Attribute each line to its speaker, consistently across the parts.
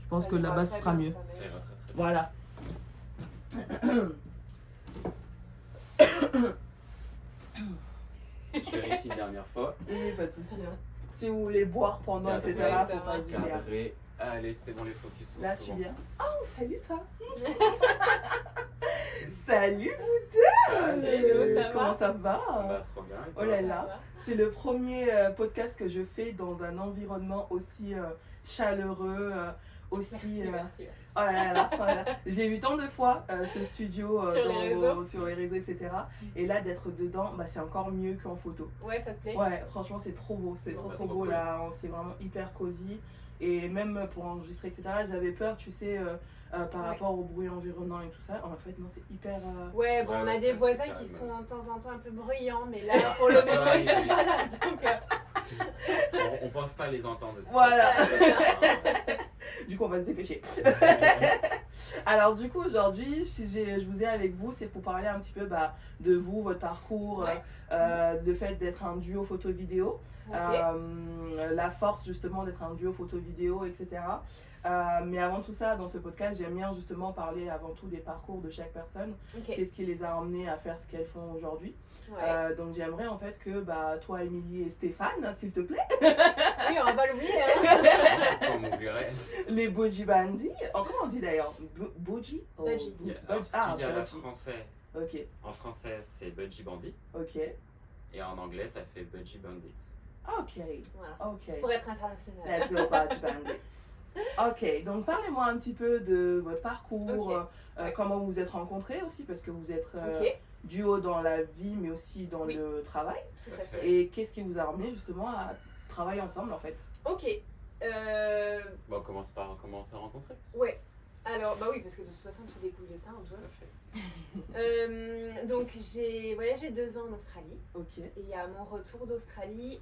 Speaker 1: Je pense
Speaker 2: Ça
Speaker 1: que
Speaker 2: ira
Speaker 1: là-bas,
Speaker 2: très
Speaker 1: ce sera
Speaker 2: bien,
Speaker 1: mieux.
Speaker 2: ça, mais-
Speaker 3: Ça ira très très bien.
Speaker 1: Voilà.
Speaker 3: Je vérifie une dernière fois.
Speaker 1: Oui, pas de souci. Hein. Si vous voulez boire pendant,
Speaker 3: Cadré,
Speaker 1: etc.,
Speaker 2: ça
Speaker 1: faut pas
Speaker 2: va.
Speaker 1: hésiter. hein.
Speaker 3: Cadré. Allez, c'est bon, les focus sont
Speaker 1: Là,
Speaker 3: tout
Speaker 1: je suis
Speaker 3: bons.
Speaker 1: bien. Oh, salut toi. Salut vous
Speaker 3: Salut.
Speaker 2: Hello, ça
Speaker 1: Comment
Speaker 2: va
Speaker 1: ça va
Speaker 3: Bah, trop bien. et
Speaker 1: Oh
Speaker 3: toi
Speaker 1: là
Speaker 2: Ça
Speaker 1: là.
Speaker 2: va.
Speaker 1: C'est le premier podcast que je fais dans un environnement aussi chaleureux, aussi...
Speaker 2: Merci, merci.
Speaker 1: Oh là là là, oh là là. Je l'ai vu tant de fois, ce studio,
Speaker 2: Sur les réseaux.
Speaker 1: sur les réseaux, etc. Et là, d'être dedans, bah, c'est encore mieux qu'en photo.
Speaker 2: Ouais, ça te plaît?
Speaker 1: Ouais, franchement, c'est trop beau. C'est
Speaker 3: Bon,
Speaker 1: trop
Speaker 3: bah,
Speaker 1: trop
Speaker 3: trop
Speaker 1: beau
Speaker 3: cool.
Speaker 1: là. C'est vraiment hyper cosy. Et même pour enregistrer, etc., j'avais peur, tu sais, par
Speaker 2: Ouais.
Speaker 1: rapport au bruit environnant et tout ça. En fait, non, c'est hyper...
Speaker 2: Ouais, bon,
Speaker 3: Ouais,
Speaker 2: on
Speaker 3: ouais,
Speaker 2: a
Speaker 3: ça,
Speaker 2: des
Speaker 3: c'est
Speaker 2: voisins
Speaker 3: calme.
Speaker 2: qui sont de temps en temps un peu bruyants, mais là, pour
Speaker 3: Ça
Speaker 2: le
Speaker 3: va,
Speaker 2: moment, ils sont
Speaker 3: ils-
Speaker 2: pas là. Donc,
Speaker 3: On pense pas les entendre de toute
Speaker 1: Voilà.
Speaker 3: façon.
Speaker 1: Du coup, on va se dépêcher. Alors, du coup, aujourd'hui, si je vous ai avec vous, c'est pour parler un petit peu bah, de vous, votre parcours,
Speaker 2: Ouais.
Speaker 1: le fait d'être un duo photo-vidéo,
Speaker 2: ok.
Speaker 1: la force justement d'être un duo photo-vidéo, etc. Mais avant tout ça, dans ce podcast, j'aime bien justement parler avant tout des parcours de chaque personne.
Speaker 2: Ok.
Speaker 1: Qu'est-ce qui les a emmenés à faire ce qu'elles font aujourd'hui.
Speaker 2: Ouais.
Speaker 1: Donc j'aimerais en fait que bah, toi, Émilie et Stéphane, s'il te plaît,
Speaker 2: Oui, on va pas l'oublier. Hein.
Speaker 3: On m'oublierait.
Speaker 1: les Boji Bandi, comment on dit d'ailleurs Boji Oh,
Speaker 2: Budgie.
Speaker 3: Alors, si
Speaker 1: Ah,
Speaker 3: tu dis à la
Speaker 1: Budgie.
Speaker 3: français,
Speaker 1: Ok,
Speaker 3: en français, c'est Budgie Bandit.
Speaker 1: ok,
Speaker 3: Et en anglais, ça fait Budgie Bandits.
Speaker 1: ok,
Speaker 2: Voilà.
Speaker 1: ok.
Speaker 2: C'est pour être international.
Speaker 1: Let's go Boji Bandits. Ok, donc parlez-moi un petit peu de votre parcours,
Speaker 2: Ok. Ouais.
Speaker 1: comment vous vous êtes rencontrés aussi, parce que vous êtes
Speaker 2: Ok,
Speaker 1: duo dans la vie, mais aussi dans
Speaker 2: Oui.
Speaker 1: le travail.
Speaker 2: tout à fait.
Speaker 1: Et qu'est-ce qui vous a amené justement à travailler ensemble en fait?
Speaker 2: Ok.
Speaker 3: Bon, on commence par comment on s'est rencontrés.
Speaker 2: Ouais. Alors, bah oui, parce que de toute façon, tout découle de ça,
Speaker 3: Tout
Speaker 2: Antoine.
Speaker 3: à fait.
Speaker 2: Donc, j'ai voyagé 2 ans en Australie.
Speaker 1: Ok,
Speaker 2: Et à mon retour d'Australie,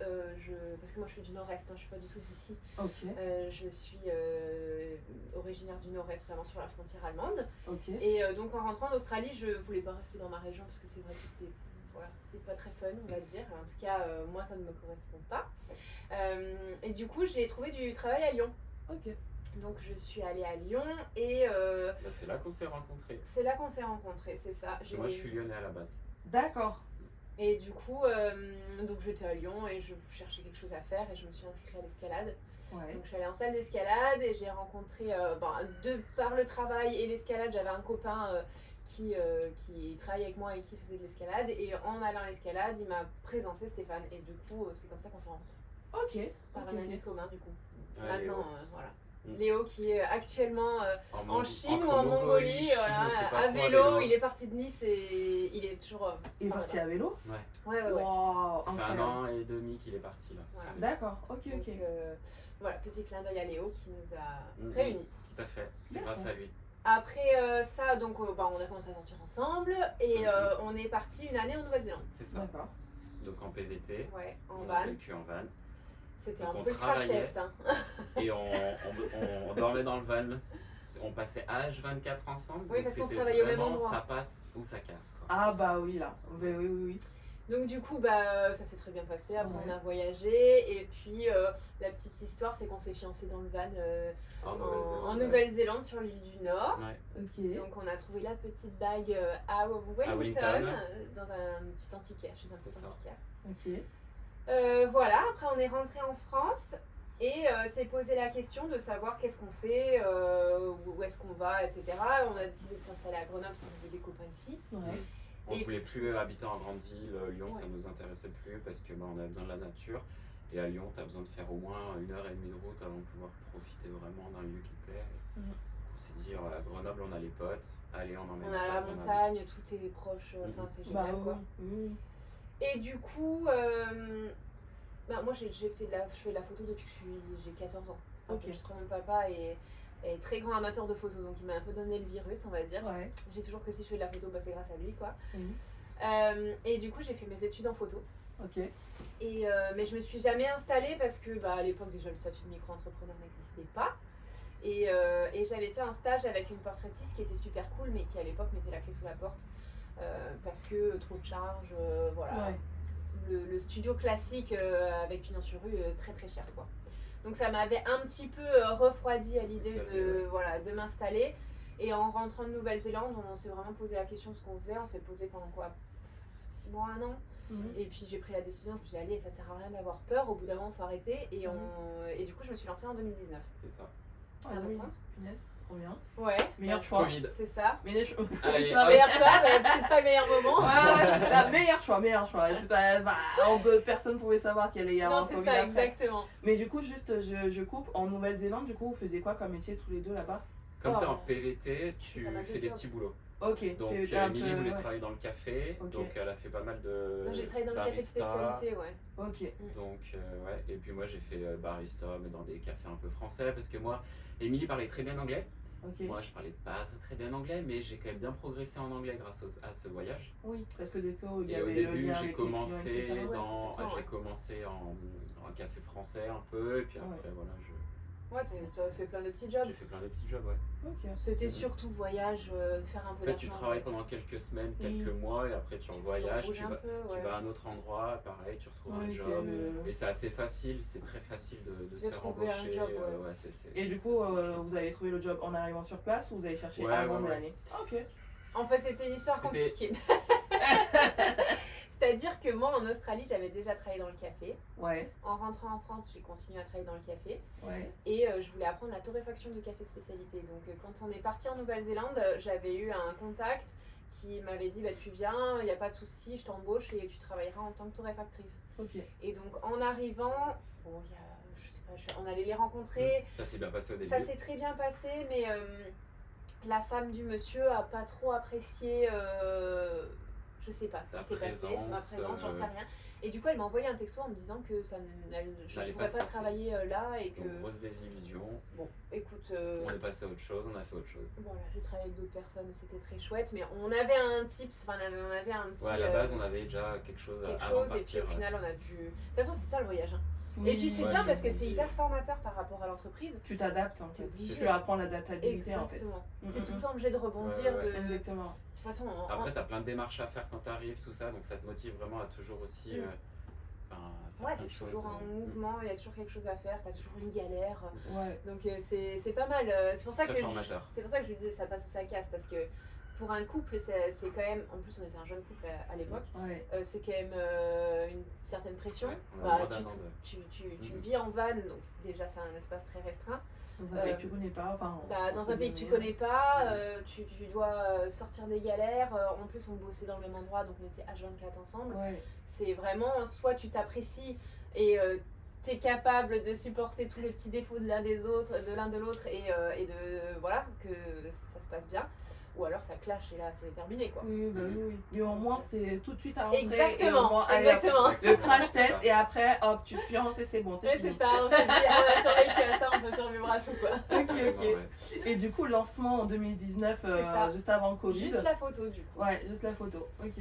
Speaker 2: parce que moi je suis du nord-est, hein, je suis pas du tout d'ici.
Speaker 1: ok,
Speaker 2: Je suis originaire du nord-est, vraiment sur la frontière allemande.
Speaker 1: ok,
Speaker 2: Et donc en rentrant d'Australie, je voulais pas rester dans ma région parce que c'est vrai que c'est pas très fun, on va dire. En tout cas, moi ça ne me correspond pas. Et du coup, j'ai trouvé du travail à Lyon.
Speaker 1: ok.
Speaker 2: Donc je suis allée à Lyon et
Speaker 3: Bah, c'est là qu'on s'est rencontrés.
Speaker 2: c'est là qu'on s'est rencontrés, c'est ça.
Speaker 3: Parce que moi, je suis lyonnais à la base.
Speaker 1: D'accord.
Speaker 2: Et du coup, donc j'étais à Lyon et je cherchais quelque chose à faire et je me suis inscrite à l'escalade.
Speaker 1: Ouais.
Speaker 2: Donc je suis allée en salle d'escalade et j'ai rencontré, de par le travail et l'escalade, j'avais un copain qui travaillait avec moi et qui faisait de l'escalade. Et en allant à l'escalade, il m'a présenté Stéphane. Et du coup, c'est comme ça qu'on s'est rencontrés.
Speaker 1: Ok.
Speaker 2: Par
Speaker 1: ok,
Speaker 2: un ami
Speaker 1: ok.
Speaker 2: commun, du coup.
Speaker 3: Ouais, Léo.
Speaker 2: Maintenant, voilà.
Speaker 3: Mm.
Speaker 2: Léo qui est actuellement en Chine
Speaker 3: entre
Speaker 2: ou en Mongolie,
Speaker 3: Chine,
Speaker 2: voilà,
Speaker 3: on sait pas
Speaker 2: à
Speaker 3: trop,
Speaker 2: vélo. Il est parti de Nice et il est toujours.
Speaker 1: Il est parti à vélo?
Speaker 2: Ouais.
Speaker 1: Wow,
Speaker 3: Ça fait
Speaker 1: incroyable.
Speaker 3: 1 an et demi qu'il est parti là.
Speaker 2: Voilà.
Speaker 1: D'accord, ok,
Speaker 2: Donc,
Speaker 1: ok.
Speaker 2: voilà, petit clin d'œil à Léo qui nous a
Speaker 3: Mhm.
Speaker 2: réunis.
Speaker 3: Tout à fait. C'est
Speaker 1: D'accord.
Speaker 3: grâce à lui.
Speaker 2: Après ça, donc on a commencé à sortir ensemble et on est parti une année en Nouvelle-Zélande.
Speaker 3: C'est ça.
Speaker 1: D'accord.
Speaker 3: Donc en PVT.
Speaker 2: Ouais, en
Speaker 3: On
Speaker 2: van.
Speaker 3: a vécu en van.
Speaker 2: C'était
Speaker 3: Donc
Speaker 2: un
Speaker 3: on
Speaker 2: peu le crash
Speaker 3: travaillait.
Speaker 2: test. Hein.
Speaker 3: Et on dormait dans le van. On passait H24 ensemble.
Speaker 2: Oui,
Speaker 3: donc
Speaker 2: parce qu'on
Speaker 3: c'était
Speaker 2: travaillait au même
Speaker 3: vraiment,
Speaker 2: endroit.
Speaker 3: Ça passe ou ça casse. Quoi.
Speaker 1: Ah bah oui là. Ben oui, oui, oui.
Speaker 2: Donc du coup, ça s'est très bien passé. Après,
Speaker 1: Ouais.
Speaker 2: on a voyagé et puis la petite histoire, c'est qu'on s'est fiancés dans le van en
Speaker 3: ouais.
Speaker 2: Nouvelle-Zélande sur l'île du Nord.
Speaker 3: Ouais.
Speaker 1: Ok.
Speaker 2: Donc on a trouvé la petite bague à Wellington,
Speaker 3: Wellington.
Speaker 2: dans un petit antiquaire, chez un petit
Speaker 3: C'est ça.
Speaker 2: antiquaire.
Speaker 1: Ok.
Speaker 2: Voilà, après on est rentré en France et s'est posé la question de savoir qu'est-ce qu'on fait, où est-ce qu'on va, etc. On a décidé de s'installer à Grenoble parce qu'on avait des copains ici.
Speaker 1: Ouais.
Speaker 3: On ne
Speaker 2: Et
Speaker 3: voulait plus habiter en grande ville. Lyon,
Speaker 2: Ouais.
Speaker 3: ça nous intéressait plus parce que on avait besoin de la nature. Et à Lyon, tu as besoin de faire au moins 1h30 de route avant de pouvoir profiter vraiment d'un lieu qui te plaît. Et
Speaker 1: Mhm.
Speaker 3: on s'est dit, à Grenoble, on a les potes. Allez, on
Speaker 2: On
Speaker 3: emmène
Speaker 2: a la
Speaker 3: Grenoble.
Speaker 2: montagne, tout est proche, enfin c'est
Speaker 1: Bah
Speaker 2: génial quoi.
Speaker 1: oui.
Speaker 2: Et du coup, moi je fais de la photo depuis que j'ai 14 ans.
Speaker 1: Ok.
Speaker 2: Mon papa est très grand amateur de photos, donc il m'a un peu donné le virus, on va dire.
Speaker 1: Ouais.
Speaker 2: J'ai toujours que si je fais de la photo, c'est grâce à lui quoi.
Speaker 1: Mhm.
Speaker 2: Et du coup, j'ai fait mes études en photo.
Speaker 1: Ok.
Speaker 2: Mais je me suis jamais installée parce que à l'époque déjà le statut de micro-entrepreneur n'existait pas. Et j'avais fait un stage avec une portraitiste qui était super cool, mais qui à l'époque mettait la clé sous la porte parce que trop de charges, voilà.
Speaker 1: Ouais.
Speaker 2: Le studio classique avec pignon sur rue, très très cher quoi. Donc ça m'avait un petit peu refroidi à l'idée de m'installer. Et en rentrant de Nouvelle-Zélande, on s'est vraiment posé la question de ce qu'on faisait. On s'est posé pendant 6 mois, 1 an. Et puis j'ai pris la décision, je me suis dit allez, ça sert à rien d'avoir peur, au bout d'un moment il faut arrêter. Et du coup je me suis lancée en 2019.
Speaker 3: C'est ça.
Speaker 1: Ah oui, punaise, trop bien.
Speaker 2: Ouais.
Speaker 1: Meilleur choix.
Speaker 3: Covid.
Speaker 2: C'est ça.
Speaker 3: Allez,
Speaker 2: Meilleur choix, mais peut-être pas le meilleur moment.
Speaker 1: Meilleur choix. C'est pas, personne pouvait savoir qu'il allait y avoir
Speaker 2: Non, c'est
Speaker 1: Covid
Speaker 2: ça,
Speaker 1: après.
Speaker 2: exactement.
Speaker 1: Mais du coup, juste, je coupe. En Nouvelle-Zélande, du coup, vous faisiez quoi comme métier tous les deux là-bas?
Speaker 3: Comme tu es en PVT, tu
Speaker 2: pas mal de
Speaker 3: fais des
Speaker 2: jobs.
Speaker 3: petits boulots.
Speaker 1: Ok.
Speaker 3: Donc
Speaker 1: PVT un
Speaker 3: Émilie
Speaker 1: peu,
Speaker 3: voulait
Speaker 1: ouais.
Speaker 3: travailler dans le café,
Speaker 1: Ok.
Speaker 3: donc elle a fait pas mal de
Speaker 2: Moi j'ai travaillé dans le café de
Speaker 3: barista.
Speaker 2: spécialité, ouais.
Speaker 1: Ok.
Speaker 3: Donc ouais, et puis moi j'ai fait barista mais dans des cafés un peu français parce que moi, Émilie parlait très bien anglais.
Speaker 1: Ok.
Speaker 3: Moi je parlais pas très bien anglais mais j'ai quand même bien progressé en anglais grâce à ce voyage.
Speaker 1: Oui, parce que dès qu'il y
Speaker 3: Et
Speaker 1: avait
Speaker 3: au
Speaker 1: le
Speaker 3: début
Speaker 1: lien
Speaker 3: j'ai
Speaker 1: avec les clients,
Speaker 3: commencé
Speaker 1: etc.
Speaker 3: j'ai commencé en café français un peu et puis après voilà
Speaker 2: Ouais, t'as fait plein de petits jobs.
Speaker 3: j'ai fait plein de petits jobs, ouais.
Speaker 1: Ok.
Speaker 2: C'était surtout voyage, faire un peu
Speaker 3: En fait, tu
Speaker 2: d'argent.
Speaker 3: travailles pendant quelques semaines, quelques mois, et après tu revoyages,
Speaker 2: bouges un peu,
Speaker 3: tu
Speaker 2: ouais.
Speaker 3: vas à un autre endroit, pareil, tu retrouves un
Speaker 1: Oui,
Speaker 3: job.
Speaker 1: c'est
Speaker 3: Et c'est assez facile, c'est très facile de se faire
Speaker 2: trouver un
Speaker 3: embaucher.
Speaker 2: job, ouais.
Speaker 3: Ouais,
Speaker 1: Et du coup, vous avez trouvé le job en arrivant sur place ou vous avez cherché
Speaker 3: Ouais,
Speaker 1: avant
Speaker 3: ouais,
Speaker 1: de
Speaker 3: ouais.
Speaker 1: l'année? Ok.
Speaker 2: En fait, c'était une histoire
Speaker 3: C'était-
Speaker 2: compliquée. C'est-à-dire que moi, en Australie, j'avais déjà travaillé dans le café.
Speaker 1: Ouais,
Speaker 2: En rentrant en France, j'ai continué à travailler dans le café.
Speaker 1: ouais.
Speaker 2: Et je voulais apprendre la torréfaction de café spécialité. Donc, quand on est parti en Nouvelle-Zélande, j'avais eu un contact qui m'avait dit tu viens, il n'y a pas de souci, je t'embauche et tu travailleras en tant que torréfactrice.
Speaker 1: Ok.
Speaker 2: Et donc, en arrivant, je sais pas, on allait les rencontrer.
Speaker 3: Ça s'est bien passé au début.
Speaker 2: Ça s'est très bien passé, mais la femme du monsieur a pas trop apprécié, je sais pas ce
Speaker 3: Ta
Speaker 2: qui s'est passé, ma
Speaker 3: présence,
Speaker 2: présence, j'en sais rien. Et du coup, elle m'a envoyé un texto en me disant que je
Speaker 3: Ça allait
Speaker 2: ne
Speaker 3: pas
Speaker 2: pourrais
Speaker 3: se
Speaker 2: pas
Speaker 3: passer.
Speaker 2: travailler là et que.
Speaker 3: Donc, grosse désillusion.
Speaker 2: Bon, écoute,
Speaker 3: On est passé à autre chose, on a fait autre chose.
Speaker 2: voilà, j'ai travaillé avec d'autres personnes, c'était très chouette, mais on avait un tips, enfin on avait un petit.
Speaker 3: Ouais, à la base, on avait déjà quelque chose
Speaker 2: quelque
Speaker 3: avant de
Speaker 2: chose, et puis
Speaker 3: partir.
Speaker 2: au final, on a dû. De toute façon, c'est ça le voyage. Hein.
Speaker 1: Oui,
Speaker 2: Et puis c'est
Speaker 3: ouais,
Speaker 2: bien
Speaker 3: je
Speaker 2: parce que
Speaker 3: me
Speaker 2: c'est
Speaker 3: dis-
Speaker 2: hyper formateur par rapport à l'entreprise.
Speaker 1: tu t'adaptes en
Speaker 2: T'es
Speaker 1: fait.
Speaker 2: obligé.
Speaker 1: Tu apprends l'adaptabilité en fait.
Speaker 2: Exactement.
Speaker 1: Mm,
Speaker 2: T'es
Speaker 1: mm,
Speaker 2: tout le temps obligé de rebondir.
Speaker 3: Ouais, ouais.
Speaker 2: De
Speaker 1: Exactement.
Speaker 2: toute façon,
Speaker 3: Après, t'as plein de démarches à faire quand t'arrives, tout ça, donc ça te motive vraiment à toujours aussi. À faire
Speaker 2: ouais,
Speaker 3: plein
Speaker 2: t'es
Speaker 3: de
Speaker 2: toujours
Speaker 3: choses,
Speaker 2: en mouvement, il y a toujours quelque chose à faire, t'as toujours une galère.
Speaker 1: Ouais.
Speaker 2: Donc c'est pas mal. C'est pour ça
Speaker 3: Très
Speaker 2: que
Speaker 3: formateur.
Speaker 2: c'est pour ça que je lui disais ça passe ou ça casse parce que pour un couple c'est quand même, en plus on était un jeune couple à l'époque,
Speaker 1: Ouais.
Speaker 2: c'est quand même une certaine pression.
Speaker 3: Ouais, on a moins
Speaker 2: tu,
Speaker 3: d'un
Speaker 2: te-
Speaker 3: an de-
Speaker 2: tu vis en van, donc déjà c'est un espace très restreint.
Speaker 1: Dans un pays que tu connais pas, enfin.
Speaker 2: Dans un pays que tu connais pas, tu dois sortir des galères. En plus on bossait dans le même endroit, donc on était H24 ensemble.
Speaker 1: Ouais.
Speaker 2: C'est vraiment soit tu t'apprécies et tu es capable de supporter tous les petits défauts de l'un des autres, de l'un de l'autre et de voilà que ça se passe bien, ou alors ça clash et là c'est terminé quoi.
Speaker 1: Oui, bah oui. Mais au moins, c'est tout de suite à rentrer.
Speaker 2: Exactement,
Speaker 1: et au moins, allez, hop,
Speaker 2: exactement.
Speaker 1: le crash test et après, hop, tu te fiances et c'est bon, c'est
Speaker 2: Ouais,
Speaker 1: fini.
Speaker 2: c'est ça, on s'est dit on a survécu à ça, on peut survivre à tout quoi.
Speaker 1: Ok, ok.
Speaker 3: Ouais.
Speaker 1: Et du coup, lancement en 2019,
Speaker 2: C'est ça.
Speaker 1: juste avant Covid.
Speaker 2: Juste la photo du coup.
Speaker 1: Ouais, juste la photo. Ok.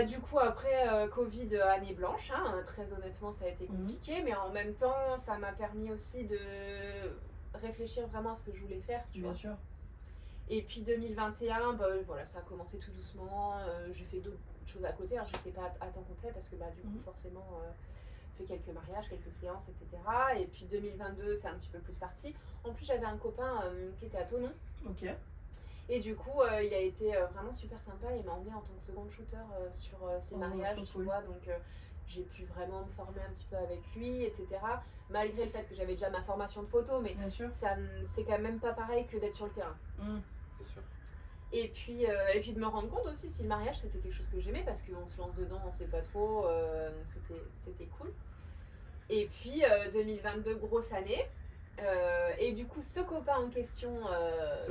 Speaker 2: Du coup après Covid, année blanche, hein, très honnêtement ça a été compliqué, mais en même temps ça m'a permis aussi de réfléchir vraiment à ce que je voulais faire, tu vois.
Speaker 1: Bien sûr.
Speaker 2: Et puis 2021, voilà, ça a commencé tout doucement, j'ai fait d'autres choses à côté, alors j'étais pas à temps complet parce que du coup forcément fait quelques mariages, quelques séances, etc. Et puis 2022 c'est un petit peu plus parti. En plus j'avais un copain qui était à Thonon.
Speaker 1: Ok.
Speaker 2: Et du coup, il a été vraiment super sympa. Il m'a emmené en tant que second shooter sur ses mariages,
Speaker 1: trop
Speaker 2: tu
Speaker 1: cool.
Speaker 2: vois. Donc, j'ai pu vraiment me former un petit peu avec lui, etc. Malgré le fait que j'avais déjà ma formation de photo, mais
Speaker 1: Bien sûr.
Speaker 2: c'est quand même pas pareil que d'être sur le terrain.
Speaker 3: C'est sûr.
Speaker 2: Et puis de me rendre compte aussi si le mariage c'était quelque chose que j'aimais, parce qu'on se lance dedans, on sait pas trop, donc c'était cool. Et puis 2022, grosse année. Et du coup, ce copain en question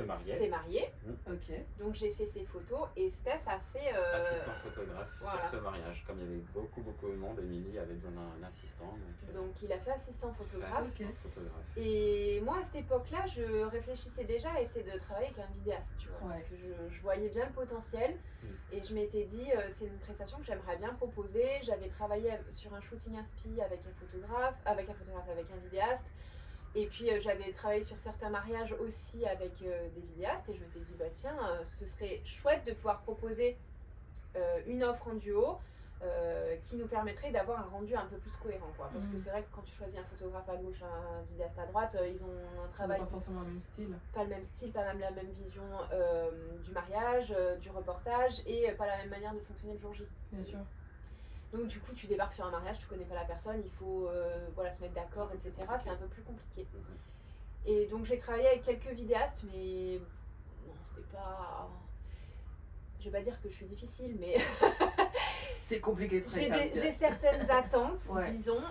Speaker 2: s'est marié.
Speaker 1: Ok.
Speaker 2: Donc j'ai fait ses photos et Steph a fait
Speaker 3: Assistant photographe
Speaker 2: voilà.
Speaker 3: sur ce mariage. Comme il y avait beaucoup de monde, Émilie avait besoin d'un assistant.
Speaker 2: Donc il a fait assistant photographe.
Speaker 3: Assistant photographe.
Speaker 2: Et moi à cette époque-là, je réfléchissais déjà à essayer de travailler avec un vidéaste, tu vois, parce que je voyais bien le potentiel et je m'étais dit c'est une prestation que j'aimerais bien proposer. J'avais travaillé sur un shooting inspi avec un photographe, avec un vidéaste. Et puis j'avais travaillé sur certains mariages aussi avec des vidéastes et je m'étais dit tiens, ce serait chouette de pouvoir proposer une offre en duo qui nous permettrait d'avoir un rendu un peu plus cohérent, quoi. Parce que
Speaker 1: Mhm.
Speaker 2: c'est vrai que quand tu choisis un photographe à gauche, un vidéaste à droite, ils ont un
Speaker 1: Ça
Speaker 2: travail
Speaker 1: n'a pas forcément le même style.
Speaker 2: pas le même style, pas même la même vision du mariage, du reportage et pas la même manière de fonctionner le jour J.
Speaker 1: Bien sûr.
Speaker 2: Donc du coup tu débarques sur un mariage, tu connais pas la personne, il faut voilà, se mettre d'accord, etc. C'est un peu plus compliqué. Et donc j'ai travaillé avec quelques vidéastes, mais non, c'était pas... Je vais pas dire que je suis difficile, mais
Speaker 1: C'est compliqué de travailler.
Speaker 2: j'ai certaines attentes,
Speaker 1: Ouais.
Speaker 2: disons,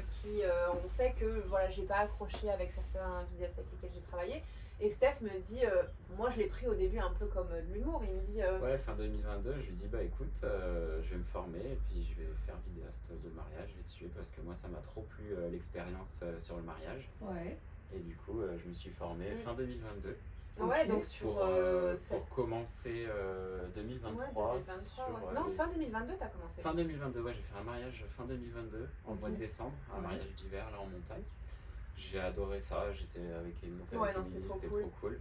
Speaker 2: qui ont fait que voilà, j'ai pas accroché avec certains vidéastes avec lesquels j'ai travaillé. Et Steph me dit, moi je l'ai pris au début un peu comme de l'humour, il me dit...
Speaker 3: Ouais, fin 2022, je lui dis bah écoute, je vais me former et puis je vais faire vidéaste de mariage, je vais te suivre parce que moi ça m'a trop plu l'expérience sur le mariage.
Speaker 1: Ouais.
Speaker 3: Et du coup, je me suis formé fin 2022
Speaker 2: Ouais,
Speaker 1: Ok.
Speaker 2: donc sur...
Speaker 3: pour commencer 2023.
Speaker 2: Ouais, 2023,
Speaker 3: sur,
Speaker 2: ouais. Non, fin 2022 t'as commencé.
Speaker 3: Fin 2022, ouais, j'ai fait un mariage fin 2022, en mois de décembre, un
Speaker 1: Ouais.
Speaker 3: mariage d'hiver là en montagne. J'ai adoré ça, j'étais avec Émilie,
Speaker 2: Ouais, non, c'était trop cool.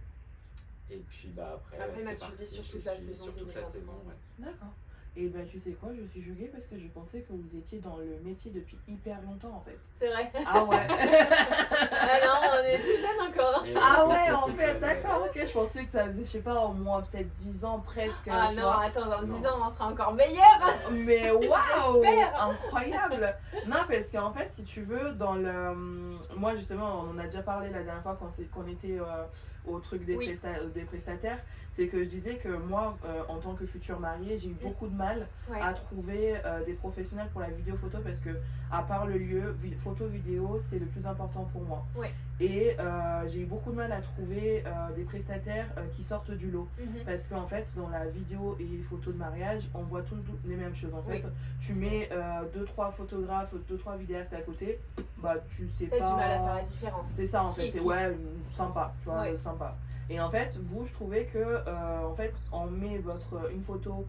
Speaker 3: Et puis bah après
Speaker 2: Après, il m'a
Speaker 3: c'est
Speaker 2: suivi
Speaker 3: parti,
Speaker 2: sur
Speaker 3: je
Speaker 2: toute la
Speaker 3: suis
Speaker 2: saison
Speaker 3: sur toute la
Speaker 2: 2023.
Speaker 3: saison, ouais.
Speaker 1: D'accord. Et ben tu sais quoi, je suis choquée parce que je pensais que vous étiez dans le métier depuis hyper longtemps en fait.
Speaker 2: C'est vrai.
Speaker 1: Ah ouais.
Speaker 2: Ah non, on est tout jeune encore.
Speaker 3: Et
Speaker 1: Ah
Speaker 3: on
Speaker 1: ouais,
Speaker 3: fait
Speaker 1: en
Speaker 3: toute
Speaker 1: fait,
Speaker 3: la-
Speaker 1: d'accord, ok. Je pensais que ça faisait, je sais pas, au moins peut-être 10 ans presque.
Speaker 2: Ah
Speaker 1: tu
Speaker 2: non,
Speaker 1: vois.
Speaker 2: attends, dans 10
Speaker 3: Non.
Speaker 2: ans on sera encore meilleur.
Speaker 1: Mais waouh,
Speaker 2: J'espère.
Speaker 1: incroyable. Non, parce qu'en fait, si tu veux, dans le, moi justement, on en a déjà parlé la dernière fois qu'on était au truc des,
Speaker 2: Oui.
Speaker 1: des prestataires, c'est que je disais que moi, en tant que future mariée, j'ai eu beaucoup de mal
Speaker 2: Ouais.
Speaker 1: à trouver des professionnels pour la vidéo photo parce que à part le lieu, photo vidéo, c'est le plus important pour moi.
Speaker 2: Ouais.
Speaker 1: Et j'ai eu beaucoup de mal à trouver des prestataires qui sortent du lot.
Speaker 2: Mhm.
Speaker 1: Parce qu'en fait, dans la vidéo et les photos de mariage, on voit toutes les mêmes choses. En fait,
Speaker 2: Oui.
Speaker 1: tu mets 2-3 photographes, 2-3 vidéastes à côté, bah tu sais
Speaker 2: T'as
Speaker 1: pas.
Speaker 2: du mal à faire la différence.
Speaker 1: C'est ça en
Speaker 2: Qui
Speaker 1: fait,
Speaker 2: est
Speaker 1: c'est
Speaker 2: qui.
Speaker 1: ouais, sympa, tu vois,
Speaker 2: Ouais.
Speaker 1: sympa. Et en fait, vous, je trouvais que en fait, on met une photo,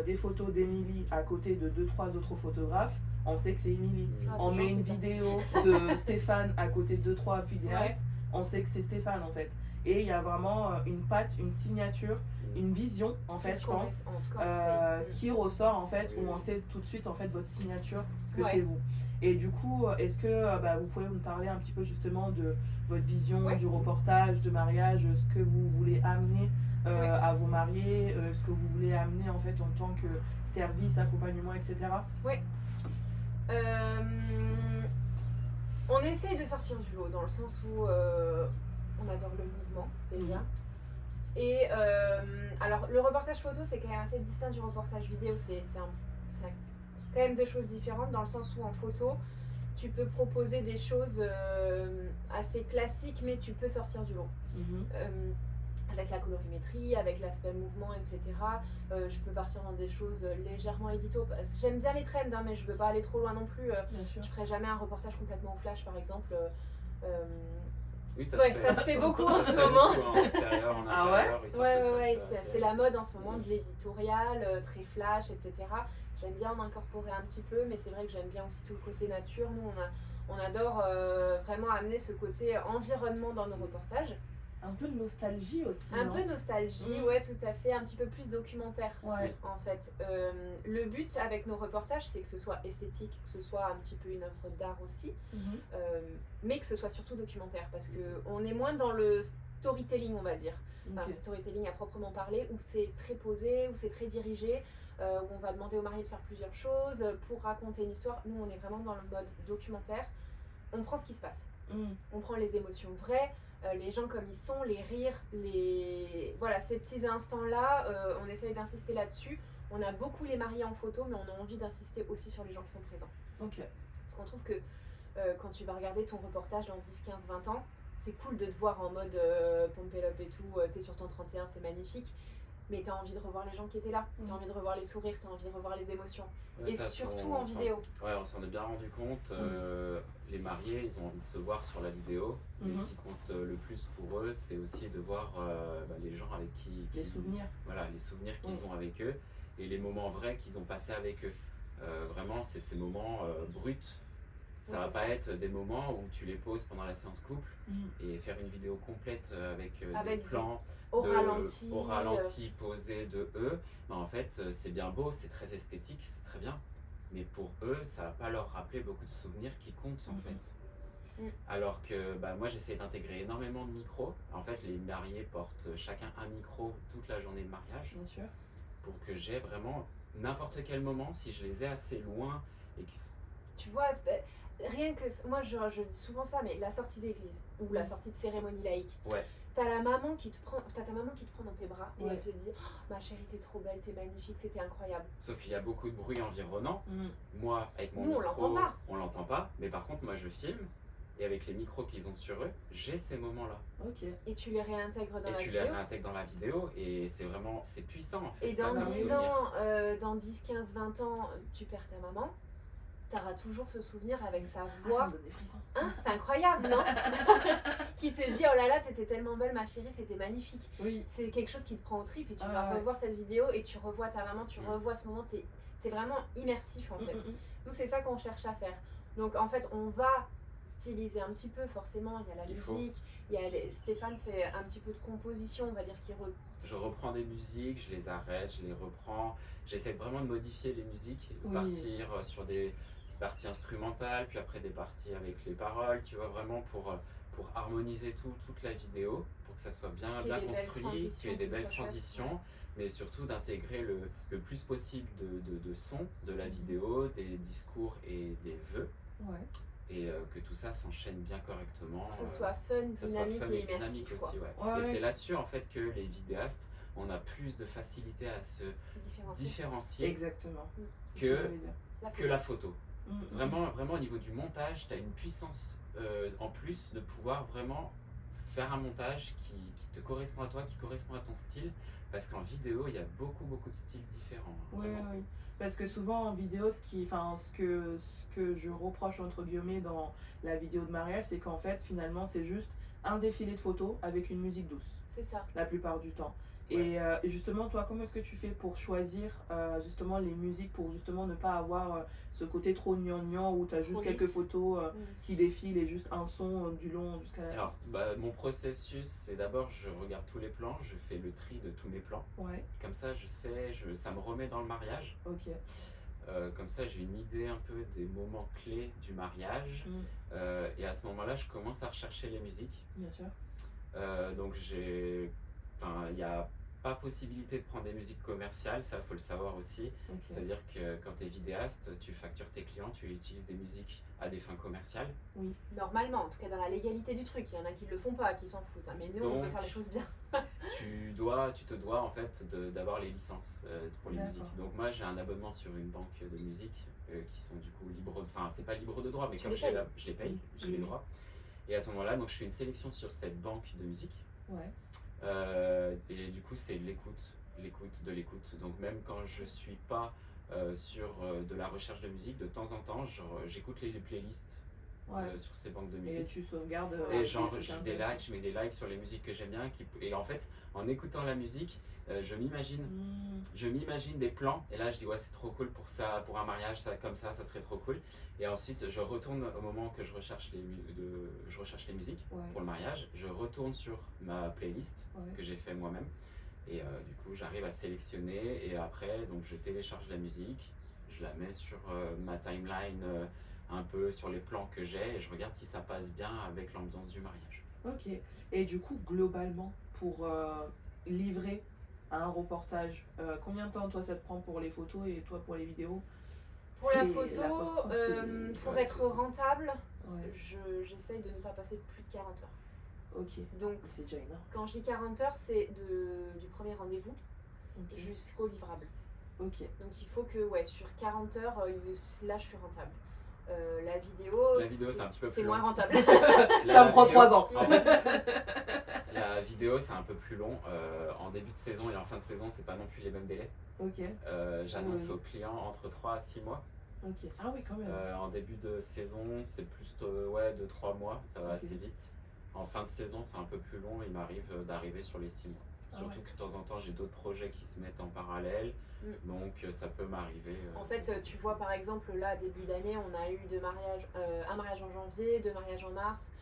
Speaker 1: des photos d'Émilie à côté de 2-3 autres photographes, on sait que c'est Émilie.
Speaker 2: Ah,
Speaker 1: On
Speaker 2: c'est
Speaker 1: met
Speaker 2: gentil,
Speaker 1: une
Speaker 2: ça.
Speaker 1: vidéo de Stéphane à côté de 2-3 vidéastes,
Speaker 2: Ouais.
Speaker 1: on sait que c'est Stéphane en fait. Et il y a vraiment une patte, une signature, une vision en
Speaker 2: C'est
Speaker 1: fait,
Speaker 2: ce
Speaker 1: je
Speaker 2: qu'on
Speaker 1: pense,
Speaker 2: essaie- en tout cas, on essaye.
Speaker 1: qui ressort en fait, où
Speaker 3: Oui.
Speaker 1: on sait tout de suite en fait votre signature que
Speaker 2: Ouais.
Speaker 1: c'est vous. Et du coup, est-ce que bah, vous pouvez me parler un petit peu justement de votre vision
Speaker 2: Ouais.
Speaker 1: du reportage, de mariage, ce que vous voulez amener
Speaker 2: Ouais.
Speaker 1: à vos mariés, ce que vous voulez amener en fait en tant que service, accompagnement, etc.
Speaker 2: On essaye de sortir du lot dans le sens où on adore le mouvement déjà.
Speaker 1: Mhm.
Speaker 2: Et alors le reportage photo c'est quand même assez distinct du reportage vidéo, c'est quand même deux choses différentes dans le sens où en photo tu peux proposer des choses assez classiques mais tu peux sortir du lot.
Speaker 1: Mhm.
Speaker 2: Avec la colorimétrie, avec l'aspect mouvement, etc. Je peux partir dans des choses légèrement édito. Parce que j'aime bien les trends, hein, mais je veux pas aller trop loin non plus.
Speaker 1: Bien sûr.
Speaker 2: Je ferai jamais un reportage complètement flash, par exemple.
Speaker 3: Oui, ça
Speaker 2: Ouais,
Speaker 3: se fait.
Speaker 2: ça se fait beaucoup en
Speaker 3: Ça se
Speaker 2: ce
Speaker 3: fait
Speaker 2: moment.
Speaker 3: beaucoup en extérieur, en
Speaker 1: Ah ouais
Speaker 3: intérieur. ils sortent
Speaker 2: Ouais,
Speaker 3: le
Speaker 2: ouais,
Speaker 3: flash,
Speaker 2: ouais, c'est la mode en ce moment de l'éditorial, très flash, etc. J'aime bien en incorporer un petit peu, mais c'est vrai que j'aime bien aussi tout le côté nature. Nous, on adore vraiment amener ce côté environnement dans nos reportages.
Speaker 1: Un peu de nostalgie aussi.
Speaker 2: Un
Speaker 1: non
Speaker 2: peu nostalgie,
Speaker 1: Mm.
Speaker 2: ouais, tout à fait, un petit peu plus documentaire.
Speaker 1: Ouais.
Speaker 2: En fait, le but avec nos reportages, c'est que ce soit esthétique, que ce soit un petit peu une œuvre d'art aussi,
Speaker 1: Mhm.
Speaker 2: mais que ce soit surtout documentaire, parce qu'on est moins dans le storytelling, on va dire. Enfin,
Speaker 1: Ok.
Speaker 2: le storytelling à proprement parler, où c'est très posé, où c'est très dirigé, où on va demander au marié de faire plusieurs choses pour raconter une histoire. Nous, on est vraiment dans le mode documentaire. On prend ce qui se passe,
Speaker 1: Mhm.
Speaker 2: on prend les émotions vraies, les gens comme ils sont, les rires, voilà, ces petits instants-là, on essaye d'insister là-dessus. On a beaucoup les mariés en photo, mais on a envie d'insister aussi sur les gens qui sont présents.
Speaker 1: Ok.
Speaker 2: Parce qu'on trouve que quand tu vas regarder ton reportage dans 10, 15, 20 ans, c'est cool de te voir en mode pump it up et tout, t'es sur ton 31, c'est magnifique. Mais t'as envie de revoir les gens qui étaient là, t'as envie de revoir les sourires, t'as envie de revoir les émotions.
Speaker 3: Ouais,
Speaker 2: Et
Speaker 3: ça,
Speaker 2: surtout
Speaker 3: on
Speaker 2: en
Speaker 3: s'en-
Speaker 2: vidéo.
Speaker 3: Ouais, on s'en est bien rendu compte. Les mariés, ils ont envie de se voir sur la vidéo. Mais
Speaker 1: Mhm.
Speaker 3: ce qui compte le plus pour eux, c'est aussi de voir les gens avec qui.
Speaker 1: Les souvenirs.
Speaker 3: Voilà, les souvenirs qu'ils
Speaker 1: Mhm.
Speaker 3: ont avec eux et les moments vrais qu'ils ont passés avec eux. Vraiment, c'est ces moments bruts. Ça
Speaker 2: Ouais,
Speaker 3: va
Speaker 2: c'est
Speaker 3: pas
Speaker 2: ça.
Speaker 3: être des moments où tu les poses pendant la séance couple
Speaker 1: Mhm.
Speaker 3: et faire une vidéo complète avec,
Speaker 2: Avec
Speaker 3: des plans
Speaker 2: Au ralenti.
Speaker 3: au ralenti posés de eux. Mais en fait, c'est bien beau, c'est très esthétique, c'est très bien. mais pour eux, ça va pas leur rappeler beaucoup de souvenirs qui comptent en fait. Alors que moi j'essaie d'intégrer énormément de micros. En fait, les mariés portent chacun un micro toute la journée de mariage.
Speaker 1: Bien sûr.
Speaker 3: Pour que j'ai vraiment n'importe quel moment, si je les ai assez loin et qui
Speaker 2: Tu vois, rien que. Moi, je dis souvent ça, mais la sortie d'église ou la sortie de cérémonie laïque.
Speaker 3: Ouais.
Speaker 2: T'as ta maman qui te prend dans tes bras et
Speaker 1: Ouais.
Speaker 2: elle te dit oh, ma chérie, t'es trop belle, t'es magnifique, c'était incroyable.
Speaker 3: Sauf qu'il y a beaucoup de bruit environnant. Moi, avec mon
Speaker 2: Nous, on
Speaker 3: micro,
Speaker 2: l'entend pas.
Speaker 3: on l'entend pas. Mais par contre, moi, je filme. Et avec les micros qu'ils ont sur eux, j'ai ces moments-là.
Speaker 1: Ok.
Speaker 2: Et tu les réintègres dans
Speaker 3: Et
Speaker 2: la
Speaker 3: tu
Speaker 2: vidéo.
Speaker 3: les réintègres dans la vidéo. Et c'est vraiment, c'est puissant en fait.
Speaker 2: Et
Speaker 3: ça
Speaker 2: dans
Speaker 3: donne
Speaker 2: 10
Speaker 3: souvenir.
Speaker 2: ans, dans 10, 15, 20 ans, tu perds ta maman. T'auras toujours ce souvenir avec sa
Speaker 1: Ça
Speaker 2: voix.
Speaker 1: me donne des frissons.
Speaker 2: Hein, c'est incroyable, non? Qui te dit oh là là, t'étais tellement belle, ma chérie, c'était magnifique.
Speaker 1: Oui.
Speaker 2: C'est quelque chose qui te prend au trip et tu
Speaker 1: Ah
Speaker 2: vas
Speaker 1: ouais.
Speaker 2: revoir cette vidéo et tu revois ta maman, tu
Speaker 3: Mm.
Speaker 2: revois ce moment. C'est vraiment immersif en fait. Nous, c'est ça qu'on cherche à faire. Donc en fait, on va styliser un petit peu, forcément. Il y a la
Speaker 3: Il faut.
Speaker 2: musique, Stéphane fait un petit peu de composition, on va dire qu'il
Speaker 3: Je reprends des musiques, je les arrête, je les reprends. J'essaie vraiment de modifier les musiques, de
Speaker 1: Oui.
Speaker 3: partir sur des parties instrumentales, puis après des parties avec les paroles, tu vois, vraiment pour harmoniser toute la vidéo, pour que ça soit bien
Speaker 2: Qu'il y ait des belles
Speaker 3: construit,
Speaker 2: transitions,
Speaker 3: qu'il y ait des
Speaker 2: que ce
Speaker 3: belles
Speaker 2: soit chouette.
Speaker 3: transitions, mais surtout d'intégrer le plus possible de sons de la vidéo, des discours et des vœux,
Speaker 1: Ouais.
Speaker 3: et que tout ça s'enchaîne bien correctement.
Speaker 2: que ce soit fun,
Speaker 3: que ça soit
Speaker 2: dynamique
Speaker 3: fun
Speaker 2: et
Speaker 3: et dynamique
Speaker 2: immersif. Quoi.
Speaker 3: aussi, ouais.
Speaker 1: Ouais,
Speaker 3: Et
Speaker 1: ouais.
Speaker 3: c'est là-dessus en fait que les vidéastes, on a plus de facilité à se différencier
Speaker 1: Exactement.
Speaker 3: que-
Speaker 1: C'est ce que j'allais dire.
Speaker 3: que la photo.
Speaker 1: Mm.
Speaker 3: Vraiment au niveau du montage, tu as une puissance en plus de pouvoir vraiment faire un montage qui te correspond à toi, qui correspond à ton style, parce qu'en vidéo, il y a beaucoup de styles différents.
Speaker 1: Oui,
Speaker 3: vraiment.
Speaker 1: oui. Parce que souvent en vidéo, ce que je reproche entre guillemets dans la vidéo de mariage, c'est qu'en fait finalement c'est juste un défilé de photos avec une musique douce,
Speaker 2: C'est ça.
Speaker 1: la plupart du temps.
Speaker 3: Ouais.
Speaker 1: Et justement, toi, comment est-ce que tu fais pour choisir justement les musiques, pour justement ne pas avoir ce côté trop gnangnan où tu as juste
Speaker 2: Trop
Speaker 1: quelques
Speaker 2: lisse.
Speaker 1: photos qui défilent et juste un son du long jusqu'à la fin?
Speaker 3: Alors, mon processus, c'est d'abord, je regarde tous les plans, je fais le tri de tous mes plans.
Speaker 1: Ouais,
Speaker 3: Comme ça, je sais, ça me remet dans le mariage.
Speaker 1: ok.
Speaker 3: Comme ça, j'ai une idée un peu des moments clés du mariage.
Speaker 1: Mm.
Speaker 3: Et à ce moment-là, je commence à rechercher les musiques.
Speaker 1: Bien sûr.
Speaker 3: Donc, il n'y a pas possibilité de prendre des musiques commerciales, ça, faut le savoir aussi.
Speaker 1: Ok.
Speaker 3: C'est-à-dire que quand tu es vidéaste, tu factures tes clients, tu utilises des musiques à des fins commerciales.
Speaker 2: Normalement, en tout cas dans la légalité du truc. Il y en a qui le font pas, qui s'en foutent. Hein. Mais nous, on
Speaker 3: Donc,
Speaker 2: veut faire les choses bien.
Speaker 3: Tu te dois en fait d'avoir les licences pour les
Speaker 1: D'accord.
Speaker 3: musiques. Donc moi j'ai un abonnement sur une banque de musique qui sont du coup libres, enfin c'est pas libre de droit, mais
Speaker 2: Tu
Speaker 3: comme
Speaker 2: les
Speaker 3: j'ai
Speaker 2: payes.
Speaker 3: je les paye,
Speaker 1: Oui.
Speaker 3: j'ai
Speaker 1: Oui,
Speaker 3: les
Speaker 1: oui.
Speaker 3: droits. Et à ce moment-là, donc je fais une sélection sur cette banque de musique.
Speaker 1: Ouais.
Speaker 3: Et du coup c'est l'écoute. Donc même quand je suis pas sur de la recherche de musique, de temps en temps j'écoute les playlists
Speaker 1: Ouais.
Speaker 3: sur ces banques de
Speaker 1: Et
Speaker 3: musique.
Speaker 1: tu sauvegardes.
Speaker 3: Et
Speaker 1: les trucs
Speaker 3: je
Speaker 1: intéressants.
Speaker 3: mets des likes sur les musiques que j'aime bien. Et en fait, en écoutant la musique, je m'imagine des plans. Et là, je dis, ouais, c'est trop cool pour ça, pour un mariage, comme ça serait trop cool. Et ensuite, je retourne au moment que je recherche les musiques
Speaker 1: Ouais.
Speaker 3: pour le mariage. Je retourne sur ma playlist
Speaker 1: Ouais.
Speaker 3: que j'ai fait moi-même. Et du coup, j'arrive à sélectionner. Et après, donc, je télécharge la musique. Je la mets sur ma timeline. Un peu sur les plans que j'ai et je regarde si ça passe bien avec l'ambiance du mariage.
Speaker 1: Ok. Et du coup, globalement, pour livrer un reportage, combien de temps toi ça te prend pour les photos et toi pour les vidéos?
Speaker 2: Pour la
Speaker 1: Et
Speaker 2: photo,
Speaker 1: la post-prod,
Speaker 2: pour
Speaker 3: ouais,
Speaker 2: être
Speaker 3: c'est-
Speaker 2: rentable,
Speaker 1: Ouais.
Speaker 2: j'essaye de ne pas passer plus de 40 heures.
Speaker 1: Ok.
Speaker 2: Donc,
Speaker 1: C'est déjà énorme.
Speaker 2: quand je dis 40 heures, c'est du premier rendez-vous
Speaker 1: Ok.
Speaker 2: jusqu'au livrable.
Speaker 1: Ok.
Speaker 2: Donc, il faut que, ouais, sur 40 heures, là, je suis rentable. La vidéo,
Speaker 3: C'est un petit peu
Speaker 2: c'est
Speaker 3: plus
Speaker 2: moins
Speaker 3: long.
Speaker 2: rentable.
Speaker 1: Ça me prend 3 ans.
Speaker 3: En fait, la vidéo c'est un peu plus long. En début de saison et en fin de saison, c'est pas non plus les mêmes délais.
Speaker 1: Ok.
Speaker 3: J'annonce
Speaker 1: Oui.
Speaker 3: aux clients entre 3 à 6 mois.
Speaker 1: Ok. Ah oui, quand même.
Speaker 3: En début de saison, c'est plus de 3 mois, ça va
Speaker 1: Ok.
Speaker 3: assez vite. En fin de saison, c'est un peu plus long, il m'arrive d'arriver sur les 6 mois.
Speaker 1: Ah
Speaker 3: Surtout
Speaker 1: ouais.
Speaker 3: que de temps en temps, j'ai d'autres projets qui se mettent en parallèle, donc ça peut m'arriver.
Speaker 2: En fait, tu vois, par exemple, là, début d'année, on a eu un mariage en janvier, 2 mariages en mars,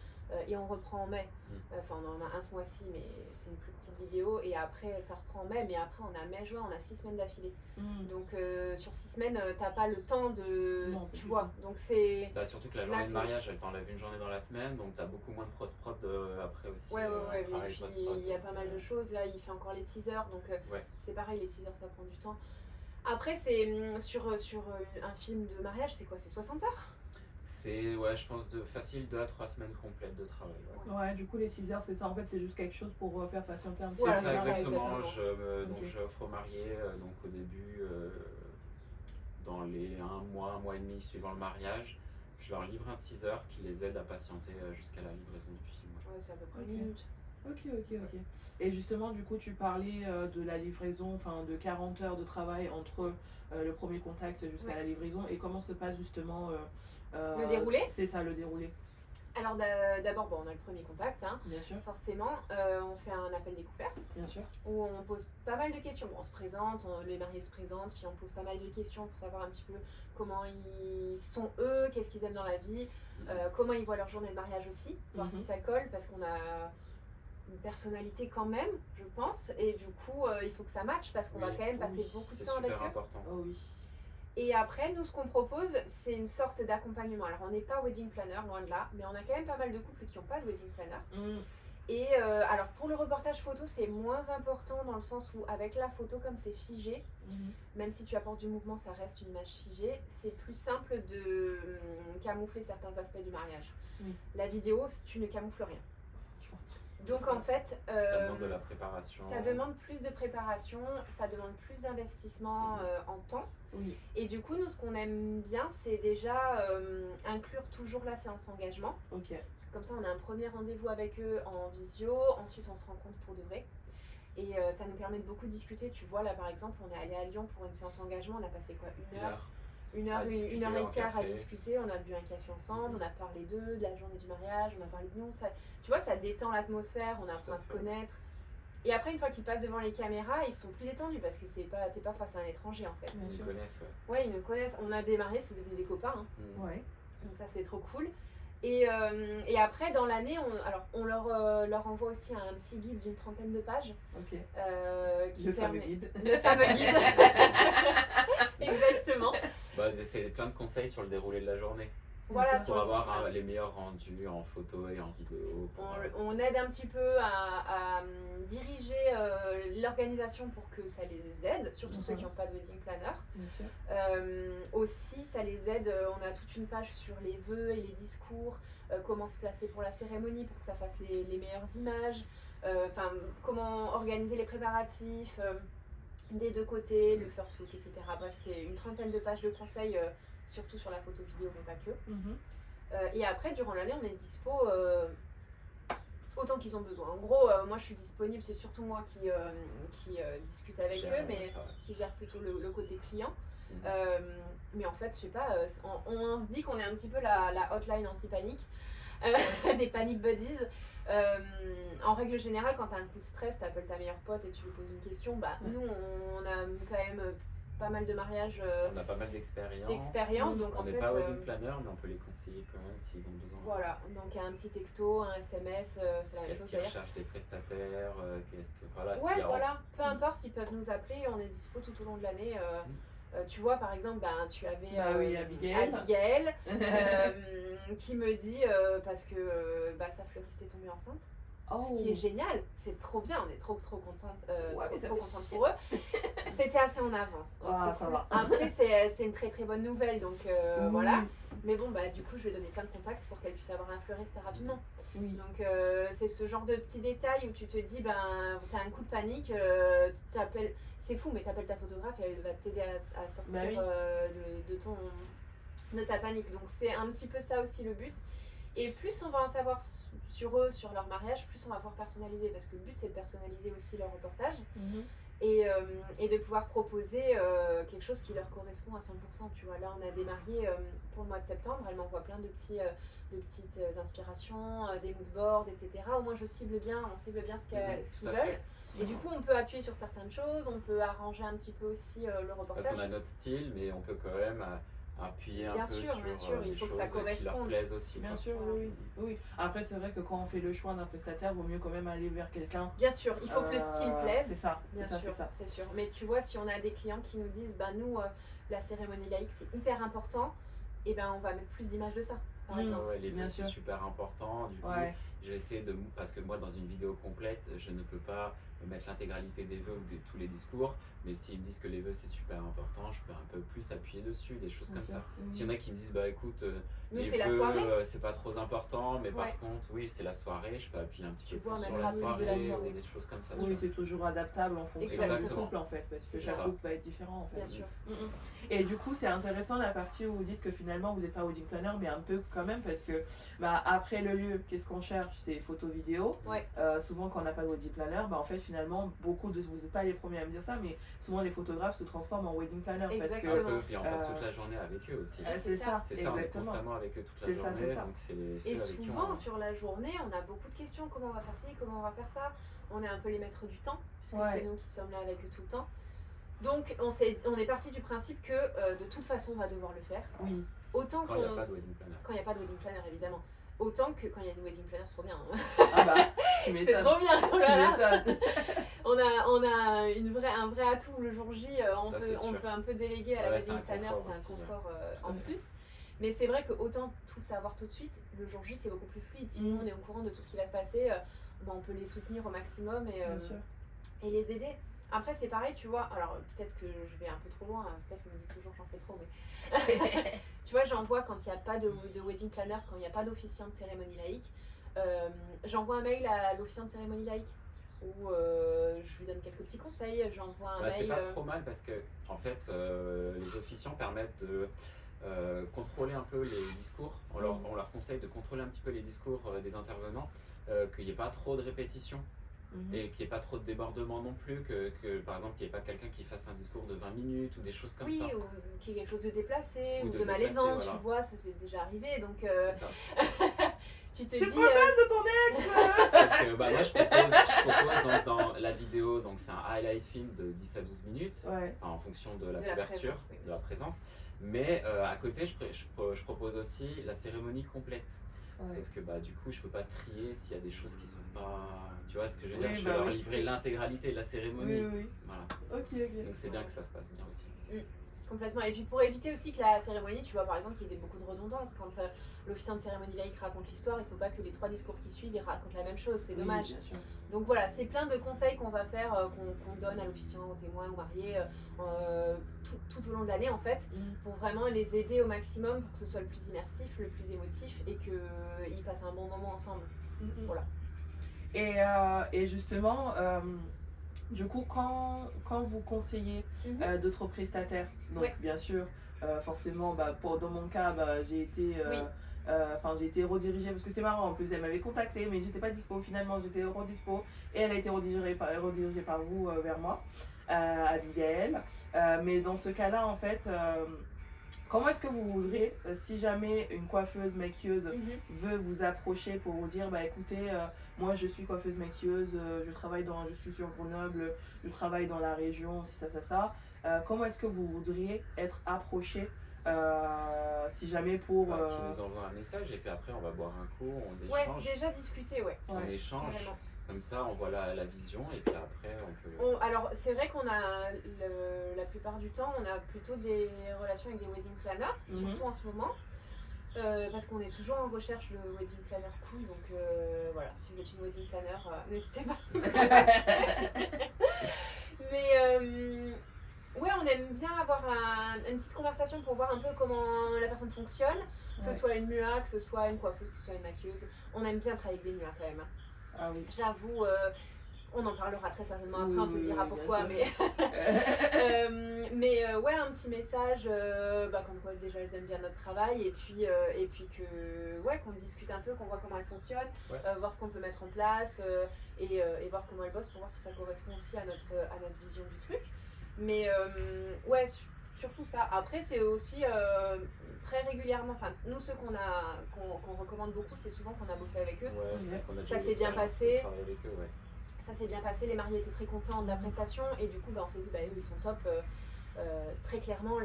Speaker 2: et on reprend en mai. Enfin, on en a un ce mois-ci, mais c'est une plus petite vidéo. Et après, ça reprend en mai. Mais après, on a mai-juin, on a 6 semaines d'affilée. Donc, sur 6 semaines, t'as pas le temps de.
Speaker 1: Non,
Speaker 2: tu vois. Donc, c'est.
Speaker 3: Bah, surtout que la journée de mariage, elle t'enlève une journée dans la semaine. Donc, t'as beaucoup moins de post-prod après aussi.
Speaker 2: Ouais. Et
Speaker 3: travail
Speaker 2: puis,
Speaker 3: post-prod.
Speaker 2: il y a pas mal de choses. Là, il fait encore les teasers. Donc, c'est pareil, les teasers, ça prend du temps. Après, c'est sur un film de mariage, c'est quoi? C'est 60 heures?
Speaker 3: C'est, je pense, facile 2 à 3 semaines complètes de travail.
Speaker 1: Ouais, du coup, les 6 heures, c'est ça. En fait, c'est juste quelque chose pour faire patienter un petit
Speaker 3: C'est
Speaker 1: peu.
Speaker 2: Voilà,
Speaker 3: ça,
Speaker 2: c'est ça,
Speaker 3: exactement.
Speaker 2: exactement.
Speaker 3: Donc,
Speaker 1: Ok.
Speaker 3: j'offre aux mariés, donc au début, dans les 1 mois et demi suivant le mariage, je leur livre un teaser qui les aide à patienter jusqu'à la livraison du film.
Speaker 2: Ouais, c'est à peu près
Speaker 1: Ok.
Speaker 2: une minute.
Speaker 1: Ok. Et justement, du coup, tu parlais de la livraison, enfin de 40 heures de travail entre le premier contact jusqu'à la livraison. Et comment se passe justement
Speaker 2: Le déroulé?
Speaker 1: C'est ça, le déroulé.
Speaker 2: Alors d'abord, on a le premier contact, hein.
Speaker 1: Bien sûr,
Speaker 2: Forcément. On fait un appel découverte
Speaker 1: bien sûr.
Speaker 2: où on pose pas mal de questions. Bon, on se présente, les mariés se présentent, puis on pose pas mal de questions pour savoir un petit peu comment ils sont eux, qu'est-ce qu'ils aiment dans la vie, comment ils voient leur journée de mariage aussi, voir si ça colle, parce qu'on a une personnalité quand même, je pense, et du coup, il faut que ça matche, parce qu'on va quand même passer beaucoup de
Speaker 3: C'est
Speaker 2: temps avec
Speaker 3: super
Speaker 2: eux.
Speaker 3: important.
Speaker 1: Oh oui.
Speaker 2: Et après, nous, ce qu'on propose, c'est une sorte d'accompagnement. Alors, on n'est pas wedding planner, loin de là, mais on a quand même pas mal de couples qui n'ont pas de wedding planner. Et alors, pour le reportage photo, c'est moins important dans le sens où, avec la photo, comme c'est figé, même si tu apportes du mouvement, ça reste une image figée, c'est plus simple de camoufler certains aspects du mariage. La vidéo, tu ne camoufles rien. Donc
Speaker 3: Ça.
Speaker 2: en fait,
Speaker 3: Ça demande de la préparation.
Speaker 2: ça demande plus de préparation, ça demande plus d'investissement en temps.
Speaker 1: Oui.
Speaker 2: Et du coup, nous, ce qu'on aime bien, c'est déjà inclure toujours la séance engagement.
Speaker 1: Ok.
Speaker 2: Parce que comme ça, on a un premier rendez-vous avec eux en visio, ensuite on se rencontre pour de vrai. Et ça nous permet de beaucoup discuter. Tu vois, là par exemple, on est allé à Lyon pour une séance engagement, on a passé quoi, une heure et quart à discuter, on a bu un café ensemble, on a parlé d'eux, de la journée du mariage, on a parlé de nous, ça, tu vois, ça détend l'atmosphère, on apprend à se connaître. Et après, une fois qu'ils passent devant les caméras, ils sont plus détendus parce que t'es pas face à un étranger en fait.
Speaker 3: Ils nous connaissent,
Speaker 2: Ouais, ils nous connaissent, on a démarré, c'est devenu des copains, hein.
Speaker 1: Ouais.
Speaker 2: Donc ça c'est trop cool. Et après, dans l'année, on leur envoie aussi un petit guide d'une 30aine de pages.
Speaker 1: Ok.
Speaker 2: Le
Speaker 1: fameux guide.
Speaker 2: Le fameux guide. Exactement.
Speaker 3: C'est plein de conseils sur le déroulé de la journée.
Speaker 2: Voilà,
Speaker 3: Pour avoir les meilleurs rendus en photo et en vidéo.
Speaker 2: On aide un petit peu à diriger l'organisation pour que ça les aide, surtout ceux qui n'ont pas de wedding planner.
Speaker 1: Bien sûr.
Speaker 2: Aussi, ça les aide, on a toute une page sur les vœux et les discours, comment se placer pour la cérémonie pour que ça fasse les meilleures images, comment organiser les préparatifs des deux côtés, le first look, etc. Bref, c'est une 30aine de pages de conseils, surtout sur la photo vidéo, mais pas que. Et après, durant l'année, on est dispo autant qu'ils ont besoin. En gros, moi je suis disponible, c'est surtout moi qui discute avec eux, mais qui gère plutôt le côté client. Mais en fait, je sais pas, on se dit qu'on est un petit peu la hotline anti-panique, des panic buddies. En règle générale, quand tu as un coup de stress, tu appelles ta meilleure pote et tu lui poses une question. Nous, on a quand même pas mal de mariages.
Speaker 3: On a pas mal d'expérience.
Speaker 2: Donc
Speaker 3: on
Speaker 2: en
Speaker 3: n'est
Speaker 2: fait,
Speaker 3: pas wedding planner, mais on peut les conseiller quand même s'ils ont besoin.
Speaker 2: Voilà, donc un petit texto, un SMS, c'est la même
Speaker 3: Est-ce
Speaker 2: chose
Speaker 3: qu'ils
Speaker 2: d'ailleurs.
Speaker 3: recherchent des prestataires voilà,
Speaker 2: Ouais, voilà, peu importe, ils peuvent nous appeler, on est dispo tout au long de l'année. Tu vois, par exemple, tu avais Abigail qui me dit, parce que sa fleuriste est tombée enceinte. Ce qui est génial, c'est trop bien, on est trop contente, trop contente pour eux. C'était assez en avance.
Speaker 1: Ça va.
Speaker 2: Après, c'est une très très bonne nouvelle, donc voilà. Mais bon, du coup, je vais donner plein de contacts pour qu'elle puisse avoir un fleuriste rapidement.
Speaker 1: Oui.
Speaker 2: Donc, c'est ce genre de petits détails où tu te dis, t'as un coup de panique, c'est fou, mais t'appelles ta photographe et elle va t'aider à sortir de ta panique. Donc, c'est un petit peu ça aussi le but. Et plus on va en savoir sur eux, sur leur mariage, plus on va pouvoir personnaliser. Parce que le but, c'est de personnaliser aussi leur reportage. Et de pouvoir proposer quelque chose qui leur correspond à 100%. Tu vois, là, on a des mariés pour le mois de septembre. Elle m'envoie plein de petites inspirations, des moodboards, etc. Au moins, on cible bien ce qu'ils veulent. Et du coup, on peut appuyer sur certaines choses, on peut arranger un petit peu aussi le reportage.
Speaker 3: Parce qu'on a notre style, mais on peut quand même appuyer
Speaker 2: Bien
Speaker 3: un peu
Speaker 2: sûr,
Speaker 3: sur
Speaker 2: bien sûr, il
Speaker 3: des
Speaker 2: faut que
Speaker 3: choses
Speaker 2: ça
Speaker 3: qui leur
Speaker 2: corresponde.
Speaker 3: plaisent aussi.
Speaker 1: Bien
Speaker 3: quoi.
Speaker 1: sûr, oui. Après, c'est vrai que quand on fait le choix d'un prestataire, vaut mieux quand même aller vers quelqu'un.
Speaker 2: Bien sûr, il faut que le style plaise.
Speaker 1: C'est ça,
Speaker 2: Bien
Speaker 1: c'est ça,
Speaker 2: sûr,
Speaker 1: c'est ça.
Speaker 2: c'est sûr. Mais tu vois, si on a des clients qui nous disent, bah nous, la cérémonie laïque, c'est hyper important, et ben on va mettre plus d'images de ça, par exemple.
Speaker 3: Ouais, les
Speaker 1: Bien
Speaker 3: vœux c'est
Speaker 1: sûr.
Speaker 3: super important. Du coup,
Speaker 1: Ouais.
Speaker 3: j'essaie de. Parce que moi, dans une vidéo complète, je ne peux pas mettre l'intégralité des vœux ou de tous les discours. Mais s'ils me disent que les vœux c'est super important, je peux un peu plus appuyer dessus, des choses
Speaker 1: Bien
Speaker 3: comme
Speaker 1: sûr.
Speaker 3: ça. S'il y en a qui me disent, bah écoute,
Speaker 2: Nous,
Speaker 3: les
Speaker 2: c'est la
Speaker 3: vœux,
Speaker 2: soirée.
Speaker 3: c'est pas trop important, mais
Speaker 2: Ouais.
Speaker 3: par contre, oui, c'est la soirée, je peux appuyer un petit
Speaker 2: Tu
Speaker 3: peu
Speaker 2: vois,
Speaker 3: plus
Speaker 2: on
Speaker 3: sur
Speaker 2: mettra
Speaker 3: la
Speaker 2: plus de
Speaker 3: soirée,
Speaker 2: la soirée.
Speaker 3: ou des choses comme ça. tu
Speaker 1: Oui,
Speaker 3: vois.
Speaker 1: c'est toujours adaptable en fonction
Speaker 2: Exactement.
Speaker 1: du couple en fait, parce que
Speaker 2: C'est
Speaker 1: chaque
Speaker 3: ça.
Speaker 1: couple va être différent en fait.
Speaker 2: Bien sûr.
Speaker 1: Et du coup, c'est intéressant la partie où vous dites que finalement vous n'êtes pas wedding planner, mais un peu quand même, parce que bah, après le lieu, qu'est-ce qu'on cherche? C'est photos vidéo.
Speaker 2: Ouais.
Speaker 1: Souvent, quand on n'a pas de wedding planner, bah, en fait, finalement, beaucoup de. Vous n'êtes pas les premiers à me dire ça, mais souvent les photographes se transforment en wedding planner.
Speaker 3: Un
Speaker 2: Exactement.
Speaker 3: peu, puis on passe
Speaker 1: Euh,
Speaker 3: toute la journée avec eux aussi.
Speaker 1: C'est ça,
Speaker 3: C'est ça, on est
Speaker 1: exactement.
Speaker 3: constamment avec eux toute
Speaker 1: C'est
Speaker 3: la
Speaker 1: ça,
Speaker 3: journée,
Speaker 1: c'est ça.
Speaker 3: donc c'est ceux
Speaker 2: Et
Speaker 3: avec qui
Speaker 2: souvent,
Speaker 3: on...
Speaker 2: sur la journée, on a beaucoup de questions. Comment on va faire ci, comment on va faire ça. On est un peu les maîtres du temps, puisque
Speaker 1: Ouais.
Speaker 2: c'est nous qui sommes là avec eux tout le temps. Donc, on est parti du principe que de toute façon, on va devoir le faire.
Speaker 1: Oui,
Speaker 2: Autant
Speaker 3: Quand il n'y a
Speaker 2: qu'on-
Speaker 3: pas de wedding planner.
Speaker 2: Quand il n'y a pas de wedding planner, évidemment. Autant que quand il y a des wedding planners, c'est trop bien. hein.
Speaker 1: ah bah, tu
Speaker 2: C'est
Speaker 1: m'étonnes.
Speaker 2: trop bien.
Speaker 1: Tu
Speaker 2: Voilà.
Speaker 1: m'étonnes.
Speaker 2: On a un vrai atout le jour J. On,
Speaker 3: Ça,
Speaker 2: peut,
Speaker 3: c'est
Speaker 2: on
Speaker 3: sûr.
Speaker 2: peut un peu déléguer à la
Speaker 3: Ouais, c'est
Speaker 2: wedding
Speaker 3: un
Speaker 2: planner,
Speaker 3: confort
Speaker 2: c'est un
Speaker 3: aussi,
Speaker 2: confort
Speaker 1: Tout à
Speaker 2: en
Speaker 1: fait.
Speaker 2: plus. Mais c'est vrai que autant tout savoir tout de suite, le jour J c'est beaucoup plus fluide. Si nous on est au courant de tout ce qui va se passer, ben, on peut les soutenir au maximum
Speaker 1: Bien sûr.
Speaker 2: et les aider. Après c'est pareil, tu vois, alors peut-être que je vais un peu trop loin, Steph me dit toujours que j'en fais trop, mais tu vois, j'envoie quand il n'y a pas de wedding planner, quand il n'y a pas d'officiant de cérémonie laïque, j'envoie un mail à l'officiant de cérémonie laïque où je lui donne quelques petits conseils, j'envoie un
Speaker 3: Bah, c'est
Speaker 2: mail.
Speaker 3: pas trop mal parce que en fait les officiants permettent de contrôler un peu les discours. On leur conseille de contrôler un petit peu les discours des intervenants, qu'il n'y ait pas trop de répétitions et qu'il n'y ait pas trop de débordements non plus, que par exemple qu'il n'y ait pas quelqu'un qui fasse un discours de 20 minutes ou des choses comme
Speaker 2: Oui,
Speaker 3: ça.
Speaker 2: ou qu'il y ait quelque chose de déplacé,
Speaker 3: Ou
Speaker 2: ou
Speaker 3: de
Speaker 2: de malaisant,
Speaker 3: déplacé,
Speaker 2: tu
Speaker 3: voilà.
Speaker 2: vois, ça c'est déjà arrivé, donc
Speaker 3: C'est ça.
Speaker 2: tu te
Speaker 1: Tu
Speaker 2: dis...
Speaker 1: te rebelles de ton ex.
Speaker 3: Parce que bah, moi je propose dans la vidéo, donc c'est un highlight film de 10 à 12 minutes.
Speaker 1: Ouais.
Speaker 3: Enfin, en fonction de la
Speaker 2: De la
Speaker 3: couverture,
Speaker 2: présence, oui.
Speaker 3: de la présence. Mais à côté, je propose aussi la cérémonie complète.
Speaker 1: Ouais.
Speaker 3: Sauf que bah, du coup, je peux pas trier s'il y a des choses qui sont pas. Tu vois ce que je veux
Speaker 1: Oui,
Speaker 3: dire? Je
Speaker 1: bah
Speaker 3: vais leur
Speaker 1: oui.
Speaker 3: livrer l'intégralité de la cérémonie.
Speaker 1: Oui.
Speaker 3: Voilà.
Speaker 1: Ok.
Speaker 3: Donc c'est bien que ça se passe bien aussi.
Speaker 2: Complètement. Et puis pour éviter aussi que la cérémonie, tu vois par exemple qu'il y ait beaucoup de redondance, quand l'officiant de cérémonie laïque raconte l'histoire, il ne faut pas que les 3 discours qui suivent ils racontent la même chose, c'est
Speaker 1: Oui,
Speaker 2: dommage.
Speaker 1: bien sûr.
Speaker 2: Donc voilà, c'est plein de conseils qu'on va faire, qu'on donne à l'officiant, aux témoins, aux mariés, tout au long de l'année en fait, pour vraiment les aider au maximum pour que ce soit le plus immersif, le plus émotif et qu'ils passent un bon moment ensemble. Voilà.
Speaker 1: Et justement, du coup, quand vous conseillez d'autres prestataires, donc
Speaker 2: Ouais.
Speaker 1: bien sûr, forcément, bah, dans mon cas, bah, j'ai été,
Speaker 2: Oui.
Speaker 1: j'ai été redirigée parce que c'est marrant. En plus, elle m'avait contactée, mais j'étais pas dispo. Finalement, j'étais redispo et elle a été redirigée par vous vers moi, Abigail. Mais dans ce cas-là, en fait. Comment est-ce que vous voudrez, si jamais une coiffeuse maquilleuse veut vous approcher pour vous dire, bah écoutez, moi je suis coiffeuse maquilleuse, je suis sur Grenoble, je travaille dans la région, si ça, comment est-ce que vous voudriez être approché si jamais pour...
Speaker 3: Qui nous envoie un message et puis après on va boire un coup, on
Speaker 2: Ouais,
Speaker 3: échange.
Speaker 2: déjà discuter, ouais.
Speaker 3: On échange.
Speaker 2: Carrément.
Speaker 3: Comme ça, on voit la vision et puis après on peut.
Speaker 2: Alors, c'est vrai qu'on a, la plupart du temps, on a plutôt des relations avec des wedding planners, surtout en ce moment, parce qu'on est toujours en recherche de wedding planner cool, donc voilà, si vous êtes une wedding planner, n'hésitez pas. Mais ouais, on aime bien avoir une petite conversation pour voir un peu comment la personne fonctionne, que ce soit une MUA, que ce soit une coiffeuse, que ce soit une maquilleuse. On aime bien travailler avec des MUA quand même.
Speaker 1: Ah oui.
Speaker 2: J'avoue, on en parlera très certainement après,
Speaker 1: Oui,
Speaker 2: on te dira
Speaker 1: bien
Speaker 2: pourquoi,
Speaker 1: sûr.
Speaker 2: mais ouais, un petit message, comme quoi déjà elles aiment bien notre travail, et puis ouais, qu'on discute un peu, qu'on voit comment elles fonctionnent, voir ce qu'on peut mettre en place, et voir comment elles bossent pour voir si ça correspond aussi à notre vision du truc. Mais ouais, surtout ça. Après, c'est aussi très régulièrement, enfin, nous, ceux qu'on recommande beaucoup, c'est souvent qu'on a bossé avec eux.
Speaker 3: Ouais, c'est qu'on a
Speaker 2: Ça
Speaker 3: déjà
Speaker 2: s'est bien
Speaker 3: l'expérience
Speaker 2: passé.
Speaker 3: de travailler avec eux, ouais.
Speaker 2: Ça s'est bien passé, les mariés étaient très contents de la prestation, et du coup, on s'est dit, eux, ils sont top. Très clairement,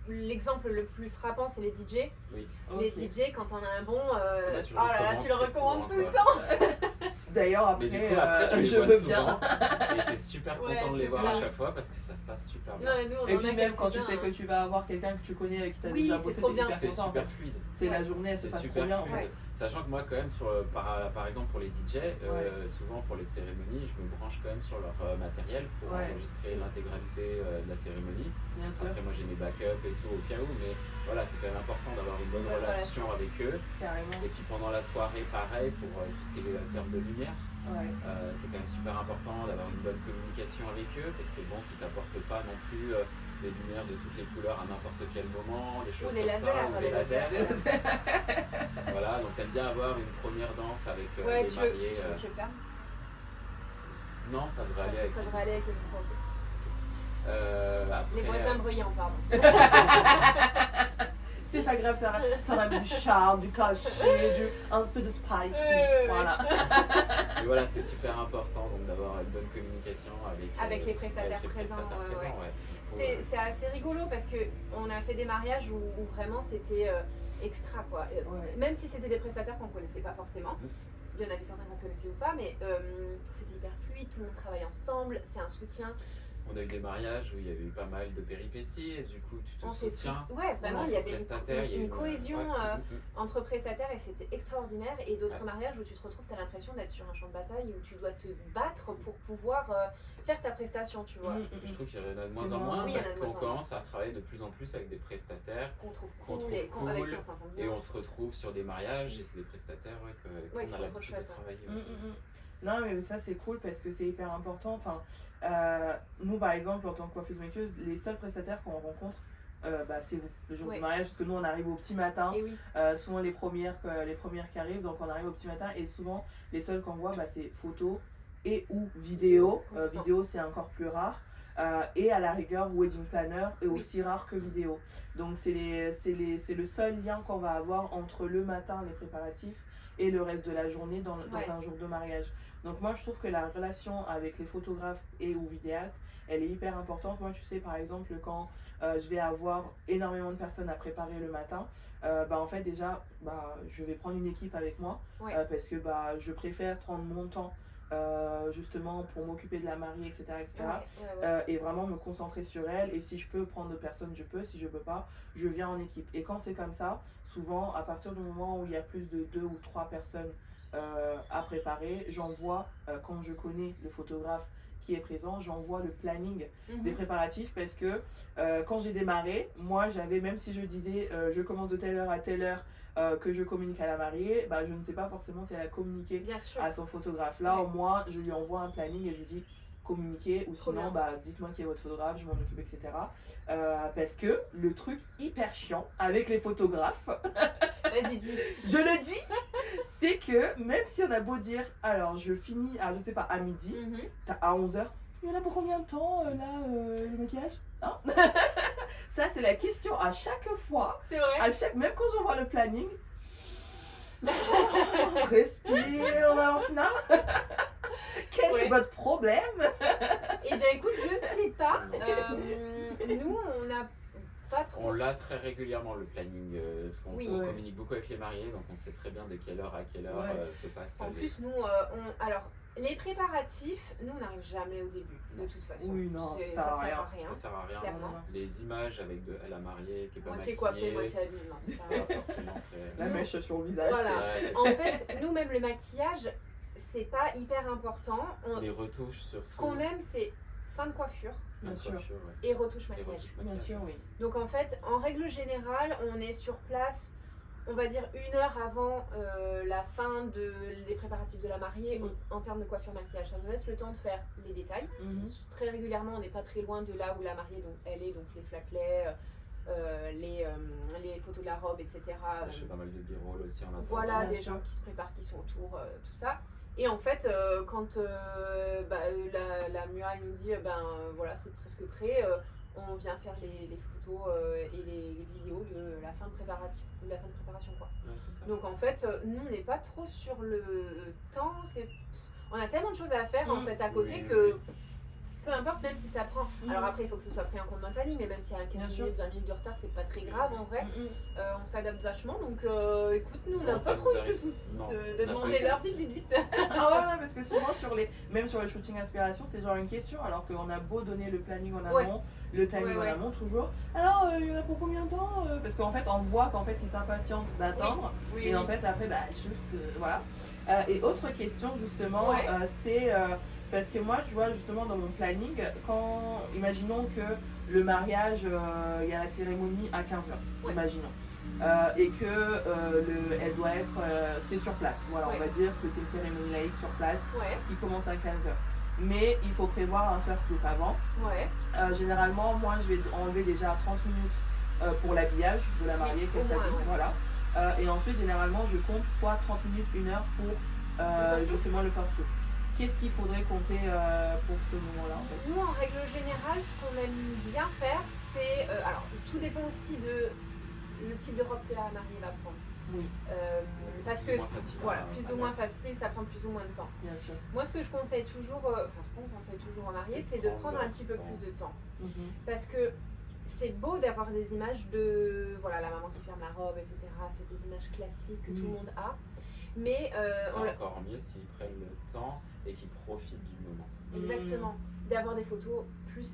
Speaker 2: l'exemple le plus frappant, c'est les DJ.
Speaker 3: Oui.
Speaker 2: Les DJ, quand on a un bon,
Speaker 3: Là, tu le
Speaker 2: oh là là, tu le
Speaker 3: recommandes
Speaker 2: recommandes
Speaker 3: très
Speaker 2: tout le
Speaker 3: souvent,
Speaker 2: temps.
Speaker 1: D'ailleurs,
Speaker 3: Mais du
Speaker 1: après,
Speaker 3: coup, après tu les
Speaker 1: je
Speaker 3: vois
Speaker 1: veux
Speaker 3: souvent
Speaker 1: bien.
Speaker 3: et t'es super
Speaker 2: Ouais,
Speaker 3: content de les
Speaker 2: c'est
Speaker 3: voir
Speaker 2: ça.
Speaker 3: à chaque fois parce que ça se passe super bien.
Speaker 2: Non, mais nous, on
Speaker 1: Et
Speaker 2: en
Speaker 1: puis
Speaker 2: a
Speaker 1: même quand tu
Speaker 2: quelques-uns,
Speaker 1: sais que tu vas avoir quelqu'un que tu connais avec qui t'as
Speaker 2: Oui,
Speaker 1: déjà
Speaker 2: c'est
Speaker 1: bossé,
Speaker 2: trop
Speaker 1: t'es
Speaker 2: bien.
Speaker 1: hyper
Speaker 3: C'est
Speaker 1: content.
Speaker 3: super fluide.
Speaker 1: C'est la
Speaker 2: Ouais.
Speaker 1: journée, elle se
Speaker 3: C'est
Speaker 1: passe trop
Speaker 3: super
Speaker 1: bien.
Speaker 3: fluide.
Speaker 2: Ouais.
Speaker 3: Sachant que moi, quand même, par exemple pour les DJ, souvent pour les cérémonies, je me branche quand même sur leur matériel pour
Speaker 1: Ouais.
Speaker 3: enregistrer l'intégralité de la cérémonie.
Speaker 1: Bien sûr,
Speaker 3: Après, moi j'ai mes backups et tout au cas où, mais voilà, c'est quand même important d'avoir une bonne
Speaker 2: Bonne
Speaker 3: relation avec eux.
Speaker 1: carrément.
Speaker 3: Et puis pendant la soirée, pareil, pour tout ce qui est en termes de lumière,
Speaker 1: Ouais.
Speaker 3: c'est quand même super important d'avoir une bonne communication avec eux parce que bon, qu'ils t'apportent pas non plus des lumières de toutes les couleurs à n'importe quel moment, des choses
Speaker 2: les
Speaker 3: comme
Speaker 2: lasers,
Speaker 3: ça, ou des
Speaker 2: les lasers.
Speaker 3: lasers. Voilà, donc t'aimes bien avoir une première danse avec
Speaker 2: Ouais,
Speaker 3: les
Speaker 2: tu veux,
Speaker 3: mariés.
Speaker 2: je ferme.
Speaker 3: Non, ça devrait aller avec.
Speaker 2: Ça devrait aller avec le micro.
Speaker 3: Après,
Speaker 2: Les voisins bruyants, pardon.
Speaker 1: C'est pas grave, ça ramène du charme, du cachet, un peu de spicy. Voilà.
Speaker 3: mais voilà, c'est super important donc d'avoir une bonne communication
Speaker 2: Avec les prestataires présents, ouais. C'est assez rigolo parce qu'on a fait des mariages où vraiment c'était extra quoi.
Speaker 1: Ouais.
Speaker 2: Même si c'était des prestataires qu'on connaissait pas forcément. Il y en avait certains qu'on connaissait ou pas, mais c'était hyper fluide, tout le monde travaille ensemble, c'est un soutien.
Speaker 3: On a eu des mariages où il y avait eu pas mal de péripéties et du coup tu te
Speaker 2: On s'est
Speaker 3: soutiens.
Speaker 2: Ouais, vraiment, il y avait
Speaker 3: une
Speaker 2: une cohésion
Speaker 3: ouais.
Speaker 2: entre prestataires et c'était extraordinaire. Et d'autres mariages où tu te retrouves, tu as l'impression d'être sur un champ de bataille où tu dois te battre pour pouvoir faire ta prestation, tu vois.
Speaker 3: Je trouve qu'il y en a de moins
Speaker 1: C'est
Speaker 3: en moins
Speaker 2: oui,
Speaker 3: parce
Speaker 2: il y en a de moins
Speaker 3: qu'on
Speaker 2: en moins.
Speaker 3: commence à travailler de plus en plus avec des prestataires
Speaker 2: Qu'on trouve
Speaker 3: Qu'on
Speaker 2: cool et
Speaker 3: trouve
Speaker 2: avec
Speaker 3: cool,
Speaker 2: qui on s'entend bien.
Speaker 3: et on se retrouve sur des mariages et c'est des prestataires qu'on
Speaker 2: Ouais,
Speaker 3: a
Speaker 2: qui sont trop
Speaker 3: l'habitude de
Speaker 2: chouettes,
Speaker 3: travailler.
Speaker 1: Non, mais ça c'est cool parce que c'est hyper important. Enfin, nous par exemple, en tant que coiffeuse maquilleuse, les seuls prestataires qu'on rencontre, c'est vous, le jour du mariage, parce que nous on arrive au petit matin.
Speaker 2: Et oui.
Speaker 1: Souvent les premières qui arrivent, donc on arrive au petit matin et souvent les seuls qu'on voit c'est photos et ou vidéo. Vidéo c'est encore plus rare. Et à la rigueur wedding planner est aussi rare que vidéo. Donc c'est le seul lien qu'on va avoir entre le matin, les préparatifs, et le reste de la journée dans un jour de mariage. Donc moi je trouve que la relation avec les photographes et ou vidéastes, elle est hyper importante. Moi tu sais par exemple quand je vais avoir énormément de personnes à préparer le matin, en fait déjà je vais prendre une équipe avec moi parce que je préfère prendre mon temps justement pour m'occuper de la mariée, etc. Et vraiment me concentrer sur elle. Et si je peux prendre deux personnes, je peux. Si je peux pas, je viens en équipe. Et quand c'est comme ça, souvent à partir du moment où il y a plus de 2 ou 3 personnes à préparer, j'envoie, quand je connais le photographe qui est présent, j'envoie le planning des préparatifs parce que quand j'ai démarré, moi j'avais, même si je disais je commence de telle heure à telle heure, que je communique à la mariée, je ne sais pas forcément si elle a communiqué à son photographe. Là, au moins, je lui envoie un planning et je lui dis communiquer, ou sinon, dites-moi qui est votre photographe, je m'en occupe, etc. Parce que le truc hyper chiant avec les photographes,
Speaker 2: vas-y, dis.
Speaker 1: Je le dis, c'est que même si on a beau dire, alors je finis à, je sais pas, à midi, à 11h, il y en a pour combien de temps le maquillage hein. Ça c'est la question à chaque fois.
Speaker 2: C'est vrai.
Speaker 1: Même quand j'envoie le planning. Respire Valentina. Quel est votre problème?
Speaker 2: Eh bien écoute, je ne sais pas. Nous on n'a pas trop.
Speaker 3: On l'a très régulièrement le planning parce qu'on communique beaucoup avec les mariés, donc on sait très bien de quelle heure à quelle heure se passe.
Speaker 2: En plus nous, alors les préparatifs, nous on n'arrive jamais au début de toute façon.
Speaker 1: Oui, non, ça
Speaker 2: sert à rien.
Speaker 3: Ça sert à rien.
Speaker 2: Clairement.
Speaker 3: Les images avec la mariée qui est pas
Speaker 2: moitié
Speaker 3: maquillée.
Speaker 2: coiffée, moitié habillée, non, ça sert à rien.
Speaker 3: Pas forcément très...
Speaker 1: La mèche sur le visage.
Speaker 2: Voilà. En fait, nous même le maquillage, c'est pas hyper important.
Speaker 3: Les retouches sur
Speaker 2: ce qu'on aime, c'est fin de coiffure.
Speaker 1: Bien sûr.
Speaker 2: Et retouche maquillage.
Speaker 1: Bien sûr, oui.
Speaker 2: Donc en fait, en règle générale, on est sur place, on va dire 1 heure avant la fin des préparatifs de la mariée en termes de coiffure maquillage. Ça nous laisse le temps de faire les détails. Très régulièrement, on n'est pas très loin de là où la mariée elle est, donc les flaclets, les photos de la robe, etc.
Speaker 3: Je fais pas mal de b-roll aussi en attendant.
Speaker 2: Voilà, des gens qui se préparent, qui sont autour, tout ça. Et en fait, quand la MUA nous dit voilà, c'est presque prêt, on vient faire les photos et les vidéos de la fin de préparation, quoi.
Speaker 3: Ouais, c'est ça.
Speaker 2: Donc en fait, nous on n'est pas trop sur le temps. On a tellement de choses à faire en fait à côté que peu importe, même si ça prend. Alors après, il faut que ce soit pris en compte dans le planning, mais même s'il y a 15 minutes, 20 minutes de retard, c'est pas très grave en vrai. On s'adapte vachement, donc écoute, nous on n'a pas trop eu ce souci de demander l'heure vite.
Speaker 1: Ah ouais, non, parce que souvent, même sur les shootings inspiration, c'est genre une question, alors qu'on a beau donner le planning en amont, le timing en amont toujours. Alors, il y en a pour combien de temps Parce qu'en fait, on voit qu'en fait, ils s'impatientent d'attendre. Et en fait, après, voilà. Et autre question, justement, c'est parce que moi, tu vois, justement, dans mon planning, imaginons que le mariage, il y a la cérémonie à 15h, imaginons. Et que elle doit être, c'est sur place. Voilà, on va dire que c'est une cérémonie laïque sur place qui commence à 15h. Mais il faut prévoir un first look avant. Généralement, moi, je vais enlever déjà 30 minutes pour l'habillage de la mariée, qu'elle s'habille. Voilà. Et ensuite, généralement, je compte soit 30 minutes, 1 heure pour justement le first look. Qu'est-ce qu'il faudrait compter pour ce moment-là en fait?
Speaker 2: Nous, en règle générale, ce qu'on aime bien faire, c'est... alors, tout dépend aussi de le type de robe que la mariée va prendre. Parce que plus ou moins facile, ça prend plus ou moins de temps.
Speaker 1: Bien sûr.
Speaker 2: Moi, ce que je conseille toujours, ce qu'on conseille toujours aux mariés, c'est de prendre un petit peu plus de temps. Parce que c'est beau d'avoir des images de la maman qui ferme la robe, etc. C'est des images classiques que tout le monde a. Mais
Speaker 3: c'est encore mieux s'ils prennent le temps et qu'ils profitent du moment.
Speaker 2: Exactement. D'avoir des photos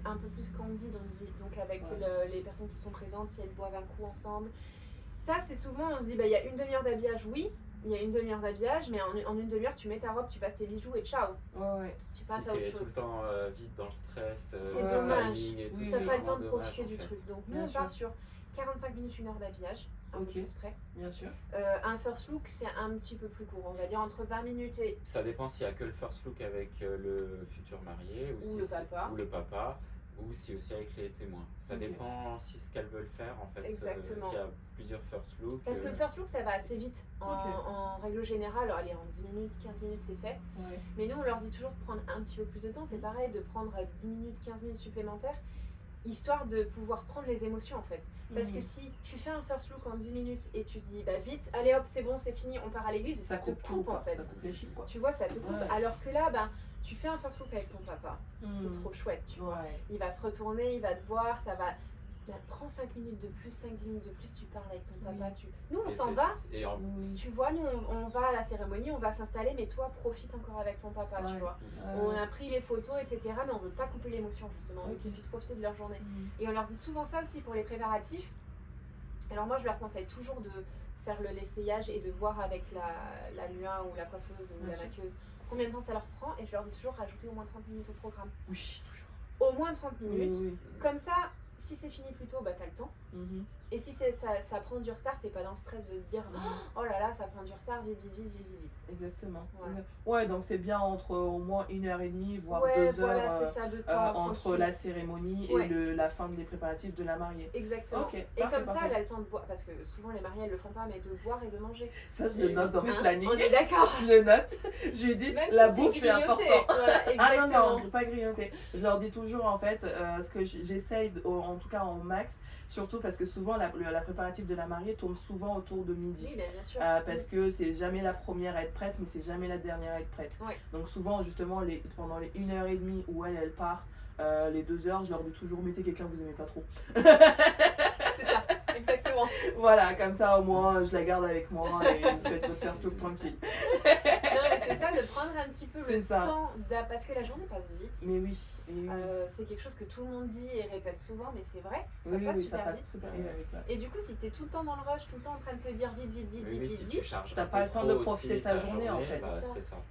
Speaker 2: un peu plus candides, on dit. Donc avec les personnes qui sont présentes, si elles boivent un coup ensemble. Ça, c'est souvent, on se dit, il y a une demi-heure d'habillage, oui. Il y a une demi-heure d'habillage, mais en une demi-heure, tu mets ta robe, tu passes tes bijoux et ciao. Tu passes à autre chose.
Speaker 3: Si c'est tout le temps vite dans le stress,
Speaker 2: c'est dommage.
Speaker 3: Timing et tout,
Speaker 2: tu n'as pas le temps de profiter du truc. Donc nous, on part sur 45 minutes, 1 heure d'habillage, à peu chose près.
Speaker 1: Bien sûr.
Speaker 2: Un first look, c'est un petit peu plus court, on va dire entre 20 minutes et...
Speaker 3: Ça dépend s'il n'y a que le first look avec le futur marié ou le papa. Ou si aussi avec les témoins. Ça dépend si ce qu'elles veulent faire en fait.
Speaker 2: Exactement.
Speaker 3: S'il y a plusieurs first looks.
Speaker 2: Parce que le first look ça va assez vite. En règle générale, allez, en 10 minutes, 15 minutes c'est fait. Mais nous on leur dit toujours de prendre un petit peu plus de temps. C'est pareil, de prendre 10 minutes, 15 minutes supplémentaires. Histoire de pouvoir prendre les émotions en fait. Parce que si tu fais un first look en 10 minutes et tu dis vite, allez hop, c'est bon, c'est fini, on part à l'église, ça te coupe en fait.
Speaker 1: Ça coupe les chips, quoi.
Speaker 2: Tu vois, ça te coupe. Alors que là, tu fais un first look avec ton papa, c'est trop chouette, tu vois. Il va se retourner, il va te voir, ça va... prends 5 minutes de plus, 5-10 minutes de plus, tu parles avec ton papa. Nous, on s'en va, tu vois, nous, on va à la cérémonie, on va s'installer, mais toi, profite encore avec ton papa, tu vois. On a pris les photos, etc., mais on veut pas couper l'émotion, justement, on veut qu'ils puissent profiter de leur journée. Et on leur dit souvent ça aussi pour les préparatifs. Alors moi, je leur conseille toujours de faire l'essayage et de voir avec la MUA ou la coiffeuse ou la maquilleuse combien de temps ça leur prend, et je leur dis toujours rajouter au moins 30 minutes au programme.
Speaker 1: Oui, toujours.
Speaker 2: Au moins 30 minutes. Comme ça, si c'est fini plus tôt, t'as le temps. Et si ça prend du retard, t'es pas dans le stress de te dire oh là là, ça prend du retard, vite.
Speaker 1: Exactement. Ouais, donc c'est bien entre au moins 1h30, voire 2 heures
Speaker 2: c'est ça, de temps,
Speaker 1: entre la cérémonie et la fin des préparatifs de la mariée.
Speaker 2: Exactement. Et comme ça, elle a le temps de boire, parce que souvent les mariés elles le font pas, mais de boire et de manger.
Speaker 1: Ça, je le note dans mes plannings.
Speaker 2: On est d'accord.
Speaker 1: Je le note. Je lui dis, la bouffe c'est important.
Speaker 2: Voilà,
Speaker 1: non, je ne veux pas grignoter. Je leur dis toujours en fait, ce que j'essaye, en tout cas en max, surtout parce que souvent la préparatif de la mariée tourne souvent autour de midi.
Speaker 2: Oui, bien sûr.
Speaker 1: Parce que c'est jamais la première à être prête, mais c'est jamais la dernière à être prête. Donc souvent justement pendant les 1h30 où elle part, les 2 heures, je leur dis toujours mettez quelqu'un que vous aimez pas trop.
Speaker 2: C'est ça, exactement.
Speaker 1: Voilà, comme ça au moins je la garde avec moi et vous faites votre first look tranquille.
Speaker 2: Non mais c'est ça, de prendre un petit peu le temps, parce que la journée passe vite.
Speaker 1: Mais oui.
Speaker 2: C'est quelque chose que tout le monde dit et répète souvent, mais c'est vrai, ça passe super vite. Et du coup, si t'es tout le temps dans le rush, tout le temps en train de te dire vite,
Speaker 1: t'as pas le temps de profiter de ta journée en fait.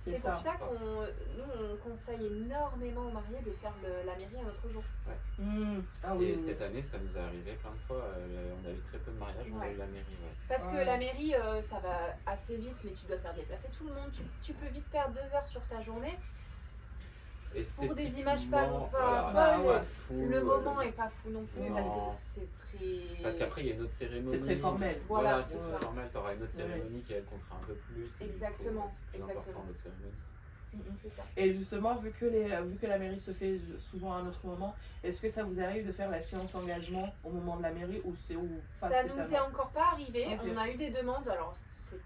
Speaker 2: C'est pour ça qu'on conseille énormément aux mariés de faire la mairie un autre jour.
Speaker 3: Et cette année, ça nous est arrivé plein de fois. On a eu très peu de mariages, on a eu la mairie.
Speaker 2: Parce que la mairie, ça va assez vite, mais tu dois faire déplacer tout le monde. Tu peux vite perdre 2 heures sur ta journée. Pour des images pas folles, le moment est pas fou non plus, parce que c'est très...
Speaker 3: Parce qu'après il y a une autre cérémonie.
Speaker 1: C'est très formel.
Speaker 3: Voilà, c'est formel, tu auras une autre cérémonie qui elle comptera un peu plus.
Speaker 2: Exactement.
Speaker 3: C'est plus important l'autre cérémonie.
Speaker 2: C'est ça.
Speaker 1: Et justement, vu que la mairie se fait souvent à un autre moment, est-ce que ça vous arrive de faire la séance engagement au moment de la mairie ou pas
Speaker 2: Ça nous est
Speaker 1: spécialement?
Speaker 2: encore pas arrivé.
Speaker 1: Ok.
Speaker 2: On a eu des demandes. Alors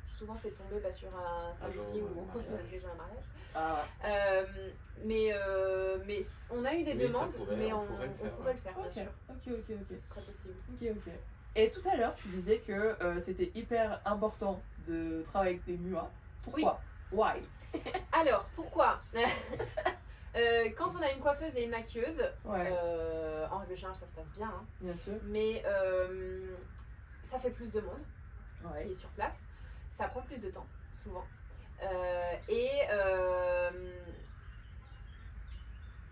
Speaker 2: souvent c'est tombé sur un samedi
Speaker 3: jour,
Speaker 2: où
Speaker 3: un
Speaker 2: on
Speaker 3: mariage.
Speaker 2: a déjà un mariage.
Speaker 1: Ah,
Speaker 2: Mais on a eu des
Speaker 3: Oui, ça
Speaker 2: demandes,
Speaker 3: pourrait-
Speaker 2: mais
Speaker 3: on
Speaker 2: on
Speaker 3: pourrait le faire,
Speaker 2: pourrait le faire,
Speaker 1: ok,
Speaker 2: bien sûr.
Speaker 1: ok.
Speaker 2: Ce serait possible.
Speaker 1: Ok. Et tout à l'heure, tu disais que c'était hyper important de travailler avec des MUA. Pourquoi? Why?
Speaker 2: Alors, pourquoi quand on a une coiffeuse et une maquilleuse,
Speaker 1: Ouais,
Speaker 2: en règle générale ça se passe bien, hein,
Speaker 1: bien sûr.
Speaker 2: mais ça fait plus de monde qui
Speaker 1: Ouais.
Speaker 2: est sur place, ça prend plus de temps, souvent.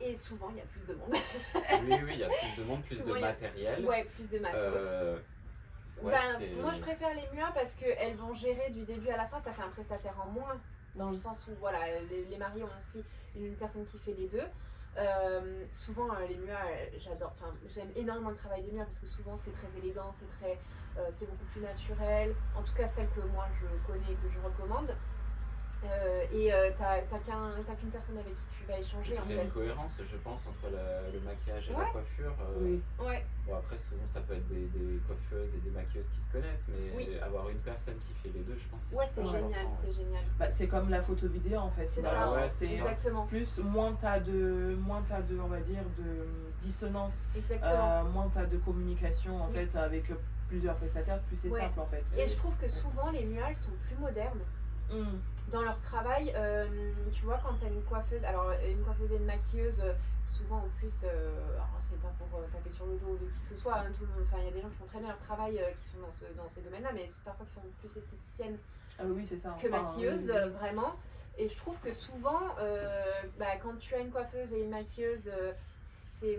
Speaker 2: Et souvent il y a plus de monde.
Speaker 3: Oui, il y a plus de monde, plus
Speaker 2: Souvent,
Speaker 3: de
Speaker 2: il y a-
Speaker 3: matériel.
Speaker 2: Ouais, plus de matos.
Speaker 3: Ouais,
Speaker 2: Moi je préfère les MUA parce qu'elles vont gérer du début à la fin, ça fait un prestataire en moins. Dans le sens où voilà, les maris ont aussi une personne qui fait les deux. Souvent les MUA, j'aime énormément le travail des MUA parce que souvent c'est très élégant, c'est beaucoup plus naturel. En tout cas celle que moi je connais et que je recommande. T'as qu'une personne avec qui tu vas échanger en
Speaker 3: Il y a une
Speaker 2: fait.
Speaker 3: cohérence, je pense, entre le maquillage et
Speaker 2: Ouais.
Speaker 3: la coiffure.
Speaker 1: Oui.
Speaker 2: Ouais,
Speaker 3: Bon, après, souvent, ça peut être des coiffeuses et des maquilleuses qui se connaissent, mais
Speaker 2: Oui.
Speaker 3: avoir une personne qui fait les deux, je pense que
Speaker 2: ouais,
Speaker 3: c'est
Speaker 2: c'est
Speaker 3: super
Speaker 2: génial,
Speaker 3: important,
Speaker 2: c'est génial.
Speaker 1: Bah, c'est comme la photo vidéo en fait.
Speaker 2: C'est
Speaker 3: Bah,
Speaker 2: ça,
Speaker 3: ouais,
Speaker 1: c'est
Speaker 2: exactement.
Speaker 1: plus moins t'as de on va dire de dissonance,
Speaker 2: Exactement.
Speaker 1: moins t'as de communication en
Speaker 2: Oui.
Speaker 1: fait avec plusieurs prestataires, plus c'est
Speaker 2: Ouais.
Speaker 1: simple en fait.
Speaker 2: Et je trouve que souvent les MUA elles sont plus modernes.
Speaker 1: Mm.
Speaker 2: Dans leur travail, tu vois, quand t'as une coiffeuse, alors une coiffeuse et une maquilleuse, souvent en plus, alors c'est pas pour taper sur le dos de qui que ce soit, hein, tout le monde, enfin il y a des gens qui font très bien leur travail, qui sont dans ces domaines-là, mais parfois qui sont plus esthéticiennes
Speaker 1: Ah oui, c'est ça.
Speaker 2: que
Speaker 1: Enfin,
Speaker 2: maquilleuses,
Speaker 1: oui.
Speaker 2: vraiment. Et je trouve que souvent, quand tu as une coiffeuse et une maquilleuse, c'est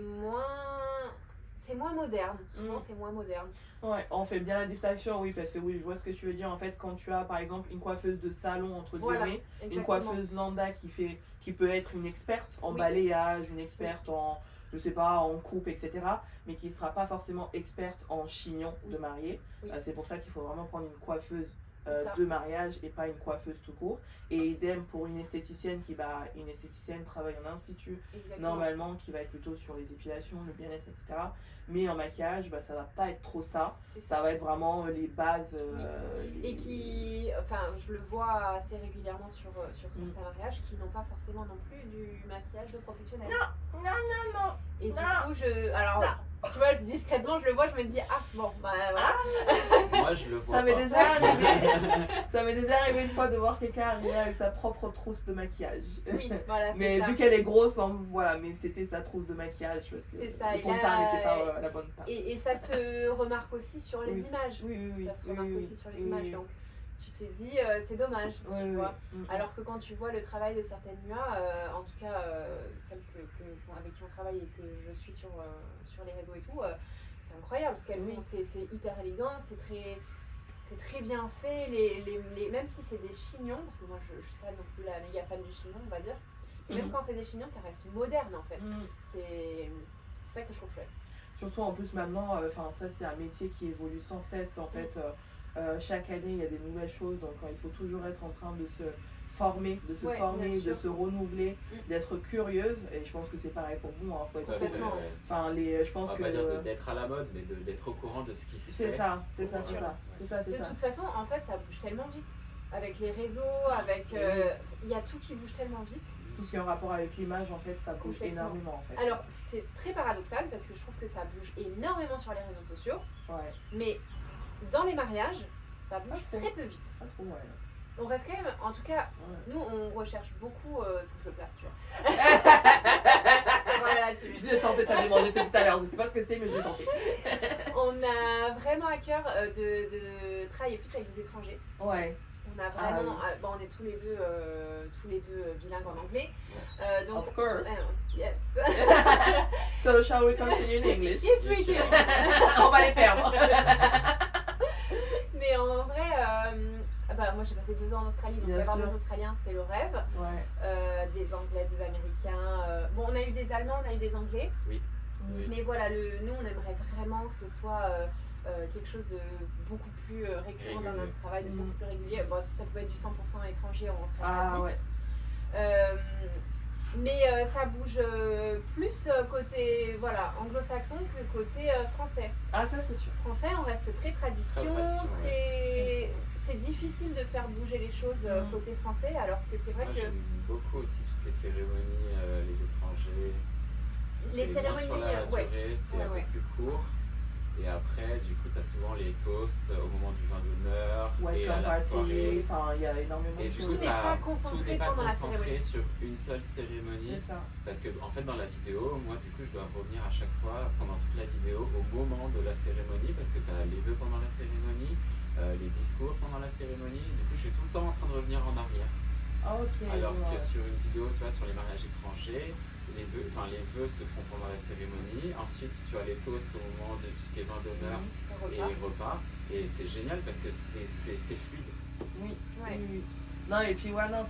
Speaker 2: moins moderne. Souvent, c'est moins moderne.
Speaker 1: Ouais, on fait bien la distinction, oui, parce que oui, je vois ce que tu veux dire. En fait, quand tu as par exemple une coiffeuse de salon, entre
Speaker 2: Voilà,
Speaker 1: guillemets, une
Speaker 2: exactement.
Speaker 1: coiffeuse lambda qui peut être une experte en
Speaker 2: Oui.
Speaker 1: balayage, une experte en, je sais pas, en coupe, etc., mais qui ne sera pas forcément experte en chignon de mariée.
Speaker 2: Oui.
Speaker 1: C'est pour ça qu'il faut vraiment prendre une coiffeuse
Speaker 2: C'est ça.
Speaker 1: de mariage et pas une coiffeuse tout court. Et idem pour une esthéticienne une esthéticienne travaille en institut,
Speaker 2: Exactement.
Speaker 1: normalement, qui va être plutôt sur les épilations, le bien-être, etc. Mais en maquillage, ça va pas être trop ça.
Speaker 2: C'est ça.
Speaker 1: Ça va être vraiment les bases.
Speaker 2: Et je le vois assez régulièrement sur certains mariages qui n'ont pas forcément non plus du maquillage de professionnel.
Speaker 1: Non.
Speaker 2: Et du
Speaker 1: Non.
Speaker 2: coup, tu vois, discrètement, je le vois, je me dis, ah bon, bah voilà.
Speaker 3: Moi, je le vois
Speaker 1: Ça m'est
Speaker 3: pas.
Speaker 1: déjà arrivé. Ça m'est déjà arrivé une fois de voir quelqu'un arriver avec sa propre trousse de maquillage.
Speaker 2: Oui, voilà, c'est
Speaker 1: Mais
Speaker 2: ça.
Speaker 1: vu qu'elle est grosse, voilà, mais c'était sa trousse de maquillage parce que
Speaker 2: C'est ça,
Speaker 1: le
Speaker 2: et
Speaker 1: fond de
Speaker 2: là,
Speaker 1: teint n'était pas la bonne teinte.
Speaker 2: Et ça se remarque aussi sur les
Speaker 1: Oui.
Speaker 2: images.
Speaker 1: Oui.
Speaker 2: Ça se remarque aussi sur les images. Donc, tu te dis, c'est dommage,
Speaker 1: Oui,
Speaker 2: tu
Speaker 1: oui.
Speaker 2: vois.
Speaker 1: Mm.
Speaker 2: Alors que quand tu vois le travail de certaines MUA, en tout cas celles avec qui on travaille et que je suis sur les réseaux et tout, c'est incroyable ce qu'elles
Speaker 1: Oui.
Speaker 2: font. C'est hyper élégant, c'est très bien fait. Même si c'est des chignons, parce que moi je suis pas non plus la méga fan du chignon, on va dire. Et même
Speaker 1: Mhm.
Speaker 2: quand c'est des chignons, ça reste moderne en fait.
Speaker 1: Mm.
Speaker 2: C'est ça que je trouve chouette.
Speaker 1: Surtout en plus maintenant, ça c'est un métier qui évolue sans cesse en fait. Chaque année il y a des nouvelles choses, donc il faut toujours être en train de se former,
Speaker 2: Ouais, bien
Speaker 1: de
Speaker 2: sûr.
Speaker 1: se renouveler,
Speaker 2: Mm.
Speaker 1: d'être curieuse. Et je pense que c'est pareil pour vous. Faut être,
Speaker 3: Tout à fait,
Speaker 2: Complètement.
Speaker 3: ouais.
Speaker 1: enfin je pense
Speaker 3: On va
Speaker 1: que
Speaker 3: pas dire d'être à la mode, mais d'être au courant de ce qui se
Speaker 1: c'est
Speaker 3: fait.
Speaker 1: ça, c'est ça.
Speaker 2: De toute façon, en fait, ça bouge tellement vite. Avec les réseaux, avec.
Speaker 1: Oui.
Speaker 2: Il y a tout qui bouge tellement vite.
Speaker 1: Tout ce qui est en rapport avec l'image, en fait, ça bouge
Speaker 2: Complètement.
Speaker 1: énormément en fait.
Speaker 2: Alors, c'est très paradoxal parce que je trouve que ça bouge énormément sur les réseaux sociaux.
Speaker 1: Ouais,
Speaker 2: Mais dans les mariages, ça bouge
Speaker 1: Pas trop.
Speaker 2: très peu vite.
Speaker 1: pas trop, ouais.
Speaker 2: On reste quand même. En tout cas,
Speaker 1: Ouais.
Speaker 2: nous, on recherche beaucoup. Faut que je le place, tu vois. Ça va là-dessus.
Speaker 1: Je le sentais, ça demandait tout à l'heure. Je sais pas ce que c'était, mais je le sentais.
Speaker 2: On a vraiment à cœur de travailler plus avec des étrangers.
Speaker 1: Ouais.
Speaker 2: On a vraiment,
Speaker 1: Ah oui.
Speaker 2: on est tous les deux bilingues en anglais. Donc,
Speaker 1: Of course.
Speaker 2: yes.
Speaker 1: So shall we continue in English?
Speaker 2: Yes, we can.
Speaker 1: On va les perdre.
Speaker 2: Mais en vrai, moi j'ai passé 2 ans en Australie, donc
Speaker 1: Bien
Speaker 2: avoir
Speaker 1: sûr.
Speaker 2: des Australiens c'est le rêve.
Speaker 1: Ouais.
Speaker 2: Des Anglais, des Américains. Bon, on a eu des Allemands, on a eu des Anglais.
Speaker 3: Oui.
Speaker 2: Mais voilà, nous on aimerait vraiment que ce soit quelque chose de beaucoup plus récurrent dans notre travail, de beaucoup plus régulier. Bon, si ça pouvait être du 100% étranger, on serait
Speaker 1: Ah
Speaker 2: ravis.
Speaker 1: ouais.
Speaker 2: Mais ça bouge plus côté voilà, anglo-saxon que côté français.
Speaker 1: Ah, ça, c'est sûr.
Speaker 2: Français, on reste très tradition, très... C'est difficile de faire bouger les choses côté français, alors que c'est vrai que...
Speaker 3: J'aime beaucoup aussi tout ce qui est cérémonies, les étrangers.
Speaker 2: Les cérémonies,
Speaker 3: sur la durée, c'est un peu plus court. Et après, du coup, tu as souvent les toasts au moment du vin d'honneur et à la soirée.
Speaker 1: Enfin, il y a énormément
Speaker 3: et
Speaker 1: de
Speaker 3: du
Speaker 1: choses.
Speaker 3: coup,
Speaker 2: tout
Speaker 3: n'est pas
Speaker 2: pendant
Speaker 3: concentré sur une seule cérémonie.
Speaker 1: C'est ça.
Speaker 3: Parce que, en fait, dans la vidéo, moi, du coup, je dois revenir à chaque fois, pendant toute la vidéo, au moment de la cérémonie, parce que tu as les vœux pendant la cérémonie, les discours pendant la cérémonie. Du coup, je suis tout le temps en train de revenir en arrière.
Speaker 1: Ah, ok.
Speaker 3: Alors que sur une vidéo, tu vois, sur les mariages étrangers, les vœux se font pendant la cérémonie. Ensuite, tu as les toasts au moment de tout ce qui est vin d'honneur et les repas. Et c'est génial parce que c'est fluide.
Speaker 1: Oui. Non, et puis ouais, non,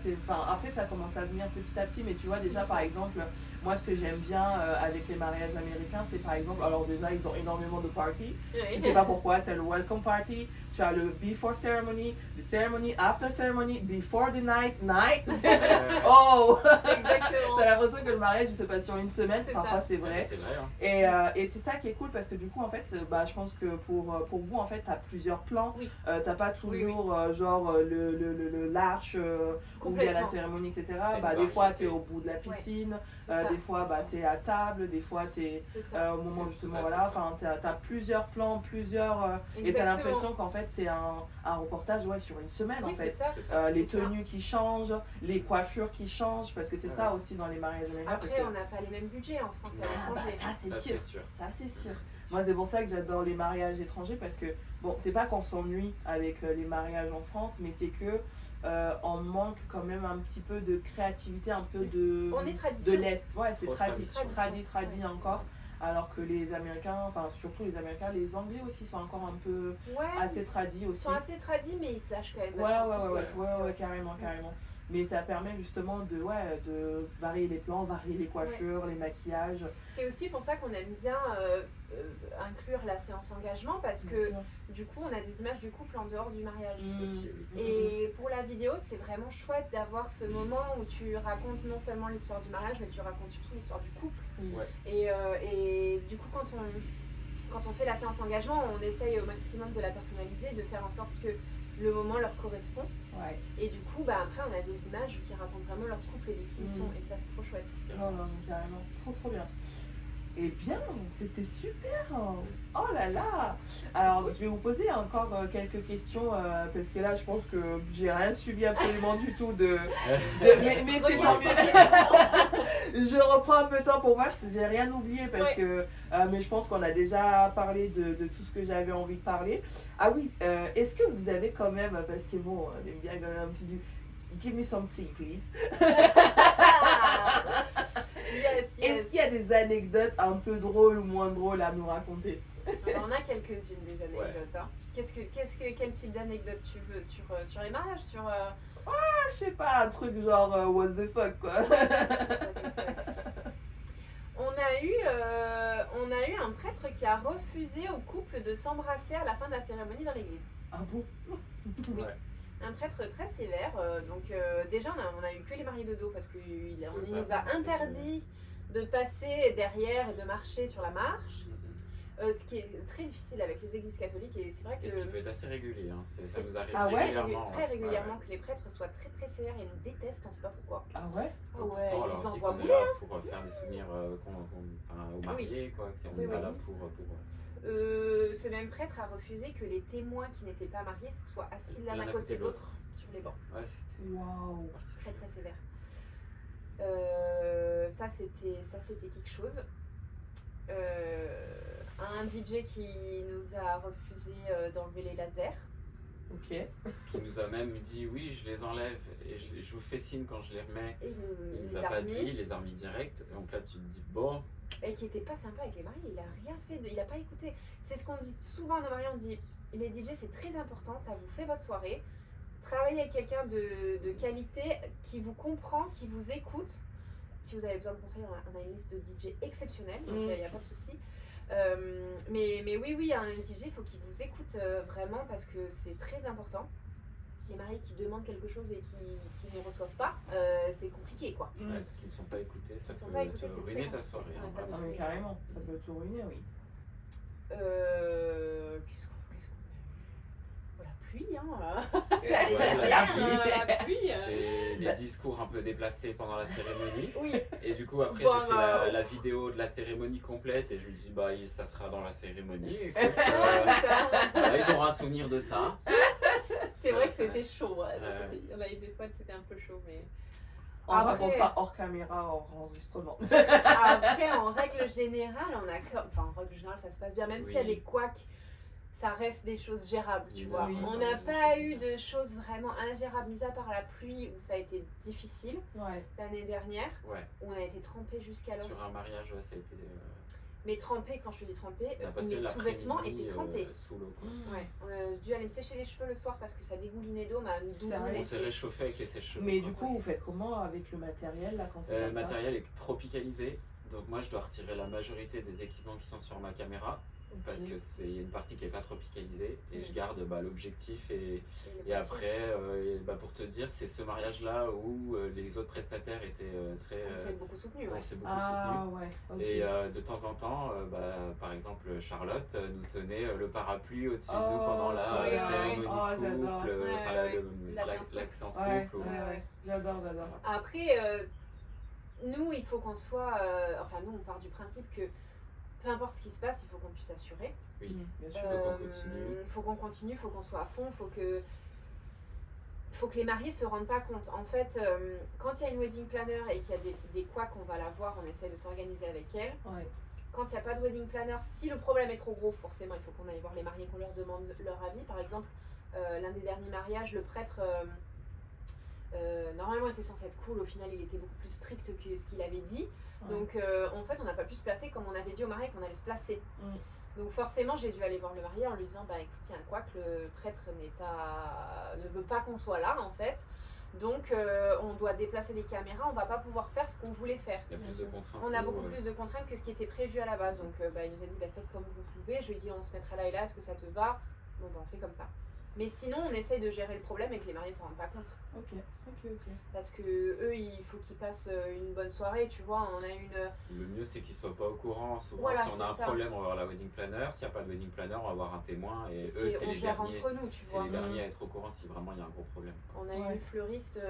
Speaker 1: après ça commence à venir petit à petit, mais tu vois déjà par exemple, moi ce que j'aime bien avec les mariages américains, c'est par exemple, alors déjà ils ont énormément de parties, je sais pas pourquoi, tu as le welcome party, tu as le before ceremony, the ceremony, after ceremony, before the night. Oh.
Speaker 2: Exactement.
Speaker 1: T'as l'impression que le mariage il se passe sur une semaine, parfois c'est vrai.
Speaker 3: C'est vrai hein.
Speaker 1: Et c'est ça qui est cool parce que du coup en fait, je pense que pour vous en fait t'as plusieurs plans, t'as pas toujours genre le large où il y a la cérémonie, etc. Des fois tu es au bout de la piscine, des fois tu es à table, des fois tu es au moment justement, voilà, enfin tu as plusieurs plans, et tu as l'impression qu'en fait c'est un reportage sur une semaine en fait. Les tenues qui changent, les coiffures qui changent, parce que c'est ça aussi dans les mariages américains.
Speaker 2: Après on n'a pas les mêmes budgets en France et à l'étranger.
Speaker 1: Ça c'est sûr. Moi c'est pour ça que j'adore les mariages étrangers parce que bon, c'est pas qu'on s'ennuie avec les mariages en France, mais c'est que on manque quand même un petit peu de créativité, un peu de l'Est. Ouais, c'est tradi encore. Alors que les Américains, enfin surtout les Américains, les Anglais aussi sont encore un peu assez tradis aussi.
Speaker 2: Ils sont assez tradis, mais ils se lâchent quand même.
Speaker 1: Ouais, carrément. Mais ça permet justement de varier les plans, varier les coiffures, les maquillages.
Speaker 2: C'est aussi pour ça qu'on aime bien inclure la séance engagement parce que du coup on a des images du couple en dehors du mariage. Et pour la vidéo, c'est vraiment chouette d'avoir ce moment où tu racontes non seulement l'histoire du mariage, mais tu racontes surtout l'histoire du couple. Et du coup, quand on fait la séance engagement, on essaye au maximum de la personnaliser, de faire en sorte que le moment leur correspond. Et du coup, après, on a des images qui racontent vraiment leur couple et de qui ils sont. Et ça, c'est trop chouette.
Speaker 1: Non, carrément. Trop bien. Eh bien, c'était super. Oh là là. Alors, je vais vous poser encore quelques questions parce que là, je pense que j'ai rien suivi absolument du tout mais c'est tant mieux. Je reprends un peu de temps pour voir si j'ai rien oublié parce que mais je pense qu'on a déjà parlé de tout ce que j'avais envie de parler. Ah oui, est-ce que vous avez quand même, parce que bon, on aime bien quand même un petit du... Give me some tea, please.
Speaker 2: Yes.
Speaker 1: Est-ce qu'il y a des anecdotes un peu drôles ou moins drôles à nous raconter?
Speaker 2: On a quelques-unes des anecdotes. Hein. Quel type d'anecdote tu veux sur les mariages
Speaker 1: Je sais pas, un truc genre what the fuck quoi.
Speaker 2: On a eu un prêtre qui a refusé au couple de s'embrasser à la fin de la cérémonie dans l'église.
Speaker 1: Ah bon?
Speaker 2: Oui. Un prêtre très sévère. Déjà, on a eu que les mariés de dos parce qu'il nous a interdit de passer derrière et de marcher sur la marche. Ce qui est très difficile avec les églises catholiques et c'est vrai que...
Speaker 3: Et ce qui peut être assez régulier, hein. Ça nous arrive
Speaker 2: régulièrement. Très régulièrement que les prêtres soient très très sévères et nous détestent, on ne sait pas pourquoi.
Speaker 1: Ah ouais?
Speaker 2: Ils nous envoient
Speaker 3: bouler. Pour faire des souvenirs aux mariés, quoi. On n'est pas là pour...
Speaker 2: ce même prêtre a refusé que les témoins qui n'étaient pas mariés soient assis l'un à côté de l'autre sur les bancs.
Speaker 3: Ouais, c'était...
Speaker 1: Waouh.
Speaker 2: Très très sévère. Ça c'était quelque chose. Un DJ qui nous a refusé d'enlever les lasers.
Speaker 1: Ok.
Speaker 3: Qui nous a même dit oui, je les enlève et je vous fais signe quand je les remets.
Speaker 2: Et
Speaker 3: il nous a pas dit, il les a remis direct. Donc là, tu te dis bon.
Speaker 2: Et qui était pas sympa avec les mariés, il a rien fait, il a pas écouté. C'est ce qu'on dit souvent à nos mariés, on dit les DJ c'est très important, ça vous fait votre soirée. Travaillez avec quelqu'un de qualité qui vous comprend, qui vous écoute. Si vous avez besoin de conseils, on a une liste de DJ exceptionnelle, donc il n'y a pas de souci. Mais oui, un DJ, il faut qu'il vous écoute vraiment parce que c'est très important. les mariés qui demandent quelque chose et qui ne reçoivent pas, c'est compliqué quoi.
Speaker 3: Ouais, qui ne sont pas écoutés, ça
Speaker 2: Qui sont
Speaker 3: peut
Speaker 2: pas écoutés,
Speaker 3: te
Speaker 2: c'est
Speaker 3: ruiner
Speaker 2: très
Speaker 3: ta soirée.
Speaker 2: Ouais,
Speaker 3: hein,
Speaker 2: ça peut
Speaker 3: vraiment.
Speaker 1: Ah, mais carrément, ça peut tout ruiner, oui.
Speaker 2: Qu'est-ce qu'on La pluie, hein.
Speaker 3: Ouais,
Speaker 2: La pluie.
Speaker 3: des discours un peu déplacés pendant la cérémonie.
Speaker 2: Oui.
Speaker 3: Et du coup, après,
Speaker 2: Bon,
Speaker 3: j'ai fait la vidéo de la cérémonie complète et je lui dis, bah, ça sera dans la cérémonie. Écoute,
Speaker 2: Ça.
Speaker 3: voilà, ils auront un souvenir de ça.
Speaker 2: C'est
Speaker 3: Ça,
Speaker 2: vrai que
Speaker 3: ça-
Speaker 2: c'était chaud. Ouais.
Speaker 3: Ouais.
Speaker 2: Il y en a eu des fois, c'était un peu chaud, mais.
Speaker 1: On
Speaker 2: Après-
Speaker 1: racontera hors caméra, hors enregistrement.
Speaker 2: Après, en règle générale, en règle générale, ça se passe bien. Même s'il y a
Speaker 3: Oui.
Speaker 2: des couacs, ça reste des choses gérables, tu
Speaker 3: Oui,
Speaker 2: vois.
Speaker 1: oui,
Speaker 2: On
Speaker 3: ça
Speaker 2: n'a
Speaker 3: reste des
Speaker 2: pas
Speaker 3: choses
Speaker 2: eu
Speaker 3: gérables.
Speaker 2: de choses vraiment ingérables, mis à part la pluie où ça a été difficile
Speaker 1: Ouais.
Speaker 2: l'année dernière,
Speaker 3: Ouais,
Speaker 2: où on a été trempés jusqu'à l'os.
Speaker 3: sur un mariage, ouais, ça a été.
Speaker 2: Mais trempés, quand je te dis trempés,
Speaker 3: On a
Speaker 2: mes
Speaker 3: passé
Speaker 2: sous-vêtements
Speaker 3: l'après-midi
Speaker 2: étaient trempés.
Speaker 3: sous l'eau. Quoi.
Speaker 2: Ouais, on a dû aller me sécher les cheveux le soir parce que ça dégoulinait d'eau, ma doudoune
Speaker 1: Sérieux
Speaker 3: On s'est
Speaker 2: était-
Speaker 3: réchauffé avec les sèche-cheveux.
Speaker 1: Mais
Speaker 3: quoi.
Speaker 1: du coup, vous faites comment avec le matériel là quand c'est
Speaker 3: Le
Speaker 1: comme ça
Speaker 3: matériel est tropicalisé, donc moi je dois retirer la majorité des équipements qui sont sur ma caméra parce que c'est une partie qui n'est pas tropicalisée et je garde l'objectif et après, pour te dire, c'est ce mariage-là où les autres prestataires étaient très.
Speaker 2: On s'est beaucoup soutenu, ouais.
Speaker 3: On s'est beaucoup
Speaker 1: Ah
Speaker 3: soutenus.
Speaker 1: ouais, ok.
Speaker 3: Et de temps en temps, par exemple, Charlotte nous tenait le parapluie au-dessus de nous
Speaker 1: Oh,
Speaker 3: pendant la
Speaker 2: trop bien.
Speaker 3: cérémonie
Speaker 1: Oh,
Speaker 3: couple,
Speaker 1: j'adore.
Speaker 3: enfin
Speaker 2: Ouais,
Speaker 3: l'accent
Speaker 1: Ouais,
Speaker 3: couple.
Speaker 1: ouais, ouais. J'adore.
Speaker 2: Après, nous, il faut qu'on soit. Nous, on part du principe que peu importe ce qui se passe, il faut qu'on puisse assurer.
Speaker 3: Oui,
Speaker 1: Bien sûr.
Speaker 3: faut qu'on continue.
Speaker 2: Il faut qu'on continue, il faut qu'on soit à fond, faut que les mariés se rendent pas compte. En fait, quand il y a une wedding planner et qu'il y a des couacs, on va la voir, on essaie de s'organiser avec elle.
Speaker 1: Ouais.
Speaker 2: Quand il n'y a pas de wedding planner, si le problème est trop gros, forcément, il faut qu'on aille voir les mariés, qu'on leur demande leur avis. Par exemple, l'un des derniers mariages, le prêtre, normalement, était censé être cool. Au final, il était beaucoup plus strict que ce qu'il avait dit.
Speaker 1: Ouais.
Speaker 2: Donc, en fait, on n'a pas pu se placer comme on avait dit au marié qu'on allait se placer.
Speaker 1: Mm.
Speaker 2: Donc, forcément, j'ai dû aller voir le marié en lui disant, bah écoute, il y a un couac, le prêtre ne veut pas qu'on soit là, en fait. Donc, on doit déplacer les caméras, on va pas pouvoir faire ce qu'on voulait faire.
Speaker 3: Il y a plus de contraintes.
Speaker 2: On a beaucoup plus de contraintes que ce qui était prévu à la base. Donc, il nous a dit, faites comme vous pouvez. Je lui ai dit, on se mettra là et là, est-ce que ça te va? Bon, on fait comme ça. Mais sinon, on essaye de gérer le problème et que les mariés ne s'en rendent pas compte.
Speaker 1: Ok.
Speaker 2: Parce que eux, il faut qu'ils passent une bonne soirée, tu vois. On a une.
Speaker 3: Le mieux, c'est qu'ils ne soient pas au courant. Souvent,
Speaker 2: Voilà,
Speaker 3: si on a un
Speaker 2: c'est ça.
Speaker 3: problème, on va voir la wedding planner. S'il n'y a pas de wedding planner, on va voir un témoin. Et eux, c'est
Speaker 2: on
Speaker 3: les
Speaker 2: gère
Speaker 3: derniers.
Speaker 2: entre nous, tu
Speaker 3: C'est
Speaker 2: vois.
Speaker 3: les derniers à être au courant si vraiment il y a un gros problème.
Speaker 2: On a
Speaker 1: Ouais.
Speaker 2: une fleuriste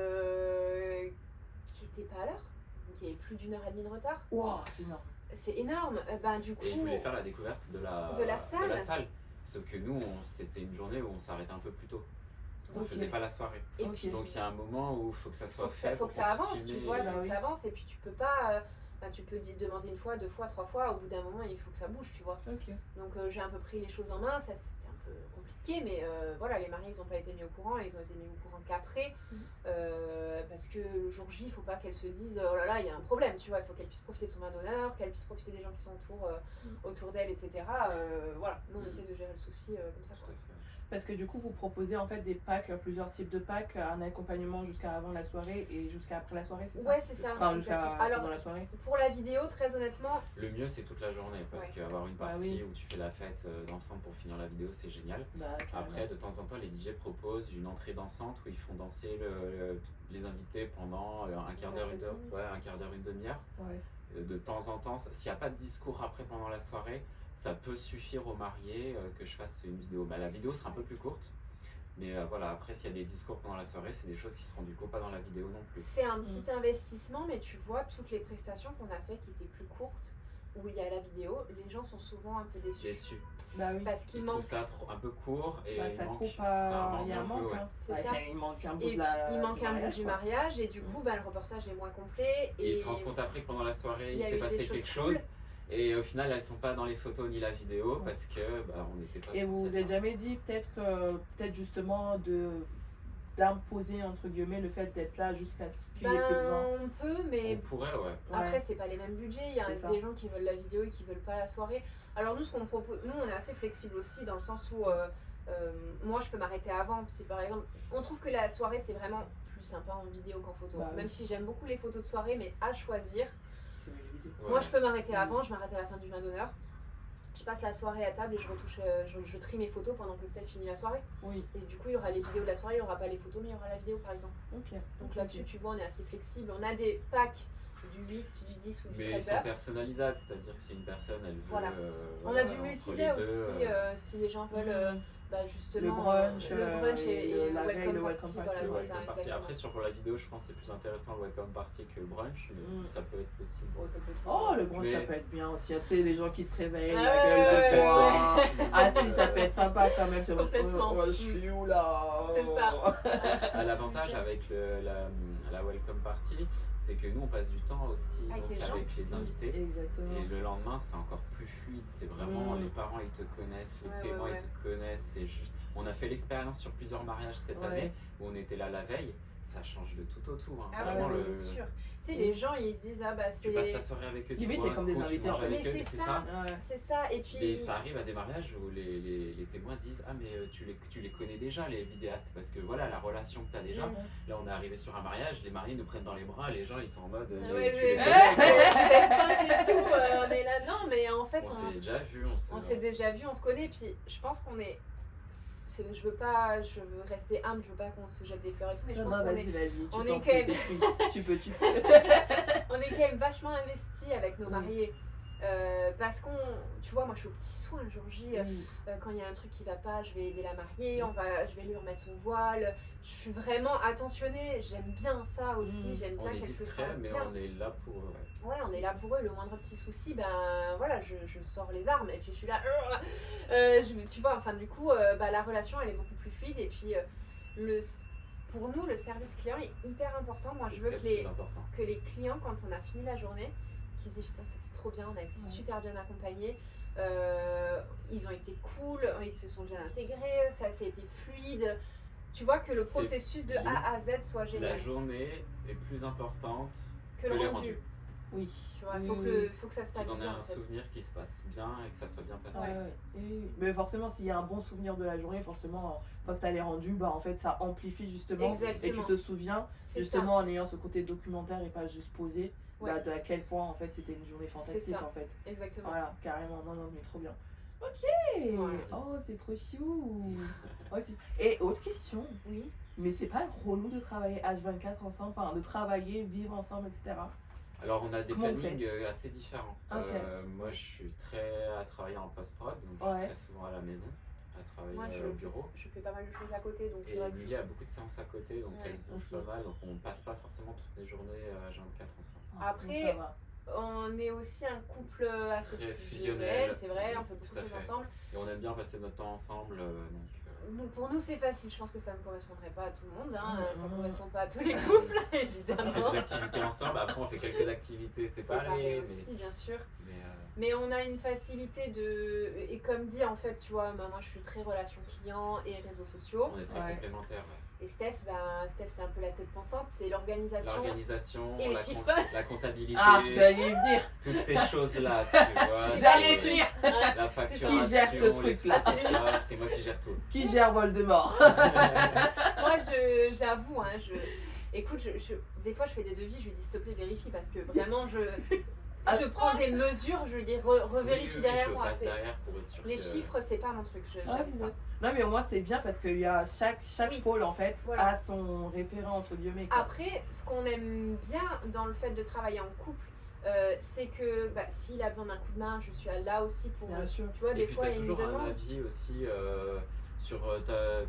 Speaker 2: qui était pas à l'heure, qui avait plus d'1h30 de retard.
Speaker 1: Wow, c'est énorme.
Speaker 2: C'est énorme. Du coup.
Speaker 3: Et ils voulaient faire la découverte de la salle. Sauf que nous, c'était une journée où on s'arrêtait un peu plus tôt. On ne
Speaker 1: Ok.
Speaker 3: faisait pas la soirée.
Speaker 2: Et
Speaker 1: Ok.
Speaker 2: puis,
Speaker 3: Donc il y a un moment où il faut que ça soit
Speaker 2: faut
Speaker 3: fait.
Speaker 2: que
Speaker 3: pour
Speaker 2: ça
Speaker 3: qu'on puisse
Speaker 2: avance, tu
Speaker 3: filmer.
Speaker 2: vois,
Speaker 1: Bah
Speaker 2: faut que
Speaker 1: oui.
Speaker 2: ça avance. Et puis tu peux pas. Tu peux demander une fois, deux fois, trois fois. Au bout d'un moment, il faut que ça bouge, tu vois.
Speaker 1: Ok.
Speaker 2: Donc j'ai un peu pris les choses en main, ça c'était un peu compliqué, mais voilà, les mariés ils n'ont pas été mis au courant, ils ont été mis au courant qu'après, parce que le jour J, il faut pas qu'elles se disent oh là là, il y a un problème, tu vois, il faut qu'elles puissent profiter de son vin d'honneur, qu'elles puissent profiter des gens qui sont autour d'elle, etc. Voilà, nous on essaie de gérer le souci comme ça.
Speaker 3: Tout
Speaker 2: Quoi.
Speaker 3: à fait.
Speaker 1: Parce que du coup, vous proposez en fait des packs, plusieurs types de packs, un accompagnement jusqu'à avant la soirée et jusqu'à après la soirée, c'est ça?
Speaker 2: Ouais, c'est ça.
Speaker 1: Enfin, jusqu'à
Speaker 2: exactement. Alors,
Speaker 1: pendant la soirée.
Speaker 2: pour la vidéo, très honnêtement,
Speaker 3: Le mieux, c'est toute la journée parce
Speaker 2: Ouais.
Speaker 3: qu'avoir une
Speaker 1: Bah
Speaker 3: partie
Speaker 1: oui.
Speaker 3: où tu fais la fête d'ensemble pour finir la vidéo, c'est génial.
Speaker 1: Bah, carrément.
Speaker 3: Après, de temps en temps, les DJ proposent une entrée dansante où ils font danser les invités pendant un quart d'heure, une demi-heure.
Speaker 1: Ouais.
Speaker 3: De temps en temps, s'il n'y a pas de discours après pendant la soirée, ça peut suffire aux mariés que je fasse une vidéo. Bah, la vidéo sera un peu plus courte, mais voilà, après, s'il y a des discours pendant la soirée, c'est des choses qui seront du coup pas dans la vidéo non plus.
Speaker 2: c'est un petit investissement, mais tu vois, toutes les prestations qu'on a fait qui étaient plus courtes, où il y a la vidéo, les gens sont souvent un peu déçus.
Speaker 3: Déçu.
Speaker 1: Bah oui.
Speaker 2: Parce
Speaker 3: Ils
Speaker 2: qu'il
Speaker 3: trouvent
Speaker 2: manque.
Speaker 3: ça un peu court et
Speaker 1: Bah,
Speaker 3: il
Speaker 1: ça
Speaker 3: manque,
Speaker 1: coupe
Speaker 3: ça
Speaker 1: à... Il y a un
Speaker 3: peu,
Speaker 1: manque,
Speaker 3: ouais.
Speaker 1: hein.
Speaker 2: C'est
Speaker 1: Ouais,
Speaker 2: ça.
Speaker 1: il manque un bout
Speaker 2: Et
Speaker 1: de la...
Speaker 2: puis, il manque un bout du
Speaker 1: quoi.
Speaker 2: mariage, et du coup, le reportage est moins complet.
Speaker 3: Et ils se rendent compte après que pendant la soirée,
Speaker 2: il
Speaker 3: il
Speaker 2: y a
Speaker 3: s'est
Speaker 2: eu
Speaker 3: passé
Speaker 2: des
Speaker 3: quelque
Speaker 2: choses
Speaker 3: chose. Et au final, elles sont pas dans les photos ni la vidéo
Speaker 1: Ouais.
Speaker 3: parce que on n'était pas
Speaker 1: Et vous
Speaker 3: censé
Speaker 1: vous êtes
Speaker 3: faire.
Speaker 1: jamais dit peut-être justement d'imposer entre guillemets le fait d'être là jusqu'à ce qu'il y ait plus besoin.
Speaker 2: On peut, mais
Speaker 3: On pourrait, ouais.
Speaker 2: après, c'est pas les mêmes budgets. Il y a
Speaker 1: C'est ça.
Speaker 2: des gens qui veulent la vidéo et qui veulent pas la soirée. Alors, nous, ce qu'on propose, nous, on est assez flexible aussi dans le sens où moi, je peux m'arrêter avant. Si par exemple, on trouve que la soirée, c'est vraiment plus sympa en vidéo qu'en photo.
Speaker 1: Bah oui.
Speaker 2: Même si j'aime beaucoup les photos de soirée, mais à choisir,
Speaker 1: C'est les vidéos.
Speaker 3: Ouais.
Speaker 2: moi, je peux m'arrêter avant, je m'arrête à la fin du vin d'honneur. je passe la soirée à table et je retouche, je trie mes photos pendant que Steph finit la soirée.
Speaker 1: Oui.
Speaker 2: Et du coup, il y aura les vidéos de la soirée, il n'y aura pas les photos, mais il y aura la vidéo par exemple.
Speaker 1: Ok.
Speaker 2: Donc
Speaker 1: Ok,
Speaker 2: là-dessus,
Speaker 1: ok.
Speaker 2: tu vois, on est assez flexible. On a des packs du 8, du 10 ou du
Speaker 3: Mais
Speaker 2: 13
Speaker 3: ils sont
Speaker 2: heures.
Speaker 3: personnalisables, c'est-à-dire que si une personne elle veut.
Speaker 2: Voilà. On
Speaker 3: voilà,
Speaker 2: a du
Speaker 3: entre
Speaker 2: multi-day
Speaker 3: les deux,
Speaker 2: aussi, si les gens veulent justement
Speaker 1: Le brunch,
Speaker 2: le brunch et
Speaker 1: la veille, le
Speaker 2: welcome
Speaker 1: welcome
Speaker 2: party.
Speaker 1: party,
Speaker 2: Voilà,
Speaker 3: le
Speaker 2: c'est
Speaker 3: welcome
Speaker 2: ça,
Speaker 3: party.
Speaker 2: exactement.
Speaker 3: Après, pour la vidéo, je pense que c'est plus intéressant le welcome party que le brunch, mais ça peut être possible.
Speaker 2: Oh, ça peut être
Speaker 1: Oh, le brunch,
Speaker 3: Mais-
Speaker 1: ça peut être bien aussi. Tu sais, les gens qui se réveillent,
Speaker 2: Ah
Speaker 1: la
Speaker 2: ouais,
Speaker 1: gueule de
Speaker 2: ouais,
Speaker 1: bois. Ah si, ça peut être sympa quand même.
Speaker 2: Complètement.
Speaker 1: Je suis où là?
Speaker 2: C'est ça.
Speaker 3: L'avantage avec la welcome party, c'est que nous on passe du temps aussi
Speaker 2: Avec
Speaker 3: donc,
Speaker 2: les gens.
Speaker 3: avec les invités.
Speaker 1: Exactement.
Speaker 3: Et le lendemain, c'est encore plus fluide. C'est vraiment les parents, ils te connaissent, les
Speaker 2: Ouais,
Speaker 3: témoins,
Speaker 2: ouais, ouais.
Speaker 3: ils te connaissent. C'est juste. On a fait l'expérience sur plusieurs mariages cette
Speaker 1: Ouais.
Speaker 3: année où on était là la veille. Ça change de tout au tout. Hein.
Speaker 2: Ah ouais,
Speaker 3: Vraiment,
Speaker 2: non, mais c'est sûr. Tu sais, les gens, ils se disent, ah bah
Speaker 3: tu passes la
Speaker 2: c'est.
Speaker 3: soirée avec eux, tu
Speaker 1: Limite,
Speaker 3: bois
Speaker 1: t'es comme
Speaker 3: un
Speaker 1: des
Speaker 3: coup, tu
Speaker 1: invités,
Speaker 3: manges
Speaker 1: en fait.
Speaker 3: avec
Speaker 2: Mais
Speaker 3: eux,
Speaker 2: c'est
Speaker 3: mais c'est
Speaker 2: ça.
Speaker 3: ça.
Speaker 1: Ouais.
Speaker 2: C'est ça, et puis.
Speaker 3: Et ça arrive à des mariages où les témoins disent ah mais tu les connais déjà les vidéastes parce que voilà la relation que tu as déjà. Là on est arrivé sur un mariage, les mariés nous prennent dans les bras, les gens ils sont en mode mais
Speaker 2: Ouais,
Speaker 3: tu
Speaker 2: c'est-
Speaker 3: les connais,
Speaker 2: Vous êtes potes et tout, on est là. Non, mais en fait,
Speaker 3: on s'est déjà vu,
Speaker 2: on s'est déjà vu, on se connaît, puis je pense qu'on est. Je veux rester humble, je veux pas qu'on se jette des fleurs et tout, mais je
Speaker 1: Non,
Speaker 2: pense
Speaker 1: non,
Speaker 2: qu'on
Speaker 1: vas-y,
Speaker 2: est,
Speaker 1: vas-y.
Speaker 2: on
Speaker 1: Tu
Speaker 2: est
Speaker 1: t'en
Speaker 2: quand même-
Speaker 1: fous, tu peux.
Speaker 2: on est quand même vachement investi avec nos
Speaker 1: Oui.
Speaker 2: mariés. Parce qu'on, tu vois, moi je suis au petit soin le jour J.
Speaker 1: Oui.
Speaker 2: Quand il y a un truc qui va pas, je vais aider la mariée, je vais lui remettre son voile. Je suis vraiment attentionnée, j'aime bien ça aussi, j'aime
Speaker 3: On
Speaker 2: bien
Speaker 3: est
Speaker 2: qu'elle se
Speaker 3: discret
Speaker 2: sente
Speaker 3: mais
Speaker 2: bien.
Speaker 3: on est là pour
Speaker 2: Ouais, on est là pour eux, le moindre petit souci, ben voilà, je sors les armes et puis je suis là, tu vois, enfin du coup, la relation elle est beaucoup plus fluide et puis pour nous, le service client est hyper important. Moi,
Speaker 3: c'est
Speaker 2: je
Speaker 3: ce
Speaker 2: veux
Speaker 3: qui est
Speaker 2: que
Speaker 3: le plus important.
Speaker 2: les clients, quand on a fini la journée, qu'ils se disent putain, c'était trop bien, on a été super bien accompagnés, ils ont été cool, ils se sont bien intégrés, ça a été fluide. Tu vois que le processus de A à Z soit génial.
Speaker 3: La journée est plus importante
Speaker 2: que le
Speaker 3: les
Speaker 2: rendu.
Speaker 3: rendus.
Speaker 1: Oui.
Speaker 2: Tu vois,
Speaker 1: Oui,
Speaker 2: faut que ça se passe
Speaker 3: Qu'ils en aient
Speaker 2: bien.
Speaker 3: un
Speaker 2: En fait.
Speaker 3: souvenir qui se passe bien et que ça soit bien passé.
Speaker 1: Ouais. Oui. Mais forcément, s'il y a un bon souvenir de la journée, forcément, une fois que tu as les rendus, en fait, ça amplifie justement.
Speaker 2: Exactement.
Speaker 1: Et tu te souviens,
Speaker 2: C'est
Speaker 1: justement, en ayant ce côté documentaire et pas juste posé,
Speaker 2: Ouais.
Speaker 1: de à quel point, en fait, c'était une journée fantastique,
Speaker 2: ça.
Speaker 1: en fait.
Speaker 2: ça. Exactement.
Speaker 1: Voilà, carrément. Non, mais trop bien. Ok.
Speaker 2: Ouais.
Speaker 1: Oh, c'est trop chou. Oh, et autre question.
Speaker 2: Oui.
Speaker 1: Mais c'est pas relou de travailler H24 ensemble, enfin, de travailler, vivre ensemble, etc.
Speaker 3: Alors on a des
Speaker 1: Comment vous
Speaker 3: plannings assez différents.
Speaker 1: Ok.
Speaker 3: Moi je suis très à travailler en post-prod, donc je
Speaker 1: Ouais.
Speaker 3: suis très souvent à la maison, à travailler
Speaker 2: Moi,
Speaker 3: au bureau.
Speaker 2: je fais pas mal de choses à côté, donc
Speaker 3: Et
Speaker 2: c'est vrai que
Speaker 3: Julie a beaucoup de séances à côté, donc
Speaker 2: Ouais.
Speaker 3: elle bouge
Speaker 1: Ok.
Speaker 3: pas mal, donc on passe pas forcément toutes les journées à H24 ensemble.
Speaker 2: Après,
Speaker 1: Donc, ça va.
Speaker 2: on est aussi un couple assez
Speaker 3: Très
Speaker 2: fusionnel,
Speaker 3: fusionnel.
Speaker 2: c'est vrai, on fait
Speaker 3: Tout
Speaker 2: beaucoup de
Speaker 3: à
Speaker 2: choses
Speaker 3: fait.
Speaker 2: ensemble.
Speaker 3: Et on aime bien passer notre temps ensemble,
Speaker 2: Donc pour nous c'est facile, je pense que ça ne correspondrait pas à tout le monde, hein. Ça ne
Speaker 1: Mhm.
Speaker 2: correspond pas à tous les couples
Speaker 3: on fait
Speaker 2: évidemment.
Speaker 3: des activités ensemble, après on fait quelques activités séparées,
Speaker 2: Séparés aussi bien sûr.
Speaker 3: mais
Speaker 2: Mais on a une facilité de... Et comme dit en fait, tu vois, moi je suis très relation client et réseaux sociaux.
Speaker 3: on est très
Speaker 1: Ouais.
Speaker 3: complémentaires.
Speaker 2: Et Steph c'est un peu la tête pensante, c'est l'organisation.
Speaker 3: L'organisation,
Speaker 2: Et les chiffres.
Speaker 3: la comptabilité,
Speaker 1: Ah, j'allais y venir.
Speaker 3: toutes ces choses-là, tu vois.
Speaker 1: J'allais y
Speaker 3: c'est-
Speaker 1: venir.
Speaker 3: La facturation,
Speaker 1: Qui gère ce
Speaker 3: les
Speaker 1: truc-là
Speaker 3: trucs là, c'est moi qui gère tout.
Speaker 1: Qui gère Voldemort?
Speaker 2: Moi j'avoue, hein, écoute, des fois je fais des devis, je lui dis s'il te plaît vérifie parce que vraiment je prends des mesures, je lui dis revérifie
Speaker 3: Oui,
Speaker 2: derrière
Speaker 3: je
Speaker 2: moi.
Speaker 3: passe derrière pour être sûr
Speaker 2: Les
Speaker 3: que-
Speaker 2: chiffres c'est pas mon truc, j'aime pas.
Speaker 1: Non, mais au moins, c'est bien parce qu'il y a chaque
Speaker 2: Oui.
Speaker 1: pôle, en fait,
Speaker 2: Voilà.
Speaker 1: a son référent, entre guillemets. quoi.
Speaker 2: Après, ce qu'on aime bien dans le fait de travailler en couple, c'est que s'il a besoin d'un coup de main, je suis là aussi pour.
Speaker 1: Bien sûr.
Speaker 2: Tu vois,
Speaker 3: Et
Speaker 2: des
Speaker 3: puis
Speaker 2: fois
Speaker 3: tu as
Speaker 2: il me
Speaker 3: toujours un
Speaker 2: demande.
Speaker 3: avis aussi sur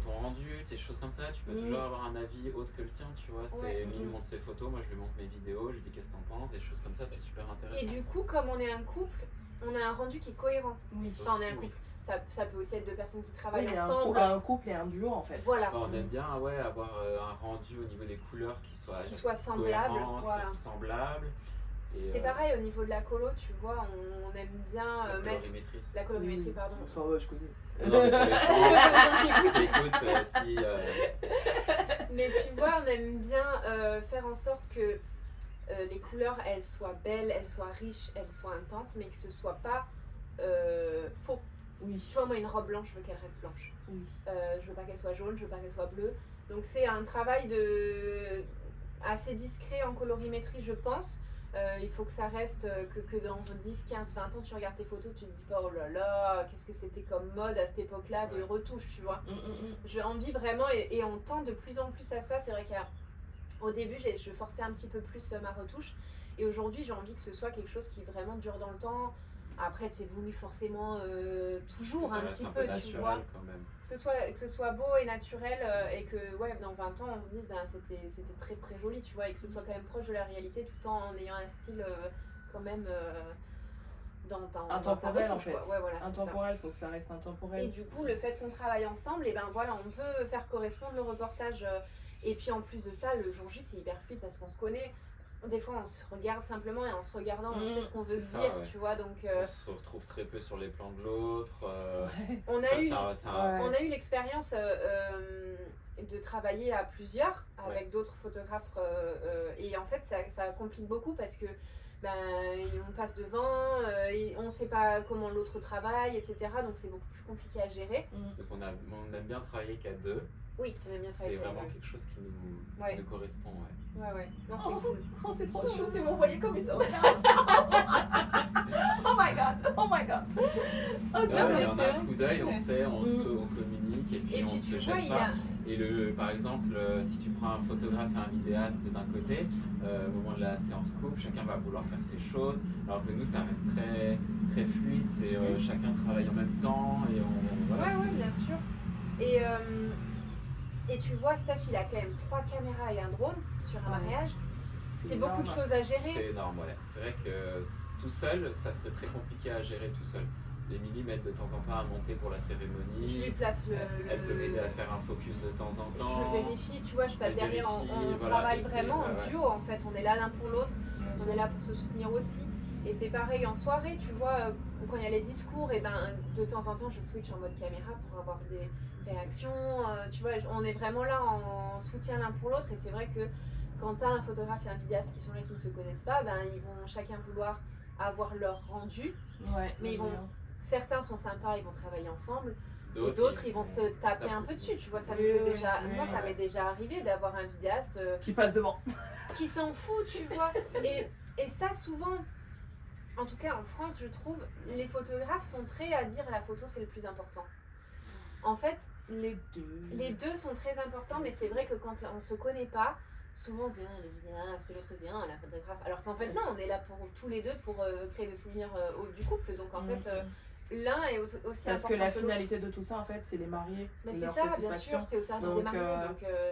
Speaker 3: ton rendu, tes choses comme ça. Tu peux toujours avoir un avis autre que le tien, tu vois.
Speaker 2: Ouais.
Speaker 3: Lui nous montre ses photos, moi je lui montre mes vidéos, je lui dis qu'est-ce que t'en penses, des choses comme ça, c'est super intéressant.
Speaker 2: Et du coup, comme on est un couple, on a un rendu qui est cohérent.
Speaker 1: Oui.
Speaker 2: Enfin, on est un
Speaker 3: Aussi, oui.
Speaker 2: couple. Ça peut aussi être deux personnes qui
Speaker 1: Oui,
Speaker 2: travaillent
Speaker 1: il y a
Speaker 2: ensemble.
Speaker 1: un couple et un duo, en fait.
Speaker 2: Voilà.
Speaker 3: On aime bien avoir un rendu au niveau des couleurs qui soit
Speaker 2: Qui soit semblable.
Speaker 3: cohérent,
Speaker 2: Voilà.
Speaker 3: qui soit semblable. Et,
Speaker 2: C'est pareil au niveau de la colo, tu vois, on aime bien
Speaker 3: la
Speaker 2: mettre
Speaker 3: colorimétrie.
Speaker 2: la colorimétrie,
Speaker 1: Oui.
Speaker 2: pardon.
Speaker 1: Ça va, je connais.
Speaker 3: Non, mais pour les gens qui écoutent, si
Speaker 2: Mais tu vois, on aime bien faire en sorte que les couleurs, elles soient belles, elles soient riches, elles soient intenses, mais que ce soit pas faux.
Speaker 1: Oui.
Speaker 2: Tu vois, moi, une robe blanche, je veux qu'elle reste blanche.
Speaker 1: Oui.
Speaker 2: Je veux pas qu'elle soit jaune, je veux pas qu'elle soit bleue. Donc c'est un travail assez discret en colorimétrie, je pense. Il faut que ça reste, que dans 10, 15, 20 ans, tu regardes tes photos, tu te dis pas, oh là là, qu'est-ce que c'était comme mode à cette époque-là de retouche, tu vois. J'ai envie vraiment, et on tend de plus en plus à ça. C'est vrai qu'au début, je forçais un petit peu plus ma retouche. Et aujourd'hui, j'ai envie que ce soit quelque chose qui vraiment dure dans le temps. Après, tu évolues forcément toujours un petit peu, tu vois.
Speaker 3: Quand même.
Speaker 2: Que ce soit beau et naturel et que ouais, dans 20 ans, on se dise c'était très très joli, tu vois, et que ce soit quand même proche de la réalité tout en ayant un style quand même
Speaker 1: intemporel en fait.
Speaker 2: Ouais, voilà,
Speaker 1: intemporel, il faut que ça reste intemporel.
Speaker 2: Et du coup, le fait qu'on travaille ensemble, et ben voilà, on peut faire correspondre le reportage. Et puis en plus de ça, le jour J, c'est hyper fluide parce qu'on se connaît. Des fois, on se regarde simplement et en se regardant, on sait ce qu'on veut se dire, tu vois. Donc,
Speaker 3: on se retrouve très peu sur les plans de l'autre.
Speaker 2: On a eu l'expérience de travailler à plusieurs avec d'autres photographes. Et en fait, ça complique beaucoup parce que on passe devant, on ne sait pas comment l'autre travaille, etc. Donc, c'est beaucoup plus compliqué à gérer.
Speaker 3: Donc, on aime bien travailler qu'à deux.
Speaker 2: Oui, on aime bien travailler.
Speaker 3: C'est vraiment quelque chose qui nous correspond.
Speaker 2: Ouais. Non, c'est cool.
Speaker 1: Oh, c'est trop chou, si vous voyez comme ils sont. Oh my god. Oh,
Speaker 3: on a un coup d'œil, on sait, on communique et puis on se gêne pas. Et par exemple, si tu prends un photographe et un vidéaste d'un côté, au moment de la séance couple, chacun va vouloir faire ses choses, alors que nous, ça reste très, très fluide, c'est chacun travaille en même temps et
Speaker 2: Ouais, bien sûr. Et tu vois, Steph, il a quand même 3 caméras et un drone sur un mariage. C'est beaucoup de choses à gérer.
Speaker 3: C'est énorme, ouais. C'est vrai que tout seul, ça serait très compliqué à gérer tout seul. Émilie m'aide de temps en temps à monter pour la cérémonie.
Speaker 2: Je lui place
Speaker 3: Elle peut m'aider à faire un focus de temps en temps.
Speaker 2: Je vérifie, tu vois, je passe derrière. On travaille vraiment en duo en fait. On est là l'un pour l'autre. On est là pour se soutenir aussi. Et c'est pareil en soirée, tu vois, quand il y a les discours, et de temps en temps, je switch en mode caméra pour avoir des réactions. Tu vois, on est vraiment là en soutien l'un pour l'autre. Et c'est vrai que quand tu as un photographe et un vidéaste qui sont là qui ne se connaissent pas, ils vont chacun vouloir avoir leur rendu. Mais certains sont sympas, ils vont travailler ensemble. D'autres, ils vont se taper un peu dessus, tu vois. Ça m'est déjà arrivé d'avoir un vidéaste
Speaker 1: qui passe devant,
Speaker 2: qui s'en fout, tu vois. Et ça, souvent, en tout cas en France, je trouve, les photographes sont très à dire la photo c'est le plus important. En fait, les deux sont très importants, mais c'est vrai que quand on se connaît pas, souvent on se dit le vidéaste, l'autre se dit la photographe. Alors qu'en fait non, on est là pour tous les deux pour créer des souvenirs du couple. Donc en fait l'un est aussi
Speaker 1: parce
Speaker 2: important
Speaker 1: que la finalité de tout ça en fait c'est les mariés.
Speaker 2: Mais c'est ça, bien sûr, t'es au service des mariés.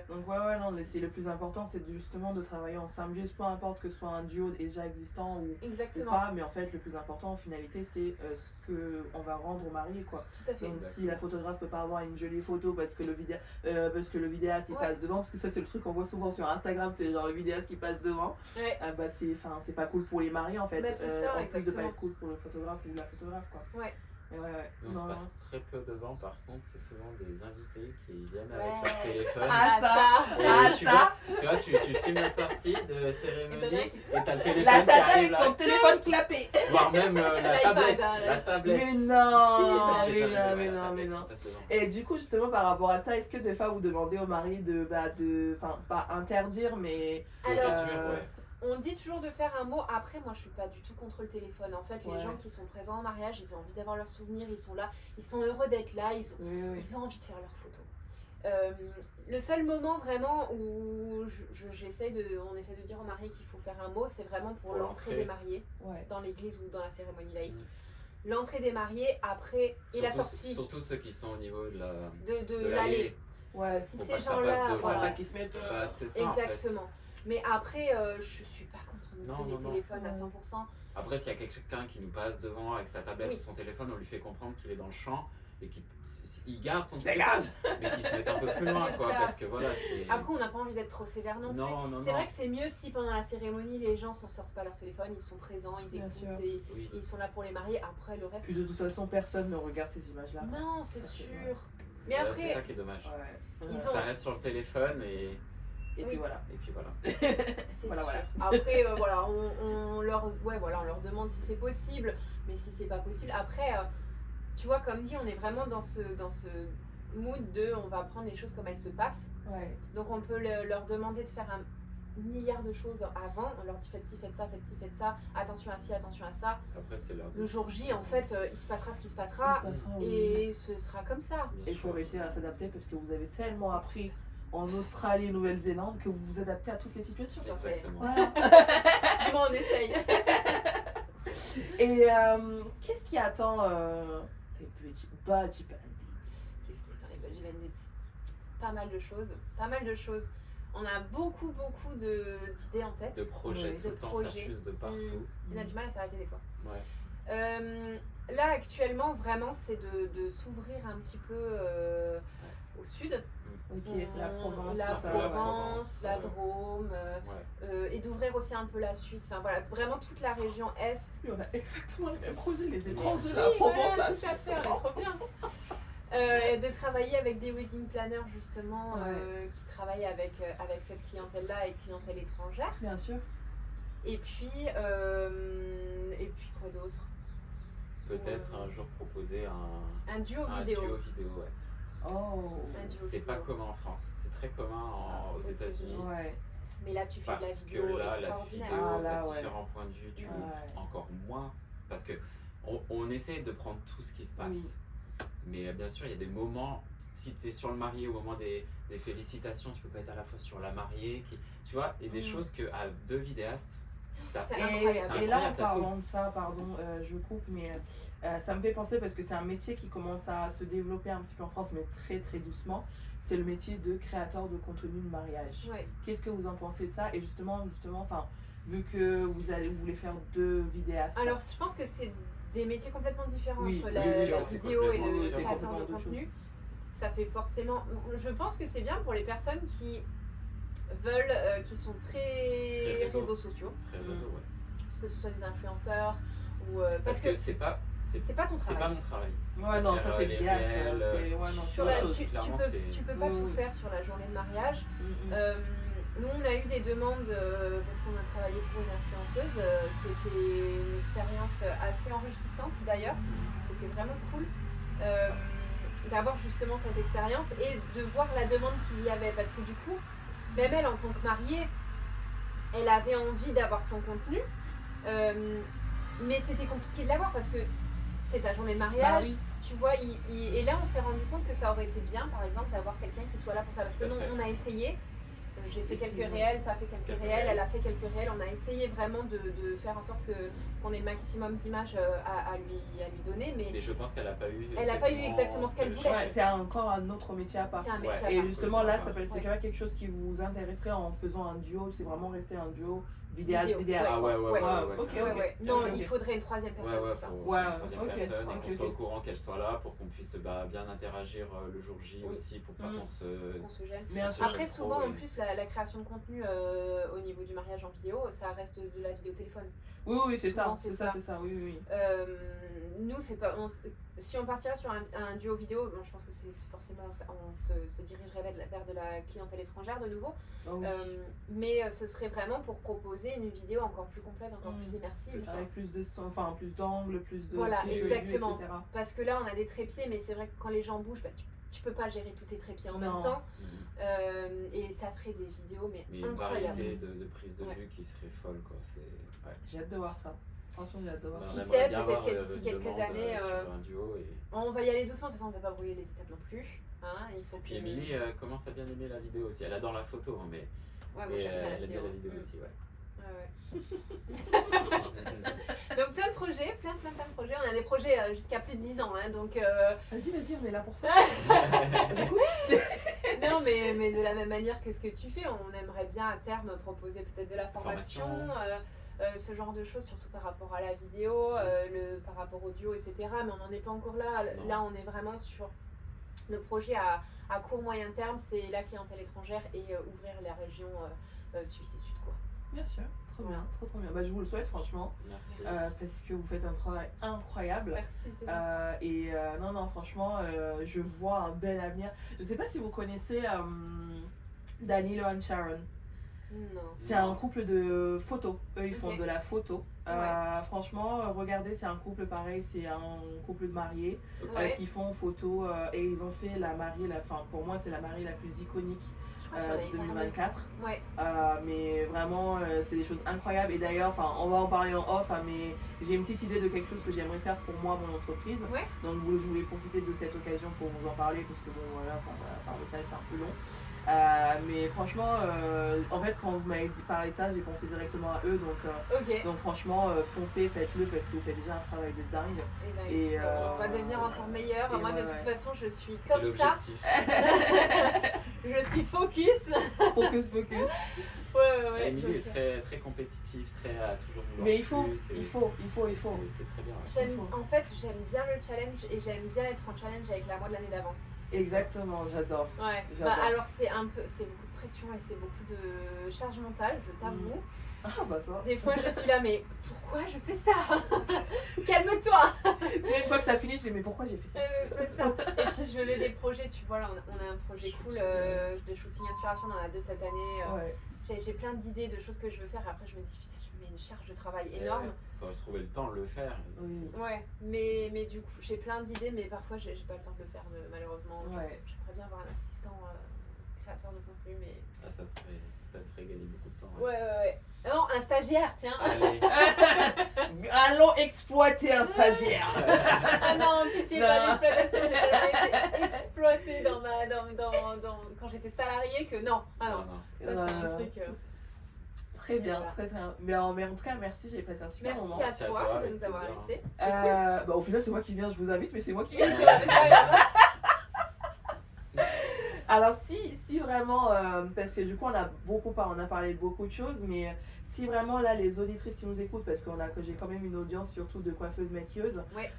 Speaker 1: Donc non, c'est le plus important, c'est justement de travailler en symbiose, peu importe que ce soit un duo déjà existant ou pas, mais en fait le plus important en finalité c'est ce qu'on va rendre aux mariés quoi.
Speaker 2: Tout à fait.
Speaker 1: Donc si la photographe peut pas avoir une jolie photo parce que le vidéaste il passe devant, parce que ça c'est le truc qu'on voit souvent sur Instagram, c'est genre le vidéaste qui passe devant, c'est pas cool pour les mariés en fait, en plus de pas être cool pour le photographe ou la photographe quoi.
Speaker 3: On se passe très peu devant, par contre, c'est souvent des invités qui viennent avec leur téléphone. Tu vois, tu filmes la sortie de cérémonie et t'as le téléphone.
Speaker 1: La tata avec son téléphone clapé.
Speaker 3: Voire même la tablette.
Speaker 1: Mais non. Et du coup, justement, par rapport à ça, est-ce que des fois vous demandez aux mariés pas interdire, mais.
Speaker 2: On dit toujours de faire un mot. Après, moi, je suis pas du tout contre le téléphone. En fait, les gens qui sont présents au mariage, ils ont envie d'avoir leurs souvenirs, ils sont là, ils sont heureux d'être là, ils ont envie de faire leurs photos. Le seul moment vraiment où on essaie de dire aux mariés qu'il faut faire un mot, c'est vraiment pour l'entrée des mariés dans l'église ou dans la cérémonie laïque. L'entrée des mariés, après, et la sortie.
Speaker 3: Surtout ceux qui sont au niveau
Speaker 2: de l'allée. Si ces gens-là,
Speaker 1: qui se mettent.
Speaker 3: C'est ça,
Speaker 2: exactement.
Speaker 3: En fait.
Speaker 2: Mais après, je suis pas contre les téléphones à 100%.
Speaker 3: Après, s'il y a quelqu'un qui nous passe devant avec sa tablette ou son téléphone, on lui fait comprendre qu'il est dans le champ et qu'il garde son téléphone, mais qu'il se mette un peu plus loin, quoi, parce que voilà, c'est...
Speaker 2: Après, on n'a pas envie d'être trop sévère non plus. C'est vrai que c'est mieux si pendant la cérémonie, les gens ne sortent pas leur téléphone, ils sont présents, ils écoutent et ils sont là pour les mariés. Après, le reste...
Speaker 1: Puis de toute façon, personne ne regarde ces images-là.
Speaker 2: Non, c'est sûr. Mais après...
Speaker 3: C'est ça qui est dommage. Ça reste sur le téléphone et puis voilà.
Speaker 2: C'est sûr. Après, on leur demande si c'est possible, mais si c'est pas possible, après, tu vois, comme dit, on est vraiment dans ce mood de on va prendre les choses comme elles se passent. Donc on peut leur demander de faire milliards de choses avant. On leur dit faites ci, faites ça, attention à ci, attention à ça.
Speaker 3: Après, c'est leur
Speaker 2: Le jour J, en fait, il se passera ce qui se passera
Speaker 1: Oui.
Speaker 2: et ce sera comme ça.
Speaker 1: Et il faut réussir à s'adapter parce que vous avez tellement appris en Australie et Nouvelle-Zélande que vous vous adaptez à toutes les situations.
Speaker 3: Exactement.
Speaker 1: Voilà.
Speaker 2: Du moins, on essaye.
Speaker 1: Et qu'est-ce qui attend les Budgie Bandits?
Speaker 2: Qu'est-ce qui est dans les Budgie Bandits? Pas mal de choses. On a beaucoup d'idées en tête.
Speaker 3: De projets,
Speaker 1: Oui.
Speaker 3: tout le temps, ça fuse de partout.
Speaker 2: On a du mal à s'arrêter des fois.
Speaker 3: Ouais.
Speaker 2: Là, actuellement, vraiment, c'est de s'ouvrir un petit peu au sud.
Speaker 1: Ok, la Provence,
Speaker 2: La
Speaker 1: tout ça.
Speaker 2: Provence, la
Speaker 3: ouais.
Speaker 2: Drôme,
Speaker 3: Ouais.
Speaker 2: et d'ouvrir aussi un peu la Suisse. Enfin voilà, vraiment toute la région Est.
Speaker 1: Oui, on a exactement les mêmes projets, les étrangers,
Speaker 2: Oui,
Speaker 1: la Provence,
Speaker 2: voilà,
Speaker 1: la
Speaker 2: tout à
Speaker 1: Suisse.
Speaker 2: fait, on est trop bien. De travailler avec des wedding planners justement qui travaillent avec cette clientèle-là et clientèle étrangère.
Speaker 1: Bien sûr.
Speaker 2: Et puis quoi d'autre?
Speaker 3: Peut-être un jour proposer
Speaker 2: Un duo
Speaker 3: un
Speaker 2: vidéo.
Speaker 3: duo vidéo, ouais.
Speaker 1: Oh.
Speaker 2: Un duo
Speaker 3: C'est
Speaker 2: vidéo.
Speaker 3: pas commun en France, c'est très commun aux États-Unis.
Speaker 1: Ouais.
Speaker 2: Mais là, tu fais de la
Speaker 3: Parce que
Speaker 2: vidéo
Speaker 3: là, la
Speaker 2: extraordinaire.
Speaker 3: vidéo,
Speaker 1: Ah, là,
Speaker 3: t'as
Speaker 1: ouais.
Speaker 3: différents points de vue, tu
Speaker 1: Ouais.
Speaker 3: montres encore moins. Parce que on essaie de prendre tout ce qui se passe. Mais bien sûr, il y a des moments, si tu es sur le marié au moment des félicitations, tu peux pas être à la fois sur la mariée. Tu vois, il y a des choses que à deux vidéastes,
Speaker 2: C'est
Speaker 1: Et,
Speaker 2: incroyable.
Speaker 1: et là, en
Speaker 3: incroyable, t'as
Speaker 1: parlant de ça, pardon, je coupe, mais ça me fait penser parce que c'est un métier qui commence à se développer un petit peu en France, mais très très doucement. C'est le métier de créateur de contenu de mariage.
Speaker 2: Ouais.
Speaker 1: Qu'est-ce que vous en pensez de ça? Et justement, enfin, vu que vous voulez faire deux vidéastes.
Speaker 2: Alors, je pense que c'est des métiers complètement différents
Speaker 1: Oui,
Speaker 2: entre
Speaker 1: oui,
Speaker 2: la
Speaker 1: oui,
Speaker 3: c'est
Speaker 2: vidéo et
Speaker 3: complètement
Speaker 2: le
Speaker 3: différent.
Speaker 2: créateur de
Speaker 1: Complètement deux
Speaker 2: contenu. Ça fait forcément. Je pense que c'est bien pour les personnes qui veulent, qui sont très
Speaker 3: réseaux.
Speaker 2: réseaux sociaux,
Speaker 3: Très réseau, ouais.
Speaker 2: que ce soit des influenceurs ou
Speaker 3: Parce que c'est pas
Speaker 2: ton
Speaker 3: c'est pas
Speaker 2: travail.
Speaker 3: mon travail.
Speaker 1: Ouais, non, ça c'est
Speaker 3: les
Speaker 1: vidéaste.
Speaker 3: réels,
Speaker 1: Ouais, non, c'est
Speaker 2: Sur
Speaker 1: autre
Speaker 2: la-
Speaker 1: chose.
Speaker 2: tu
Speaker 3: Clairement,
Speaker 2: tu peux pas
Speaker 1: Oui,
Speaker 2: tout
Speaker 1: oui.
Speaker 2: faire sur la journée de mariage.
Speaker 1: Mm,
Speaker 2: Nous, on a eu des demandes parce qu'on a travaillé pour une influenceuse. C'était une expérience assez enrichissante d'ailleurs. C'était vraiment cool d'avoir justement cette expérience et de voir la demande qu'il y avait. Parce que du coup, même elle, en tant que mariée, elle avait envie d'avoir son contenu. Mais c'était compliqué de l'avoir parce que c'est ta journée de mariage.
Speaker 1: Bah oui.
Speaker 2: Tu vois, et là, on s'est rendu compte que ça aurait été bien, par exemple, d'avoir quelqu'un qui soit là pour ça. Parce que
Speaker 3: Tout à
Speaker 2: nous,
Speaker 3: fait.
Speaker 2: on a essayé. J'ai fait
Speaker 1: Essayé.
Speaker 2: quelques réels, tu as fait quelques
Speaker 3: Quelques
Speaker 2: réels,
Speaker 3: réels.
Speaker 2: elle a fait quelques réels. On a essayé vraiment de faire en sorte qu'on ait le maximum d'images à lui donner. Mais
Speaker 3: Mais je pense qu'elle a pas eu.
Speaker 2: Elle a pas eu exactement ce qu'elle voulait.
Speaker 1: Ouais, c'est encore un autre métier à part.
Speaker 2: c'est un métier
Speaker 3: Ouais.
Speaker 2: à
Speaker 1: Et
Speaker 2: part.
Speaker 1: justement là,
Speaker 3: Ouais.
Speaker 1: c'est pas quelque chose qui vous intéresserait en faisant un duo, c'est vraiment rester un duo vidéaste.
Speaker 2: Vidéo.
Speaker 3: Ah ouais,
Speaker 2: Ouais.
Speaker 1: Ok,
Speaker 2: Ouais,
Speaker 1: ok.
Speaker 2: ouais. Non,
Speaker 1: Ok.
Speaker 2: il faudrait une troisième personne
Speaker 3: Ouais,
Speaker 2: pour ça.
Speaker 3: faut
Speaker 1: Ouais,
Speaker 3: une troisième
Speaker 1: ok,
Speaker 3: personne et
Speaker 1: ok,
Speaker 3: qu'on soit
Speaker 1: ok.
Speaker 3: au courant qu'elle soit là pour qu'on puisse bien interagir le jour J
Speaker 2: Oui.
Speaker 3: aussi pour pas
Speaker 1: Mm.
Speaker 3: qu'on se.
Speaker 2: On se gêne.
Speaker 1: Bien
Speaker 3: On se
Speaker 1: sûr.
Speaker 2: Après,
Speaker 3: gêne trop,
Speaker 2: souvent, en
Speaker 3: et-
Speaker 2: plus, la création de contenu au niveau du mariage en vidéo, ça reste de la vidéo téléphone.
Speaker 1: Oui, oui, c'est ça,
Speaker 2: Souvent,
Speaker 1: c'est
Speaker 2: c'est
Speaker 1: ça,
Speaker 2: ça.
Speaker 1: c'est ça, oui, oui.
Speaker 2: Nous, c'est pas. Si on partirait sur un duo vidéo, bon, je pense que c'est forcément on se dirigerait vers de la clientèle étrangère de nouveau.
Speaker 1: Oh, oui.
Speaker 2: Mais ce serait vraiment pour proposer une vidéo encore plus complète, encore
Speaker 1: Mm.
Speaker 2: plus immersive.
Speaker 3: C'est ça.
Speaker 1: Avec plus de son, enfin plus d'angles, plus de.
Speaker 2: Voilà,
Speaker 1: plus de vues,
Speaker 2: exactement.
Speaker 1: etc.
Speaker 2: Parce que là, on a des trépieds, mais c'est vrai que quand les gens bougent, bah, tu peux pas gérer tous tes trépieds en
Speaker 1: Non.
Speaker 2: même temps.
Speaker 3: Mm.
Speaker 2: Et ça ferait des vidéos, mais
Speaker 3: Mais une
Speaker 2: incroyables.
Speaker 3: variété de prises de
Speaker 2: Ouais.
Speaker 3: vue qui serait folle, quoi. C'est. Ouais.
Speaker 1: J'ai hâte de voir ça. Franchement, j'ai hâte de voir
Speaker 3: On
Speaker 1: ça.
Speaker 2: Qui
Speaker 3: aimerait
Speaker 2: sait,
Speaker 3: bien
Speaker 2: peut-être
Speaker 3: avoir,
Speaker 2: d'ici
Speaker 3: une
Speaker 2: quelques
Speaker 3: demande,
Speaker 2: années,
Speaker 3: sur un duo et
Speaker 2: On va y aller doucement, de toute façon, on ne va pas brûler les étapes non plus. Hein, il faut
Speaker 3: puis
Speaker 2: que-
Speaker 3: Émilie commence à bien aimer la vidéo aussi. Elle adore la photo, hein, mais,
Speaker 2: Ouais, moi,
Speaker 3: mais
Speaker 2: j'aime bien
Speaker 3: elle aime bien la vidéo
Speaker 2: Mm.
Speaker 3: aussi, ouais.
Speaker 2: Ouais, ouais. Donc plein de projets, plein de projets. On a des projets jusqu'à plus de 10 ans, hein, donc
Speaker 1: Vas-y, on est là pour ça.
Speaker 2: non, mais de la même manière que ce que tu fais, on aimerait bien à terme proposer peut-être de la formation, ce genre de choses, surtout par rapport à la vidéo, par rapport au duo, etc. Mais on n'en est pas encore là.
Speaker 3: Non.
Speaker 2: Là, on est vraiment sur le projet à court moyen terme, c'est la clientèle étrangère et ouvrir la région Suisse et Sud, quoi.
Speaker 1: Bien sûr, trop bien, trop bien. Bah, je vous le souhaite franchement,
Speaker 3: Merci.
Speaker 1: parce que vous faites un travail incroyable.
Speaker 2: Merci, c'est gentil.
Speaker 1: Et non, franchement, je vois un bel avenir. Je sais pas si vous connaissez Danilo and Sharon.
Speaker 2: Non.
Speaker 1: C'est un couple de photos. Eux, ils font
Speaker 2: Ok.
Speaker 1: de la photo.
Speaker 2: Ouais.
Speaker 1: Franchement, regardez, c'est un couple pareil, c'est un couple de mariés
Speaker 2: Ouais.
Speaker 1: qui font photo et ils ont fait la mariée, enfin pour moi, c'est la mariée la plus iconique
Speaker 2: Je crois que tu en avais
Speaker 1: de
Speaker 2: parlé.
Speaker 1: 2024.
Speaker 2: Ouais.
Speaker 1: Mais vraiment, c'est des choses incroyables. Et d'ailleurs, on va en parler en off, mais j'ai une petite idée de quelque chose que j'aimerais faire pour moi, mon entreprise.
Speaker 2: Ouais.
Speaker 1: Donc je voulais profiter de cette occasion pour vous en parler, parce que bon, voilà, par message, c'est un peu long. Mais franchement, en fait, quand vous m'avez parlé de ça, j'ai pensé directement à eux. Donc franchement, foncez, faites-le, parce que vous faites déjà un travail de dingue.
Speaker 2: Et on va devenir encore meilleur. Moi, de toute façon, je suis
Speaker 3: C'est
Speaker 2: comme ça.
Speaker 3: l'objectif.
Speaker 2: Je suis focus.
Speaker 1: Focus.
Speaker 2: Ouais.
Speaker 3: Émilie est très, très compétitive, très à toujours vouloir
Speaker 1: Mais il faut.
Speaker 3: plus. C'est très bien.
Speaker 2: En fait, j'aime bien le challenge et j'aime bien être en challenge avec la moi de l'année d'avant.
Speaker 1: Exactement, j'adore.
Speaker 2: Ouais.
Speaker 1: J'adore.
Speaker 2: Alors c'est beaucoup de pression et c'est beaucoup de charge mentale, je t'avoue.
Speaker 1: Ah bah ça.
Speaker 2: Des fois je suis là, mais pourquoi je fais ça? Calme-toi.
Speaker 1: Tu sais, une fois que t'as fini, je dis mais pourquoi j'ai fait ça?
Speaker 2: C'est ça. Et puis je me mets des projets, tu vois, là on a un projet cool de shooting inspiration, on en a 2 cette année.
Speaker 1: Ouais.
Speaker 2: J'ai plein d'idées de choses que je veux faire et après je me dis putain, je mets une charge de travail énorme.
Speaker 3: Faut trouver le temps de le faire.
Speaker 1: Oui.
Speaker 2: Ouais, mais du coup j'ai plein d'idées, mais parfois j'ai pas le temps de le faire malheureusement.
Speaker 1: Ouais.
Speaker 2: J'aimerais bien avoir un assistant créateur de contenu, mais.
Speaker 3: Ça te ferait gagner beaucoup de temps.
Speaker 2: Ouais. Non, un stagiaire, tiens.
Speaker 3: Allez.
Speaker 1: Allons exploiter un stagiaire.
Speaker 2: Ah non, pitié,
Speaker 1: Non.
Speaker 2: pas d'exploitation. J'ai tellement été exploitée quand j'étais salariée que non. Ah non. Ça, c'est un truc.
Speaker 1: Très bien,
Speaker 2: voilà.
Speaker 1: très bien. Mais en tout cas, merci, j'ai passé un super moment.
Speaker 2: Merci à toi de
Speaker 3: avec
Speaker 2: nous avoir
Speaker 3: plaisir.
Speaker 2: invités. C'était cool.
Speaker 1: Au final, c'est moi qui viens, je vous invite, mais c'est moi qui
Speaker 2: Oui,
Speaker 1: viens.
Speaker 2: c'est pas grave.
Speaker 1: Alors si vraiment, parce que du coup on a parlé de beaucoup de choses, mais si vraiment là les auditrices qui nous écoutent, parce que j'ai quand même une audience surtout de coiffeuses maquilleuses,
Speaker 2: Ouais.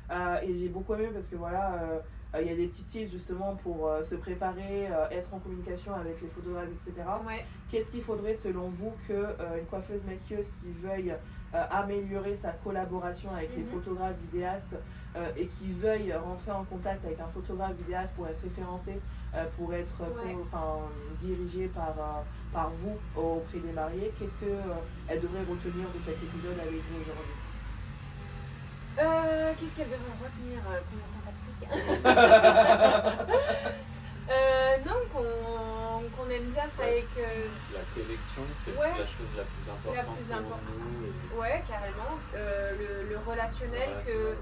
Speaker 1: Et j'ai beaucoup aimé parce que voilà, il y a des petits tips justement pour se préparer, être en communication avec les photographes, etc.
Speaker 2: Ouais.
Speaker 1: Qu'est-ce qu'il faudrait selon vous qu'une coiffeuse maquilleuse qui veuille améliorer sa collaboration avec les photographes vidéastes et qui veuille rentrer en contact avec un photographe vidéaste pour être référencé, pour être dirigé par vous auprès des mariés, qu'est-ce qu'elle devrait retenir de cet épisode avec vous aujourd'hui?
Speaker 2: Qu'est-ce qu'elle devrait retenir? Qu'on est sympathique. Non, qu'on aime bien travailler avec.
Speaker 3: La connexion, c'est
Speaker 2: Ouais.
Speaker 3: la chose la plus importante pour nous.
Speaker 2: Ouais, carrément. Le relationnel, que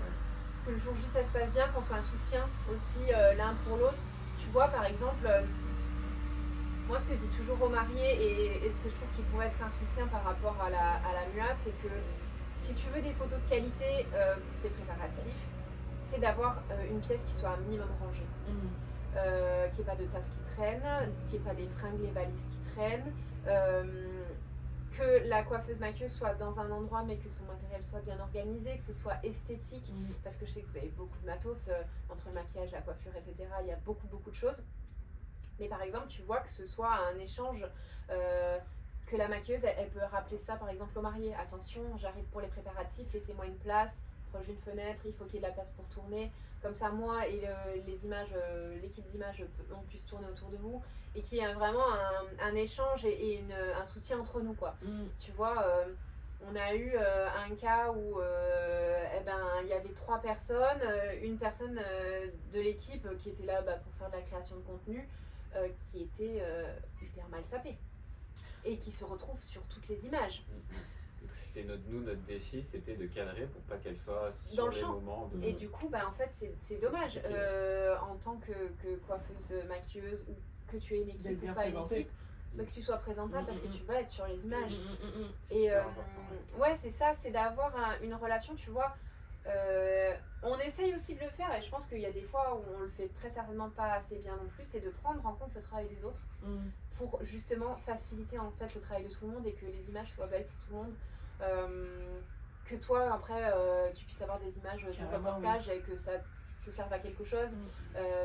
Speaker 2: le jour J ça se passe bien, qu'on soit un soutien aussi l'un pour l'autre. Tu vois, par exemple, moi ce que je dis toujours aux mariés et ce que je trouve qui pourrait être un soutien par rapport à la MUA, c'est que si tu veux des photos de qualité pour tes préparatifs, c'est d'avoir une pièce qui soit un minimum rangée. Qu'il n'y ait pas de tasses qui traînent, qu'il n'y ait pas des fringues, les valises qui traînent, que la coiffeuse maquilleuse soit dans un endroit mais que son matériel soit bien organisé, que ce soit esthétique, parce que je sais que vous avez beaucoup de matos entre le maquillage, la coiffure, etc. Il y a beaucoup de choses. Mais par exemple, tu vois que ce soit un échange, que la maquilleuse, elle peut rappeler ça par exemple au marié. Attention, j'arrive pour les préparatifs, laissez-moi une place, proche d'une fenêtre, il faut qu'il y ait de la place pour tourner. Comme ça, moi et les images, l'équipe d'images, on puisse tourner autour de vous. Et qu'il y ait vraiment un échange et un soutien entre nous, quoi. Tu vois, on a eu un cas où il y avait 3 personnes, une personne de l'équipe qui était là pour faire de la création de contenu, qui était hyper mal sapée et qui se retrouve sur toutes les images.
Speaker 3: Donc c'était notre défi, c'était de cadrer pour pas qu'elle soit sur
Speaker 2: dans le
Speaker 3: les
Speaker 2: champ.
Speaker 3: moments de...
Speaker 2: Et du coup, en fait, c'est dommage. En tant que coiffeuse maquilleuse, ou que tu aies une équipe ou pas une équipe, que tu sois présentable parce que tu vas être sur les images. Et ouais, c'est ça, c'est d'avoir une relation, tu vois. On essaye aussi de le faire et je pense qu'il y a des fois où on le fait très certainement pas assez bien non plus, c'est de prendre en compte le travail des autres pour justement faciliter en fait le travail de tout le monde et que les images soient belles pour tout le monde. Que toi après tu puisses avoir des images du reportage et que ça te serve à quelque chose.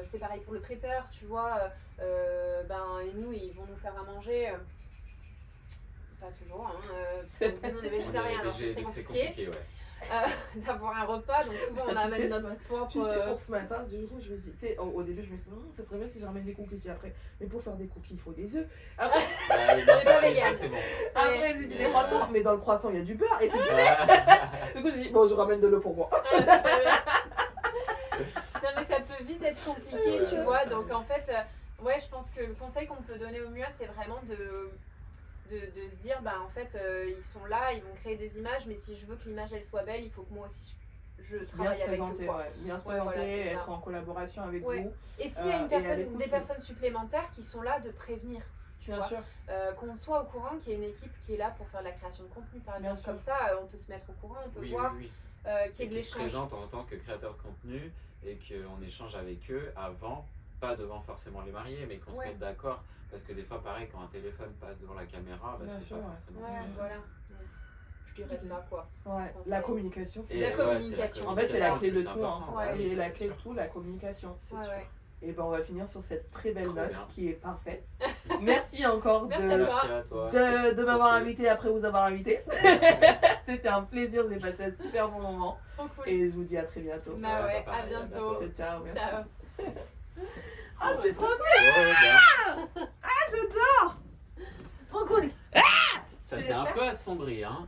Speaker 2: C'est pareil pour le traiteur, tu vois. Et nous ils vont nous faire à manger. Pas toujours, parce que nous on est végétariens, alors c'est très compliqué.
Speaker 3: Ouais.
Speaker 2: D'avoir un repas, donc souvent on amène notre propre.
Speaker 1: Tu sais, pour ce matin, du coup, je me dis, tu sais, au début, je me suis dit, ça serait bien si je ramène des cookies. J'ai après, mais pour faire des cookies, il faut des œufs. Après,
Speaker 3: Ça, c'est bon.
Speaker 1: après j'ai dit des croissants, mais dans le croissant, il y a du beurre et c'est du lait. Du coup, j'ai dit, bon, je ramène de l'eau pour moi.
Speaker 2: Non, mais ça peut vite être compliqué, tu vois, donc en fait. Ouais, je pense que le conseil qu'on peut donner aux muettes, c'est vraiment de se dire, bah en fait, ils sont là, ils vont créer des images, mais si je veux que l'image elle soit belle, il faut que moi aussi je
Speaker 1: Bien
Speaker 2: travaille
Speaker 1: se
Speaker 2: avec eux.
Speaker 1: présenter,
Speaker 2: Quoi.
Speaker 1: ouais. Bien se
Speaker 2: Ouais,
Speaker 1: présenter,
Speaker 2: voilà, c'est ça.
Speaker 1: être en collaboration avec
Speaker 2: Ouais.
Speaker 1: vous.
Speaker 2: Et s'il y a
Speaker 1: et à l'écoute,
Speaker 2: des personnes supplémentaires qui sont là de prévenir, tu
Speaker 1: Bien
Speaker 2: vois,
Speaker 1: sûr.
Speaker 2: qu'on soit au courant qu'il y a une équipe qui est là pour faire de la création de contenu, par
Speaker 1: Bien
Speaker 2: exemple,
Speaker 1: sûr.
Speaker 2: comme ça, on peut se mettre au courant, on peut
Speaker 3: Oui,
Speaker 2: voir
Speaker 3: oui, oui.
Speaker 2: qu'il y ait
Speaker 3: Et
Speaker 2: de
Speaker 3: qui se
Speaker 2: l'échange.
Speaker 3: présentent en tant que créateurs de contenu et qu'on échange avec eux avant, pas devant forcément les mariés, mais qu'on se
Speaker 2: Ouais.
Speaker 3: mette d'accord. Parce que des fois, pareil, quand un téléphone passe devant la caméra, bah,
Speaker 1: Bien
Speaker 3: c'est
Speaker 1: sûr,
Speaker 3: pas
Speaker 1: ouais.
Speaker 3: forcément.
Speaker 2: Ouais, voilà. Je dirais ça, quoi.
Speaker 1: Ouais.
Speaker 2: Conseil.
Speaker 1: La communication.
Speaker 3: Et
Speaker 2: La
Speaker 3: ouais,
Speaker 2: communication.
Speaker 1: En fait, c'est la clé de
Speaker 3: le
Speaker 1: tout.
Speaker 3: plus
Speaker 1: Hein.
Speaker 3: important.
Speaker 2: Ouais.
Speaker 3: Ah oui,
Speaker 1: C'est
Speaker 3: ça,
Speaker 1: la
Speaker 3: c'est
Speaker 1: clé de
Speaker 3: sûr.
Speaker 1: tout, la communication.
Speaker 3: C'est
Speaker 2: Ouais,
Speaker 3: sûr.
Speaker 2: ouais.
Speaker 1: Et ben on va finir sur cette très belle
Speaker 3: Trop
Speaker 1: note
Speaker 3: bien.
Speaker 1: qui est parfaite. Merci encore
Speaker 2: Merci à
Speaker 1: de,
Speaker 2: toi.
Speaker 3: Merci à toi.
Speaker 1: de m'avoir
Speaker 3: cool.
Speaker 1: invité après vous avoir invité. C'était un plaisir, j'ai passé un super bon moment.
Speaker 2: Trop cool.
Speaker 1: Et je vous dis à très bientôt.
Speaker 2: Bah ouais,
Speaker 3: pareil,
Speaker 2: à bientôt.
Speaker 1: Ciao, ciao, merci.
Speaker 2: Ciao.
Speaker 1: Ah, c'est trop
Speaker 3: Ouais, bien.
Speaker 1: j'adore.
Speaker 2: Trop cool.
Speaker 3: Ça
Speaker 2: Tu
Speaker 3: s'est
Speaker 2: laisses
Speaker 3: un
Speaker 2: faire
Speaker 3: peu assombri, hein.